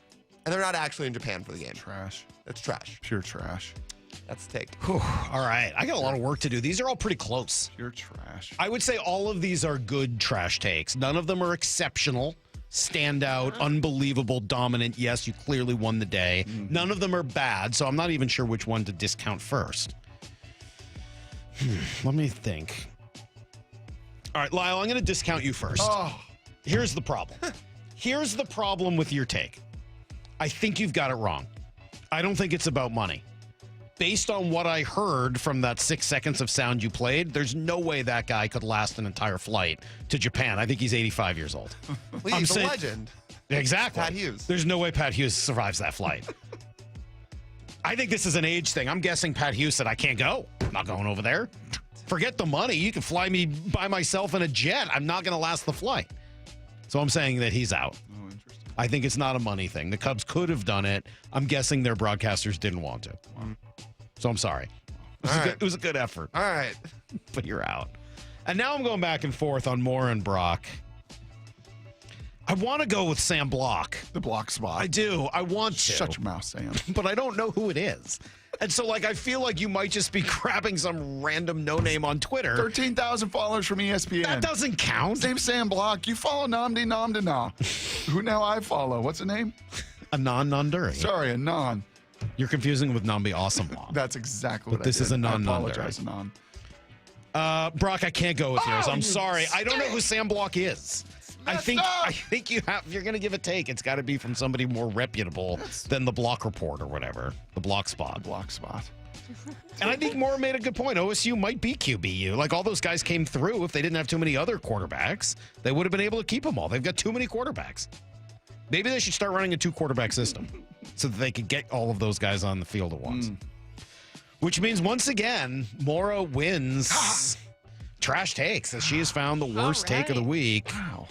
and they're not actually in Japan for the game. Trash. It's trash. Pure trash. That's the take. Whew. All right. I got a lot of work to do. These are all pretty close. Pure trash. I would say all of these are good trash takes. None of them are exceptional, standout, unbelievable, dominant. Yes, you clearly won the day. None of them are bad, so I'm not even sure which one to discount first. Let me think. All right, Lyle, I'm going to discount you first. Oh. Here's the problem. Here's the problem with your take. I think you've got it wrong. I don't think it's about money. Based on what I heard from that 6 seconds of sound you played, there's no way that guy could last an entire flight to Japan. I think he's 85 years old. Well, he's a legend. Exactly. Pat Hughes. There's no way Pat Hughes survives that flight. I think this is an age thing. I'm guessing Pat Hughes said, I can't go. I'm not going over there. Forget the money. You can fly me by myself in a jet. I'm not going to last the flight. So I'm saying that he's out. Oh, interesting. I think it's not a money thing. The Cubs could have done it. I'm guessing their broadcasters didn't want to. So I'm sorry. It was a good effort. All right. But you're out. And now I'm going back and forth on Moore and Brock. I want to go with Sam Block. The Block Spot. I do. I want to. Shut your mouth, Sam. But I don't know who it is. And so, I feel like you might just be grabbing some random no-name on Twitter. 13,000 followers from ESPN. That doesn't count. His name's Sam Block. You follow Namdi Namdana. Who now I follow? What's the name? Anon Nanduri. Sorry, Anon. You're confusing with Nambi Awesome Law. That's exactly But what this I did. is Anon I apologize, Nanduri. Anon. Brock, I can't go with yours. I'm you sorry. I don't know who Sam Block is. I think up. if you're going to give a take, it's got to be from somebody more reputable than the Block Report or whatever, the Block Spot. Block Spot. And I think Moore made a good point. OSU might be QBU. All those guys came through. If they didn't have too many other quarterbacks, they would have been able to keep them all. They've got too many quarterbacks. Maybe they should start running a 2-quarterback system so that they could get all of those guys on the field at once. Which means, once again, Maura wins Trash Takes, as she has found the worst take of the week. Wow.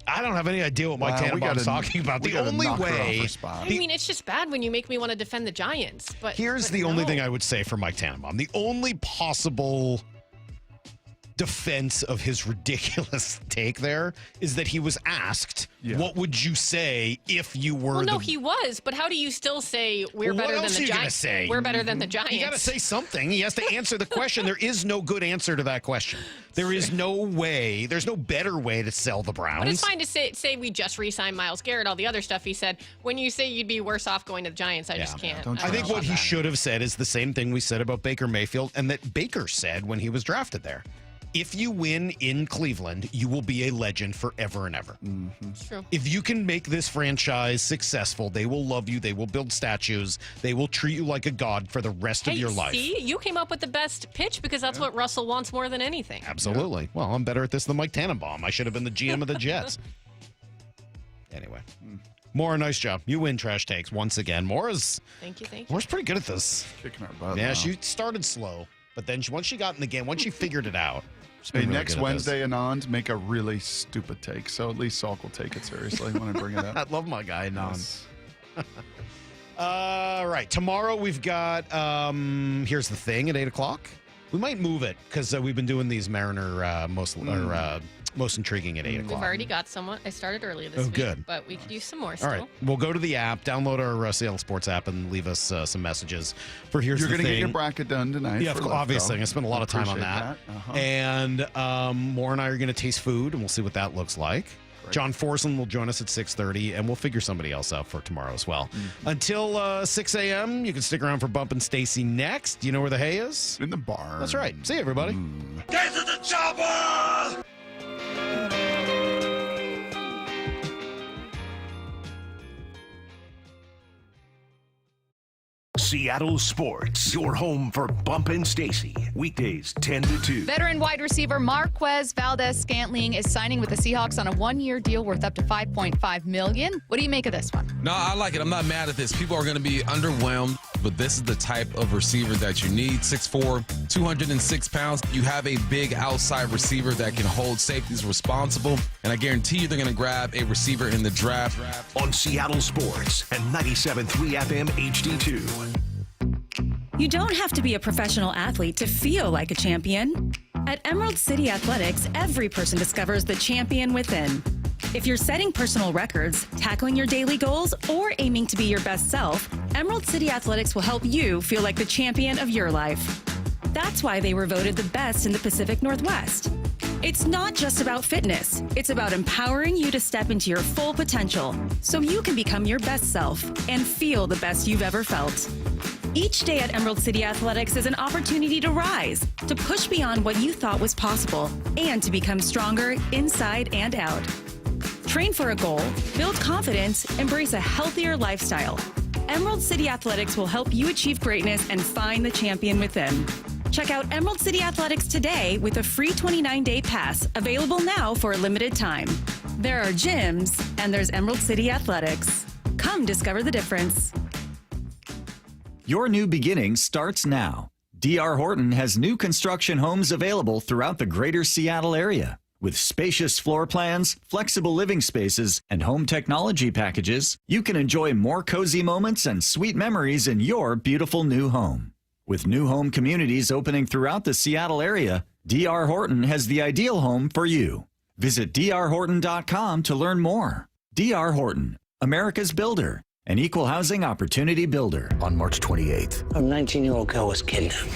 I don't have any idea what Mike Tannenbaum's talking about. The only way... I mean, it's just bad when you make me want to defend the Giants. But Here's the only thing I would say for Mike Tannenbaum. The only possible defense of his ridiculous take there is that he was asked, what would you say if you were Well, no, he was. But how do you still say we're better than the Giants? Say? We're better than the Giants. You got to say something. He has to answer the question. There is no good answer to that question. There is no way. There's no better way to sell the Browns. But it's fine to say we just re-signed Myles Garrett. All the other stuff he said. When you say you'd be worse off going to the Giants, I just can't. I think what he should have said is the same thing we said about Baker Mayfield and that Baker said when he was drafted there. If you win in Cleveland, you will be a legend forever and ever. It's true. If you can make this franchise successful, they will love you. They will build statues. They will treat you like a god for the rest of your life. See, you came up with the best pitch because that's what Russell wants more than anything. Absolutely. Well, I'm better at this than Mike Tannenbaum. I should have been the GM of the Jets. Anyway. Maura, nice job. You win Trash Takes once again. Maura's Thank you. pretty good at this. Kicking our butt. Yeah, now. she started slow, but then once she got in the game, once she figured it out. Hey, next Wednesday, Anand, make a really stupid take. So at least Salk will take it seriously when I bring it up. I love my guy, Anand. All right. Tomorrow we've got, here's the thing, at 8 o'clock. We might move it because we've been doing these Mariner most intriguing at 8 o'clock. We've already got someone. I started earlier this week. Good. But we could use some more still. All right. We'll go to the app, download our Seattle Sports app, and leave us some messages for Here's You're the Thing. You're going to get your bracket done tonight. Yeah, obviously. I spent a lot of time on that. And Maura and I are going to taste food, and we'll see what that looks like. Great. John Forslund will join us at 6:30, and we'll figure somebody else out for tomorrow as well. Until 6 a.m., you can stick around for Bump and Stacy next. Do you know where the hay is? In the bar. That's right. See you, everybody. Get to the chopper! Seattle Sports, your home for Bump and Stacy. Weekdays 10 to 2. Veteran wide receiver Marquez Valdez-Scantling is signing with the Seahawks on a one-year deal worth up to $5.5 million. What do you make of this one? No, I like it. I'm not mad at this. People are going to be underwhelmed, but this is the type of receiver that you need. 6'4", 206 pounds. You have a big outside receiver that can hold safeties responsible, and I guarantee you they're going to grab a receiver in the draft. On Seattle Sports and 97.3 FM HD2. You don't have to be a professional athlete to feel like a champion. At Emerald City Athletics, every person discovers the champion within. If you're setting personal records, tackling your daily goals, or aiming to be your best self, Emerald City Athletics will help you feel like the champion of your life. That's why they were voted the best in the Pacific Northwest. It's not just about fitness. It's about empowering you to step into your full potential so you can become your best self and feel the best you've ever felt. Each day at Emerald City Athletics is an opportunity to rise, to push beyond what you thought was possible, and to become stronger inside and out. Train for a goal, build confidence, embrace a healthier lifestyle. Emerald City Athletics will help you achieve greatness and find the champion within. Check out Emerald City Athletics today with a free 29-day pass available now for a limited time. There are gyms, and there's Emerald City Athletics. Come discover the difference. Your new beginning starts now. D.R. Horton has new construction homes available throughout the greater Seattle area. With spacious floor plans, flexible living spaces, and home technology packages, you can enjoy more cozy moments and sweet memories in your beautiful new home. With new home communities opening throughout the Seattle area, D.R. Horton has the ideal home for you. Visit drhorton.com to learn more. D.R. Horton, America's builder. An equal housing opportunity builder. On March 28th, a 19-year-old girl was kidnapped.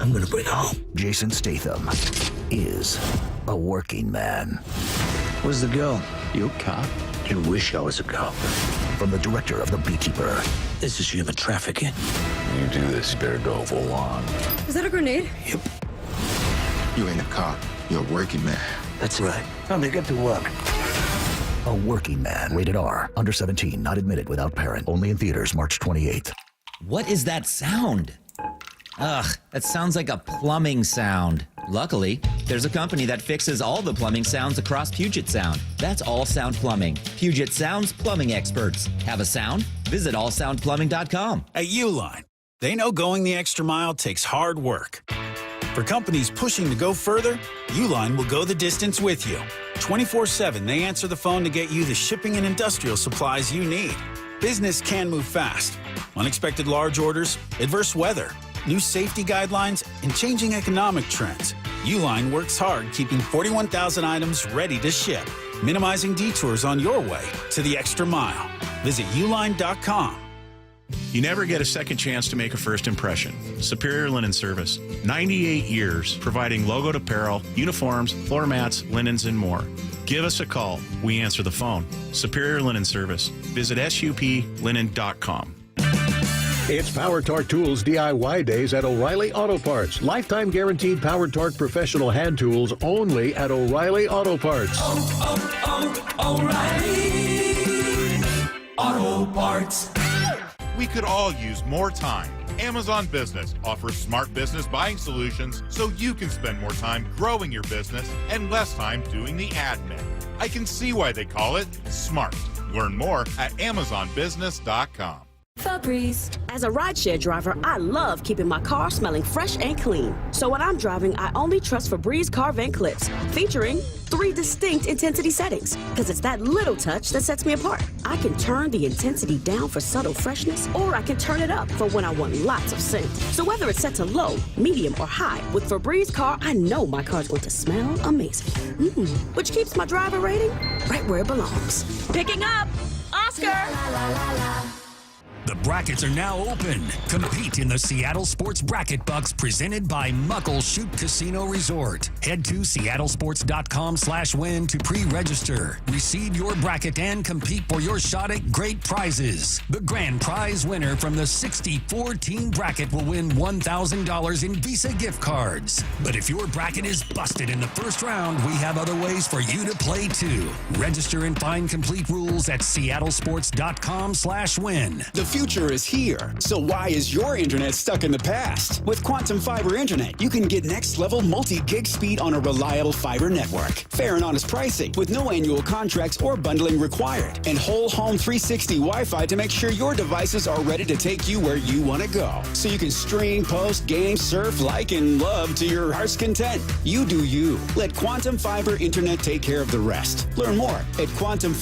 I'm going to bring her home. Jason Statham is a working man. Where's the girl? You a cop? I wish I was a cop. From the director of The Beekeeper. This is human trafficking. You do this, better go full on. Is that a grenade? Yep. You ain't a cop. You're a working man. That's right. Time to get to work. A working man. Rated R. Under 17. Not admitted without parent. Only in theaters March 28th. What is that sound? Ugh, that sounds like a plumbing sound. Luckily, there's a company that fixes all the plumbing sounds across Puget Sound. That's All Sound Plumbing. Puget Sound's plumbing experts. Have a sound? Visit allsoundplumbing.com. At Uline, They know going the extra mile takes hard work. For companies pushing to go further, Uline will go the distance with you. 24/7, they answer the phone to get you the shipping and industrial supplies you need. Business can move fast. Unexpected large orders, adverse weather, new safety guidelines, and changing economic trends. Uline works hard keeping 41,000 items ready to ship, minimizing detours on your way to the extra mile. Visit uline.com. You never get a second chance to make a first impression. Superior Linen Service. 98 years providing logoed apparel, uniforms, floor mats, linens, and more. Give us a call. We answer the phone. Superior Linen Service. Visit suplinen.com. It's Power Torque Tools DIY Days at O'Reilly Auto Parts. Lifetime guaranteed Power Torque professional hand tools only at O'Reilly Auto Parts. O'Reilly Auto Parts. We could all use more time. Amazon Business offers smart business buying solutions so you can spend more time growing your business and less time doing the admin. I can see why they call it smart. Learn more at amazonbusiness.com. Febreze. As a rideshare driver, I love keeping my car smelling fresh and clean. So when I'm driving, I only trust Febreze car vent clips, featuring 3 distinct intensity settings, because it's that little touch that sets me apart. I can turn the intensity down for subtle freshness, or I can turn it up for when I want lots of scent. So whether it's set to low, medium, or high, with Febreze car, I know my car's going to smell amazing. Which keeps my driver rating right where it belongs. Picking up Oscar! The brackets are now open. Compete in the Seattle Sports Bracket Bucks presented by Muckleshoot Casino Resort. Head to seattlesports.com/win to pre-register. Reseed your bracket and compete for your shot at great prizes. The grand prize winner from the 64-team bracket will win $1,000 in Visa gift cards. But if your bracket is busted in the first round, we have other ways for you to play too. Register and find complete rules at seattlesports.com/win. The future is here, so why is your internet stuck in the past? With Quantum Fiber Internet, you can get next-level multi-gig speed on a reliable fiber network. Fair and honest pricing, with no annual contracts or bundling required. And whole home 360 Wi-Fi to make sure your devices are ready to take you where you want to go. So you can stream, post, game, surf, like, and love to your heart's content. You do you. Let Quantum Fiber Internet take care of the rest. Learn more at Quantum